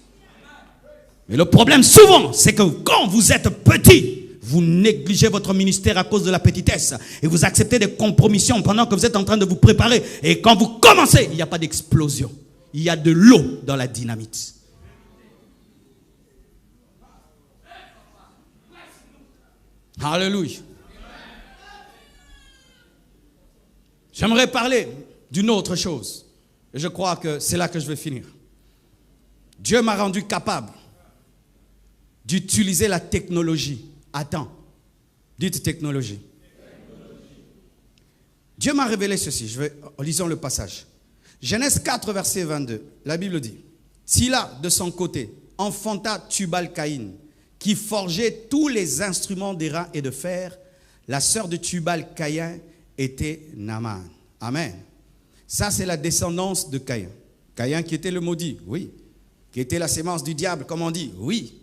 Mais le problème souvent, c'est que quand vous êtes petit, vous négligez votre ministère à cause de la petitesse et vous acceptez des compromissions pendant que vous êtes en train de vous préparer. Et quand vous commencez, il n'y a pas d'explosion. Il y a de l'eau dans la dynamite. Alléluia. J'aimerais parler d'une autre chose. Et je crois que c'est là que je vais finir. Dieu m'a rendu capable d'utiliser la technologie. Attends, dites technologie. Dieu m'a révélé ceci. Lisons le passage. Genèse 4, verset 22. La Bible dit, Sila, de son côté, enfanta Tubal-Caïn, qui forgeait tous les instruments d'airain et de fer. La sœur de Tubal-Caïn était Naaman. Amen. Ça, c'est la descendance de Caïn. Caïn qui était le maudit, oui. Qui était la sémence du diable, comme on dit, oui.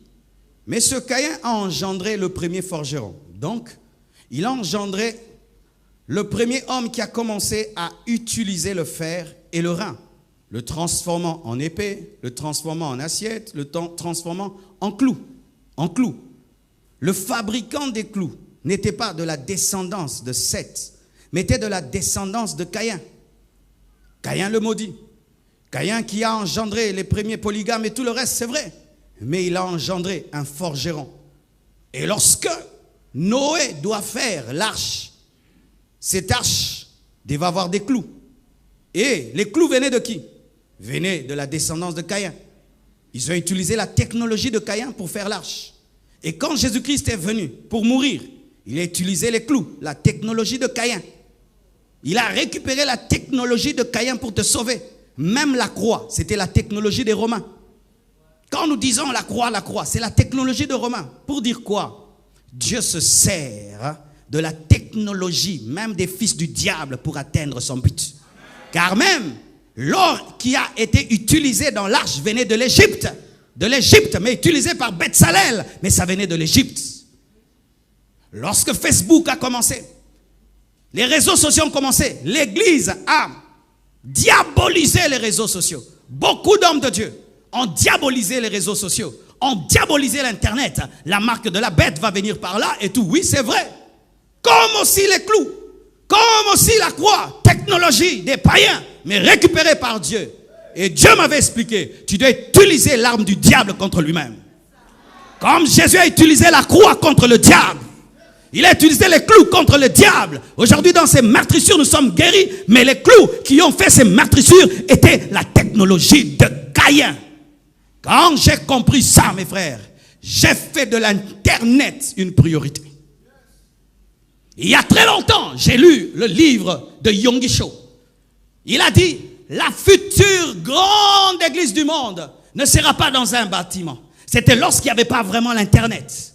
Mais ce Caïn a engendré le premier forgeron. Donc, il a engendré le premier homme qui a commencé à utiliser le fer et le rein, le transformant en épée, le transformant en assiette, le transformant en clou. En clou. Le fabricant des clous n'était pas de la descendance de Seth, mais était de la descendance de Caïn. Caïn le maudit. Caïn qui a engendré les premiers polygames et tout le reste, c'est vrai. Mais il a engendré un forgeron. Et lorsque Noé doit faire l'arche, cette arche devait avoir des clous. Et les clous venaient de qui? Venaient de la descendance de Caïn. Ils ont utilisé la technologie de Caïn pour faire l'arche. Et quand Jésus-Christ est venu pour mourir, il a utilisé les clous, la technologie de Caïn. Il a récupéré la technologie de Caïn pour te sauver. Même la croix, c'était la technologie des Romains. Quand nous disons la croix, c'est la technologie de Romains. Pour dire quoi? Dieu se sert de la technologie, même des fils du diable, pour atteindre son but. Car même l'or qui a été utilisé dans l'arche venait de l'Égypte. De l'Égypte, mais utilisé par Betsalel. Mais ça venait de l'Égypte. Lorsque Facebook a commencé, les réseaux sociaux ont commencé, l'Église a diabolisé les réseaux sociaux. Beaucoup d'hommes de Dieu ont diabolisé les réseaux sociaux, ont diabolisé l'Internet. La marque de la bête va venir par là et tout. Oui, c'est vrai. Comme aussi les clous, comme aussi la croix, technologie des païens, mais récupérée par Dieu. Et Dieu m'avait expliqué, tu dois utiliser l'arme du diable contre lui-même. Comme Jésus a utilisé la croix contre le diable. Il a utilisé les clous contre le diable. Aujourd'hui, dans ces meurtrissures, nous sommes guéris. Mais les clous qui ont fait ces meurtrissures étaient la technologie de Caïn. Quand j'ai compris ça, mes frères, j'ai fait de l'Internet une priorité. Il y a très longtemps, j'ai lu le livre de Yonggi Cho. Il a dit, la future grande église du monde ne sera pas dans un bâtiment. C'était lorsqu'il n'y avait pas vraiment l'Internet.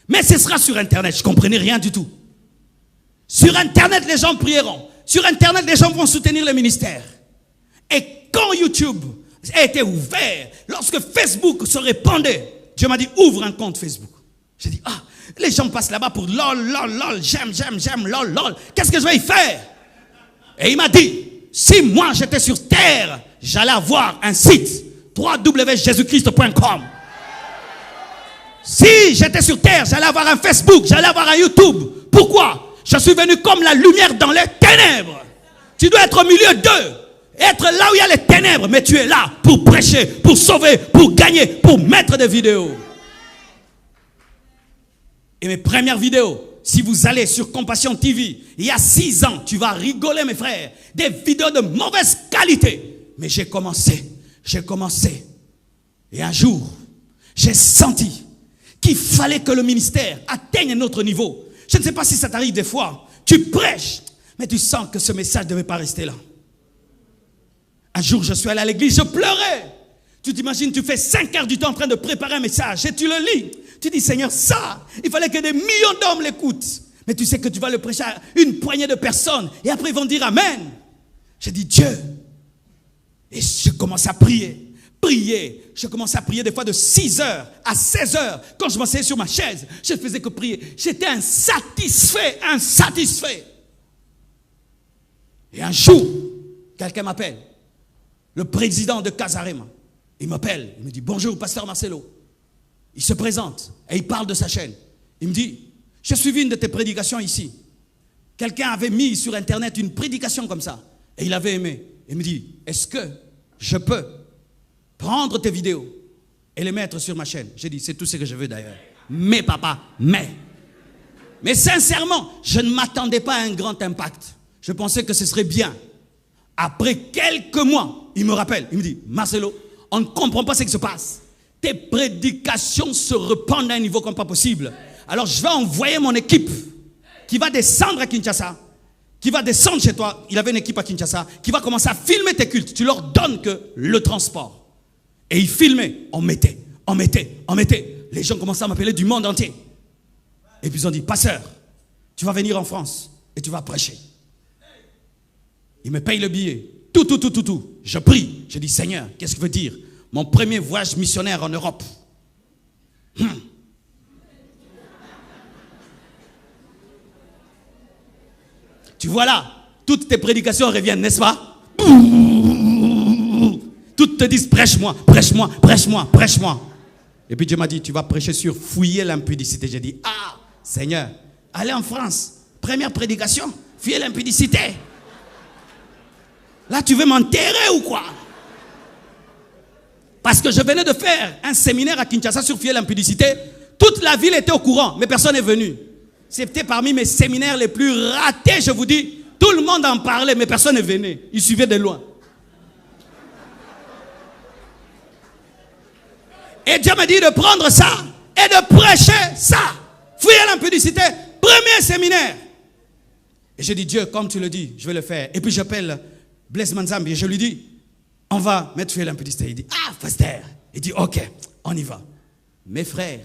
Mais ce sera sur Internet. Je ne comprenais rien du tout. Sur Internet, les gens prieront. Sur Internet, les gens vont soutenir le ministère. Et quand YouTube a été ouvert, lorsque Facebook se répandait, Dieu m'a dit, ouvre un compte Facebook. J'ai dit, ah, les gens passent là-bas pour lol, lol, lol, j'aime, lol, lol. Qu'est-ce que je vais y faire? Et il m'a dit, si moi j'étais sur terre, j'allais avoir un site, www.jesuchrist.com. Si j'étais sur terre, j'allais avoir un Facebook, j'allais avoir un YouTube. Pourquoi? Je suis venu comme la lumière dans les ténèbres. Tu dois être au milieu d'eux. Être là où il y a les ténèbres. Mais tu es là pour prêcher, pour sauver, pour gagner, pour mettre des vidéos. Et mes premières vidéos, si vous allez sur Compassion TV, il y a 6 ans, tu vas rigoler mes frères. Des vidéos de mauvaise qualité. Mais j'ai commencé. Et un jour, j'ai senti qu'il fallait que le ministère atteigne un autre niveau. Je ne sais pas si ça t'arrive des fois. Tu prêches, mais tu sens que ce message ne devait pas rester là. Un jour, je suis allé à l'église, je pleurais. Tu t'imagines, tu fais 5 heures du temps en train de préparer un message et tu le lis. Tu dis, Seigneur, ça, il fallait que des millions d'hommes l'écoutent. Mais tu sais que tu vas le prêcher à une poignée de personnes. Et après, ils vont dire Amen. J'ai dit, Dieu. Et je commence à prier. Je commençais à prier des fois de 6 heures à 16 heures. Quand je m'asseyais sur ma chaise, je ne faisais que prier. J'étais insatisfait. Et un jour, quelqu'un m'appelle. Le président de Casarema. Il m'appelle, il me dit, bonjour, pasteur Marcelo. Il se présente et il parle de sa chaîne. Il me dit, j'ai suivi une de tes prédications ici. Quelqu'un avait mis sur Internet une prédication comme ça. Et il avait aimé. Il me dit, est-ce que je peux prendre tes vidéos et les mettre sur ma chaîne? J'ai dit, c'est tout ce que je veux d'ailleurs. Mais papa, mais sincèrement, je ne m'attendais pas à un grand impact. Je pensais que ce serait bien. Après quelques mois, il me rappelle, il me dit, Marcelo, on ne comprend pas ce qui se passe. Tes prédications se répandent à un niveau comme pas possible. Alors je vais envoyer mon équipe qui va descendre à Kinshasa, qui va descendre chez toi. Il avait une équipe à Kinshasa qui va commencer à filmer tes cultes. Tu leur donnes que le transport. Et ils filmaient. On mettait. Les gens commençaient à m'appeler du monde entier. Et puis ils ont dit, pasteur, tu vas venir en France et tu vas prêcher. Ils me payent le billet. Tout. Je prie. Je dis, Seigneur, qu'est-ce que veut dire mon premier voyage missionnaire en Europe? Tu vois là, toutes tes prédications reviennent, n'est-ce pas? Toutes te disent, prêche-moi. Et puis Dieu m'a dit, tu vas prêcher sur fouiller l'impudicité. J'ai dit, ah, Seigneur, allez en France. Première prédication, fouiller l'impudicité. Là, tu veux m'enterrer ou quoi? Parce que je venais de faire un séminaire à Kinshasa sur fouiller l'impudicité. Toute la ville était au courant, mais personne n'est venu. C'était parmi mes séminaires les plus ratés, je vous dis. Tout le monde en parlait, mais personne n'est venu. Ils suivaient de loin. Et Dieu m'a dit de prendre ça et de prêcher ça. Fouiller l'impudicité, premier séminaire. Et j'ai dit, Dieu, comme tu le dis, je vais le faire. Et puis j'appelle Blaise Manzambi et je lui dis, on va mettre fouiller l'impudicité. Il dit, ah, pasteur. Il dit, ok, on y va. Mes frères,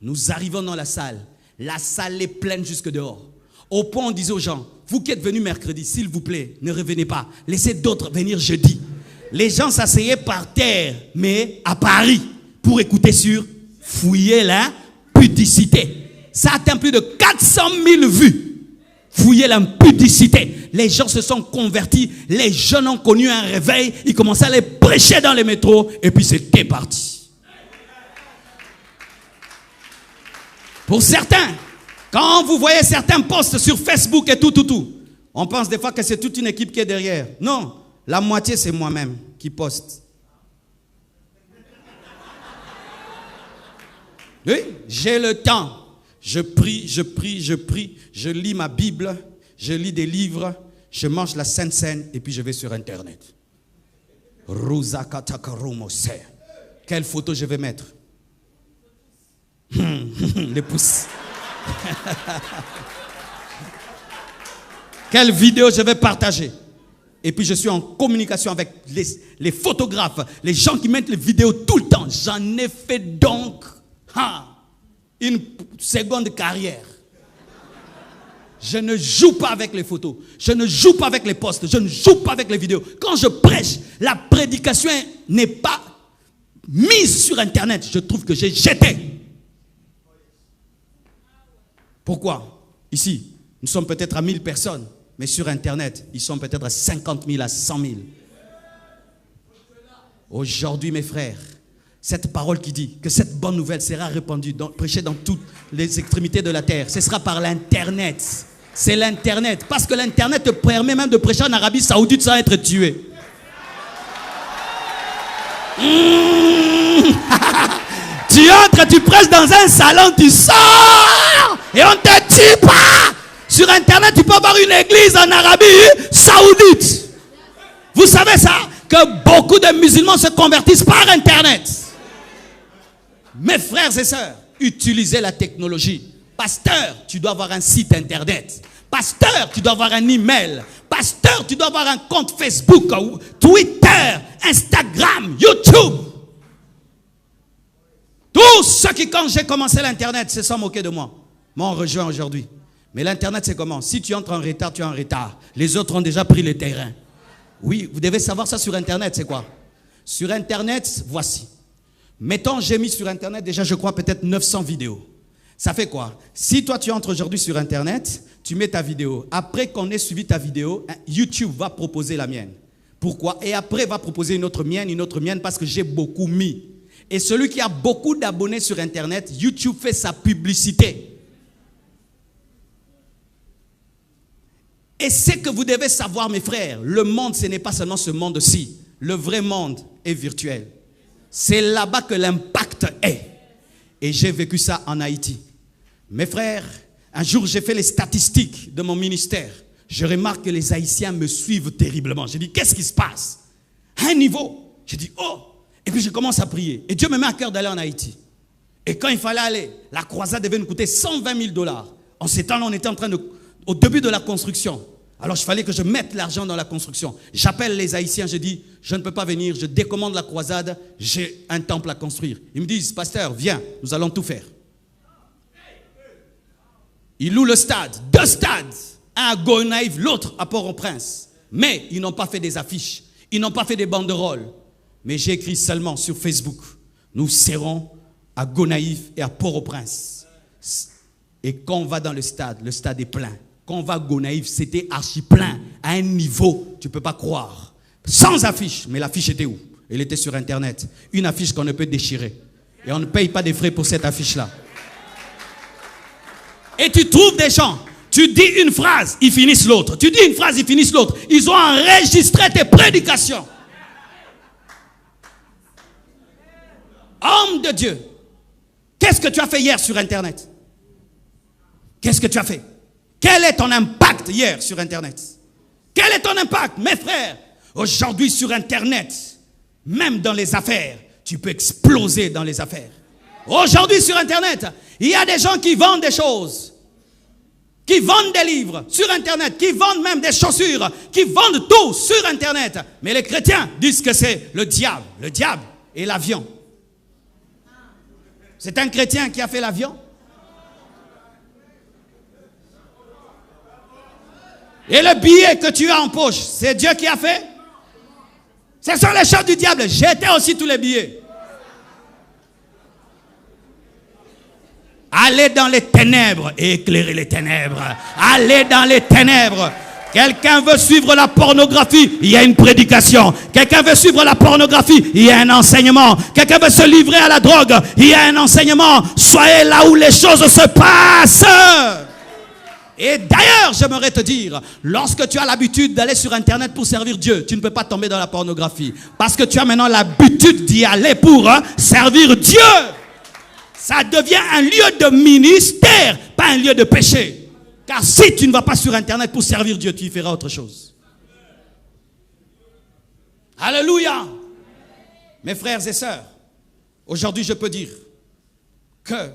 nous arrivons dans la salle. La salle est pleine jusque dehors. Au point, on disait aux gens, vous qui êtes venus mercredi, s'il vous plaît, ne revenez pas. Laissez d'autres venir jeudi. Les gens s'asseyaient par terre, mais à Paris, pour écouter sur fouiller l'impudicité. Ça atteint plus de 400 000 vues. Fouiller l'impudicité. Les gens se sont convertis. Les jeunes ont connu un réveil. Ils commençaient à les prêcher dans les métros. Et puis c'était parti. Pour certains, quand vous voyez certains posts sur Facebook et tout, on pense des fois que c'est toute une équipe qui est derrière. Non, la moitié c'est moi-même qui poste. Oui, j'ai le temps. Je prie, je lis ma Bible, je lis des livres, je mange la Sainte Seine et puis je vais sur Internet. Quelle photo je vais mettre? Les pouces. Quelle vidéo je vais partager? Et puis je suis en communication avec les photographes, les gens qui mettent les vidéos tout le temps. J'en ai fait donc une seconde carrière. Je ne joue pas avec les photos. Je ne joue pas avec les posts. Je ne joue pas avec les vidéos. Quand je prêche, la prédication n'est pas mise sur Internet. Je trouve que j'ai jeté. Pourquoi? Ici, nous sommes peut-être à 1000 personnes. Mais sur Internet, ils sont peut-être à 50 000, à 100 000. Aujourd'hui, mes frères, cette parole qui dit que cette bonne nouvelle sera répandue, prêchée dans toutes les extrémités de la terre, ce sera par l'Internet. C'est l'Internet. Parce que l'Internet te permet même de prêcher en Arabie Saoudite sans être tué. Tu entres, tu prêches dans un salon, tu sors et on ne te tue pas. Sur Internet, tu peux avoir une église en Arabie Saoudite. Vous savez ça? Que beaucoup de musulmans se convertissent par Internet. Mes frères et sœurs, utilisez la technologie. Pasteur, tu dois avoir un site Internet. Pasteur, tu dois avoir un email. Pasteur, tu dois avoir un compte Facebook, Twitter, Instagram, YouTube. Tous ceux qui, quand j'ai commencé l'Internet, se sont moqués de moi, m'ont rejoint aujourd'hui. Mais l'Internet, c'est comment? Si tu entres en retard, tu es en retard. Les autres ont déjà pris le terrain. Oui, vous devez savoir ça sur Internet, c'est quoi? Sur Internet, voici. Mettons, j'ai mis sur Internet déjà, je crois, peut-être 900 vidéos. Ça fait quoi? Si toi, tu entres aujourd'hui sur Internet, tu mets ta vidéo. Après qu'on ait suivi ta vidéo, YouTube va proposer la mienne. Pourquoi? Et après, va proposer une autre mienne, parce que j'ai beaucoup mis. Et celui qui a beaucoup d'abonnés sur Internet, YouTube fait sa publicité. Et c'est que vous devez savoir, mes frères, le monde, ce n'est pas seulement ce monde-ci. Le vrai monde est virtuel. C'est là-bas que l'impact est. Et j'ai vécu ça en Haïti. Mes frères, un jour, j'ai fait les statistiques de mon ministère. Je remarque que les Haïtiens me suivent terriblement. J'ai dit, qu'est-ce qui se passe? À un niveau, j'ai dit, oh! Et puis je commence à prier. Et Dieu me met à cœur d'aller en Haïti. Et quand il fallait aller, la croisade devait nous coûter 120 000 $. En ces temps-là, on était en train de... Au début de la construction. Alors, il fallait que je mette l'argent dans la construction. J'appelle les Haïtiens, je dis, je ne peux pas venir, je décommande la croisade, j'ai un temple à construire. Ils me disent, pasteur, viens, nous allons tout faire. Ils louent le stade, 2 stades, un à Gonaïves, l'autre à Port-au-Prince. Mais ils n'ont pas fait des affiches, ils n'ont pas fait des banderoles. Mais j'ai écrit seulement sur Facebook, nous serons à Gonaïves et à Port-au-Prince. Et quand on va dans le stade est plein. Quand on va à Gonaïves, c'était archi plein, à un niveau, tu ne peux pas croire. Sans affiche, mais l'affiche était où? Elle était sur Internet. Une affiche qu'on ne peut déchirer. Et on ne paye pas des frais pour cette affiche-là. Et tu trouves des gens, tu dis une phrase, ils finissent l'autre. Tu dis une phrase, ils finissent l'autre. Ils ont enregistré tes prédications. Homme de Dieu, qu'est-ce que tu as fait hier sur Internet? Qu'est-ce que tu as fait? Quel est ton impact hier sur Internet? Quel est ton impact, mes frères? Aujourd'hui sur Internet, même dans les affaires, tu peux exploser dans les affaires. Aujourd'hui sur Internet, il y a des gens qui vendent des choses, qui vendent des livres sur Internet, qui vendent même des chaussures, qui vendent tout sur Internet. Mais les chrétiens disent que c'est le diable et l'avion. C'est un chrétien qui a fait l'avion. Et le billet que tu as en poche, c'est Dieu qui a fait. Ce sont les choses du diable. Jetez aussi tous les billets. Allez dans les ténèbres et éclairez les ténèbres. Allez dans les ténèbres. Quelqu'un veut suivre la pornographie, il y a une prédication. Quelqu'un veut suivre la pornographie, il y a un enseignement. Quelqu'un veut se livrer à la drogue, il y a un enseignement. Soyez là où les choses se passent. Et d'ailleurs, j'aimerais te dire, lorsque tu as l'habitude d'aller sur Internet pour servir Dieu, tu ne peux pas tomber dans la pornographie. Parce que tu as maintenant l'habitude d'y aller pour servir Dieu. Ça devient un lieu de ministère, pas un lieu de péché. Car si tu ne vas pas sur Internet pour servir Dieu, tu y feras autre chose. Alléluia. Mes frères et sœurs, aujourd'hui je peux dire que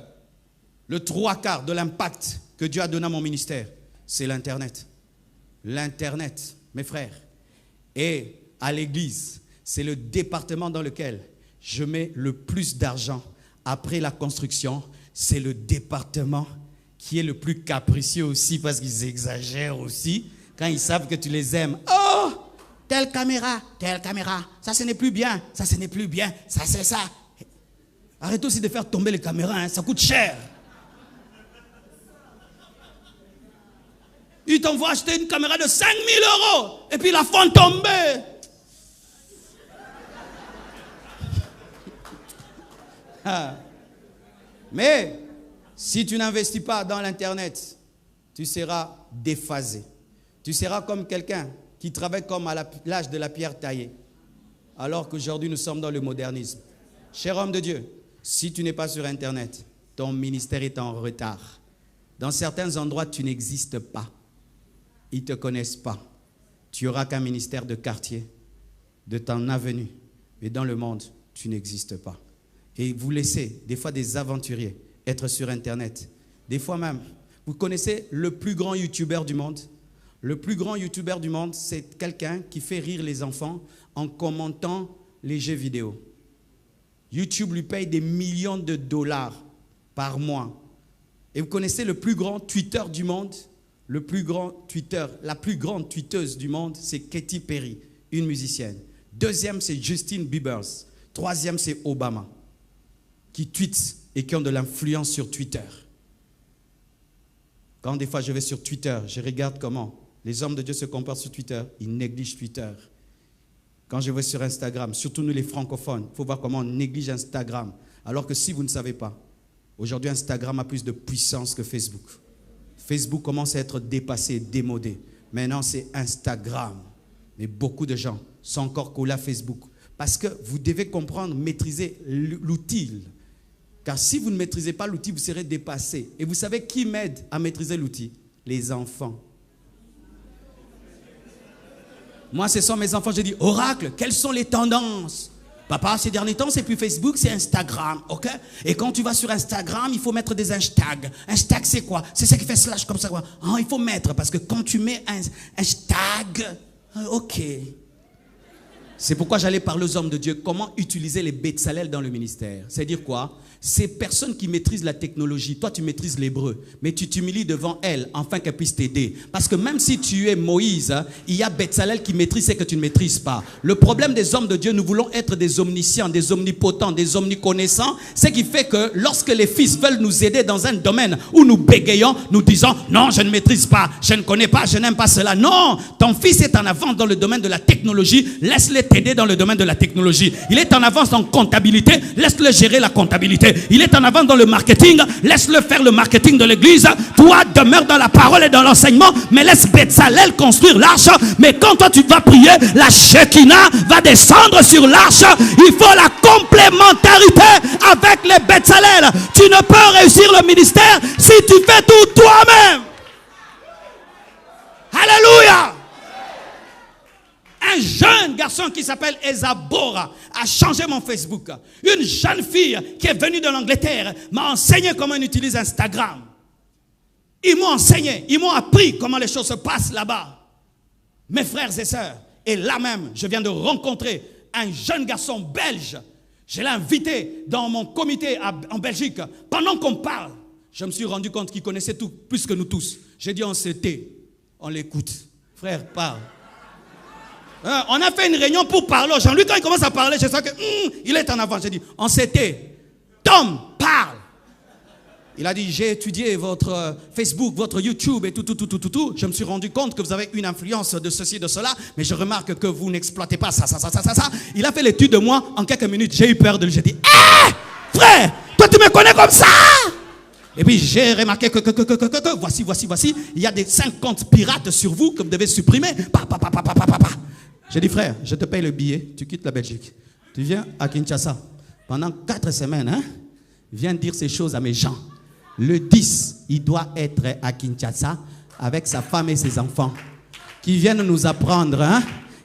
le 3/4 de l'impact que Dieu a donné à mon ministère, c'est l'Internet. L'Internet, mes frères. Et à l'église, c'est le département dans lequel je mets le plus d'argent. Après la construction, c'est le département qui est le plus capricieux aussi, parce qu'ils exagèrent aussi quand ils savent que tu les aimes. Oh, telle caméra, ça ce n'est plus bien, ça ce n'est plus bien, ça c'est ça. Arrête aussi de faire tomber les caméras, hein, ça coûte cher. Ils t'envoient acheter une caméra de 5 000 € et puis la font tomber. Mais si tu n'investis pas dans l'Internet, tu seras déphasé. Tu seras comme quelqu'un qui travaille comme à l'âge de la pierre taillée. Alors qu'aujourd'hui, nous sommes dans le modernisme. Cher homme de Dieu, si tu n'es pas sur Internet, ton ministère est en retard. Dans certains endroits, tu n'existes pas. Ils ne te connaissent pas. Tu n'auras qu'un ministère de quartier, de ton avenue. Mais dans le monde, tu n'existes pas. Et vous laissez, des fois, des aventuriers être sur Internet. Des fois même, vous connaissez le plus grand youtubeur du monde? Le plus grand youtubeur du monde, c'est quelqu'un qui fait rire les enfants en commentant les jeux vidéo. YouTube lui paye des millions de dollars par mois. Et vous connaissez le plus grand Twitter du monde? Le plus grand Twitter, la plus grande tweeteuse du monde, c'est Katy Perry, une musicienne. Deuxième, c'est Justin Bieber. Troisième, c'est Obama, qui tweet et qui ont de l'influence sur Twitter. Quand des fois je vais sur Twitter, je regarde comment les hommes de Dieu se comportent sur Twitter, ils négligent Twitter. Quand je vais sur Instagram, surtout nous les francophones, il faut voir comment on néglige Instagram. Alors que si vous ne savez pas, aujourd'hui Instagram a plus de puissance que Facebook. Facebook commence à être dépassé, démodé. Maintenant c'est Instagram. Mais beaucoup de gens sont encore collés à Facebook. Parce que vous devez comprendre, maîtriser l'outil. Car si vous ne maîtrisez pas l'outil, vous serez dépassé. Et vous savez qui m'aide à maîtriser l'outil? Les enfants. Moi, ce sont mes enfants. Je dis, Oracle, quelles sont les tendances? Papa, ces derniers temps, c'est plus Facebook, c'est Instagram, ok? Et quand tu vas sur Instagram, il faut mettre des hashtags. Hashtag, c'est quoi? C'est ça qui fait slash comme ça, quoi. Oh, il faut mettre, parce que quand tu mets un hashtag, ok. C'est pourquoi j'allais parler aux hommes de Dieu, comment utiliser les Bétzalel dans le ministère. C'est-à-dire quoi? Ces personnes qui maîtrisent la technologie, toi tu maîtrises l'hébreu, mais tu t'humilies devant elles afin qu'elles puissent t'aider. Parce que même si tu es Moïse, il y a Bétzalel qui maîtrise ce que tu ne maîtrises pas. Le problème des hommes de Dieu, nous voulons être des omniscients, des omnipotents, des omniconnaissants. Ce qui fait que lorsque les fils veulent nous aider dans un domaine où nous bégayons, nous disons non, je ne maîtrise pas, je ne connais pas, je n'aime pas cela. Non, ton fils est en avance dans le domaine de la technologie, laisse-le t'aider dans le domaine de la technologie. Il est en avance en comptabilité, laisse-le gérer la comptabilité. Il est en avance dans le marketing, laisse-le faire le marketing de l'église. Toi, demeure dans la parole et dans l'enseignement, mais laisse Bétzalel construire l'arche. Mais quand toi tu vas prier, la Shekinah va descendre sur l'arche. Il faut la complémentarité avec les Bétzalel. Tu ne peux réussir le ministère si tu fais tout toi-même. Alléluia. Un jeune garçon qui s'appelle Ezabora a changé mon Facebook. Une jeune fille qui est venue de l'Angleterre m'a enseigné comment on utilise Instagram. Ils m'ont enseigné, ils m'ont appris comment les choses se passent là-bas. Mes frères et sœurs. Et là même, je viens de rencontrer un jeune garçon belge. Je l'ai invité dans mon comité en Belgique. Pendant qu'on parle, je me suis rendu compte qu'il connaissait tout plus que nous tous. J'ai dit on se tait, on l'écoute. Frère, parle. On a fait une réunion pour parler aux gens. Lui, quand il commence à parler, je sens qu'il est en avant. J'ai dit, on s'était. Tom, parle. Il a dit, j'ai étudié votre Facebook, votre YouTube et tout. Je me suis rendu compte que vous avez une influence de ceci, de cela, mais je remarque que vous n'exploitez pas ça. Il a fait l'étude de moi en quelques minutes. J'ai eu peur de lui. J'ai dit, hé, frère, toi tu me connais comme ça? Et puis j'ai remarqué que voici, il y a des 50 pirates sur vous que vous devez supprimer. J'ai dit, frère, je te paye le billet, tu quittes la Belgique. Tu viens à Kinshasa. Pendant 4 semaines, viens dire ces choses à mes gens. Le 10, il doit être à Kinshasa avec sa femme et ses enfants. Qui viennent nous apprendre,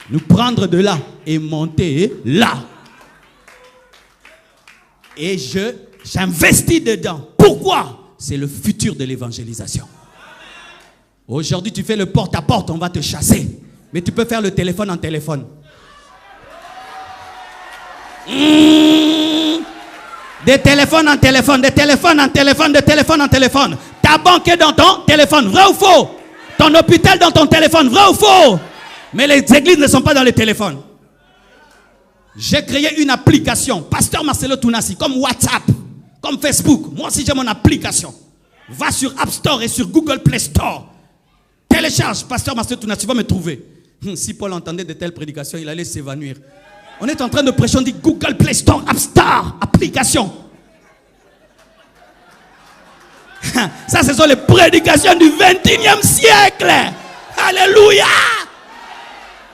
nous prendre de là et monter là. Et j'investis dedans. Pourquoi? C'est le futur de l'évangélisation. Aujourd'hui, tu fais le porte-à-porte, on va te chasser. Mais tu peux faire le téléphone en téléphone. Des téléphones en téléphone, des téléphones en téléphone, des téléphones en téléphone. Ta banque est dans ton téléphone, vrai ou faux? Ton hôpital dans ton téléphone, vrai ou faux? Mais les églises ne sont pas dans les téléphones. J'ai créé une application, Pasteur Marcelo Tounassi, comme WhatsApp, comme Facebook. Moi aussi j'ai mon application. Va sur App Store et sur Google Play Store. Télécharge Pasteur Marcelo Tounassi, tu vas me trouver. Si Paul entendait de telles prédications, il allait s'évanouir. On est en train de prêcher, on dit Google Play Store, App Store, application. Ça, ce sont les prédications du 21e siècle. Alléluia.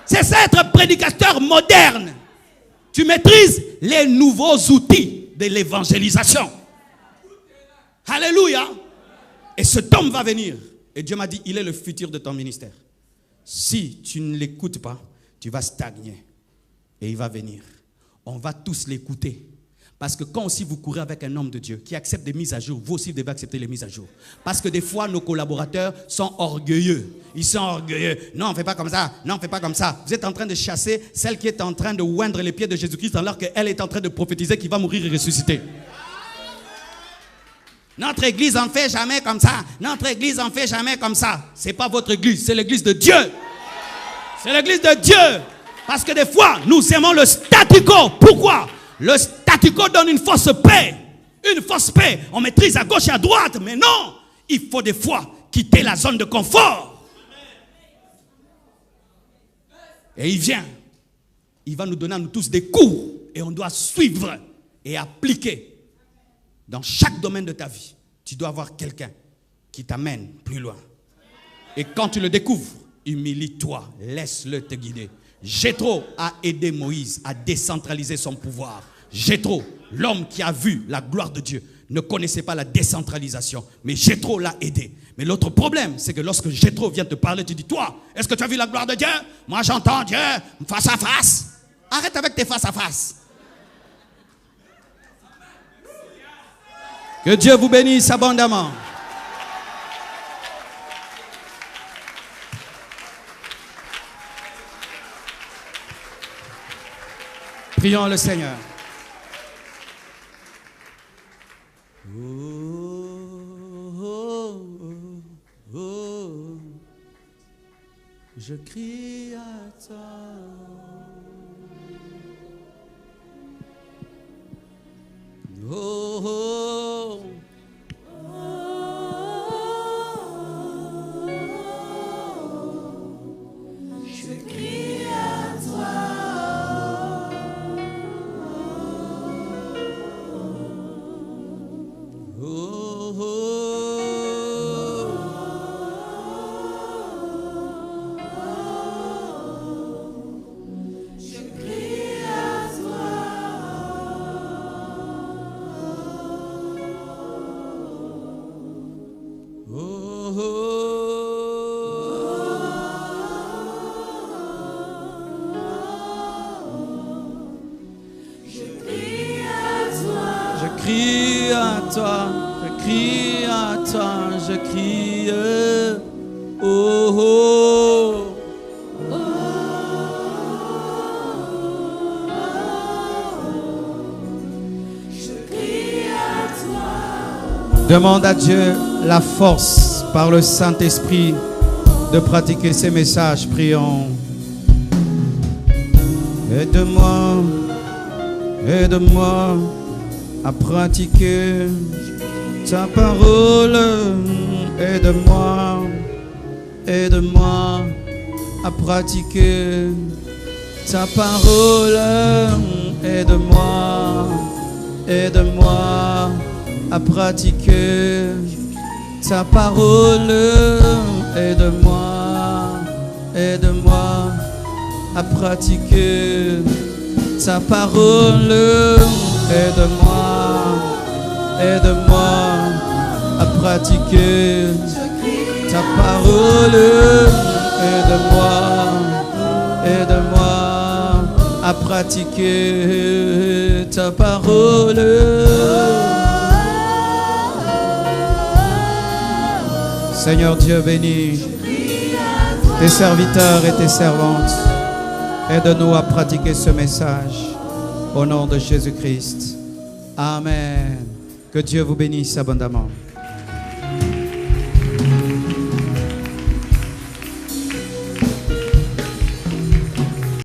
C'est ça être prédicateur moderne. Tu maîtrises les nouveaux outils de l'évangélisation. Alléluia. Et cet homme va venir. Et Dieu m'a dit, il est le futur de ton ministère. Si tu ne l'écoutes pas, tu vas stagner. Et il va venir. On va tous l'écouter. Parce que quand aussi vous courez avec un homme de Dieu qui accepte des mises à jour, vous aussi devez accepter les mises à jour. Parce que des fois, nos collaborateurs sont orgueilleux. Ils sont orgueilleux. Non, on ne fait pas comme ça. Non, on ne fait pas comme ça. Vous êtes en train de chasser celle qui est en train de oindre les pieds de Jésus-Christ alors qu'elle est en train de prophétiser qu'il va mourir et ressusciter. Notre église en fait jamais comme ça. Notre église en fait jamais comme ça. Ce n'est pas votre église, c'est l'église de Dieu. C'est l'église de Dieu. Parce que des fois, nous aimons le statu quo. Pourquoi? Le statu quo donne une fausse paix. Une fausse paix. On maîtrise à gauche et à droite. Mais non, il faut des fois quitter la zone de confort. Et il vient. Il va nous donner à nous tous des cours. Et on doit suivre et appliquer. Dans chaque domaine de ta vie, tu dois avoir quelqu'un qui t'amène plus loin. Et quand tu le découvres, humilie-toi. Laisse-le te guider. Jéthro a aidé Moïse à décentraliser son pouvoir. Jéthro, l'homme qui a vu la gloire de Dieu, ne connaissait pas la décentralisation. Mais Jéthro l'a aidé. Mais l'autre problème, c'est que lorsque Jéthro vient te parler, tu dis, toi, est-ce que tu as vu la gloire de Dieu? Moi, j'entends Dieu face à face. Arrête avec tes face à face. Que Dieu vous bénisse abondamment. Prions le Seigneur. Je crie à toi. Oh, oh, je crie à toi. oh, oh. Je crie à toi. Oh, oh. Je crie à toi. Je crie à toi, je crie à toi, je crie. Oh, oh. Je crie à toi. Demande à Dieu la force par le Saint-Esprit de pratiquer ces messages. Prions. Aide-moi, aide-moi à pratiquer ta parole. Aide-moi, aide-moi à pratiquer ta parole. Aide-moi, aide-moi à pratiquer ta parole. Aide-moi, aide-moi à pratiquer ta parole. Aide-moi, aide-moi à pratiquer ta parole. Aide-moi, aide-moi à pratiquer ta parole. Seigneur Dieu béni tes serviteurs et tes servantes. Aide-nous à pratiquer ce message. Au nom de Jésus-Christ. Amen. Que Dieu vous bénisse abondamment.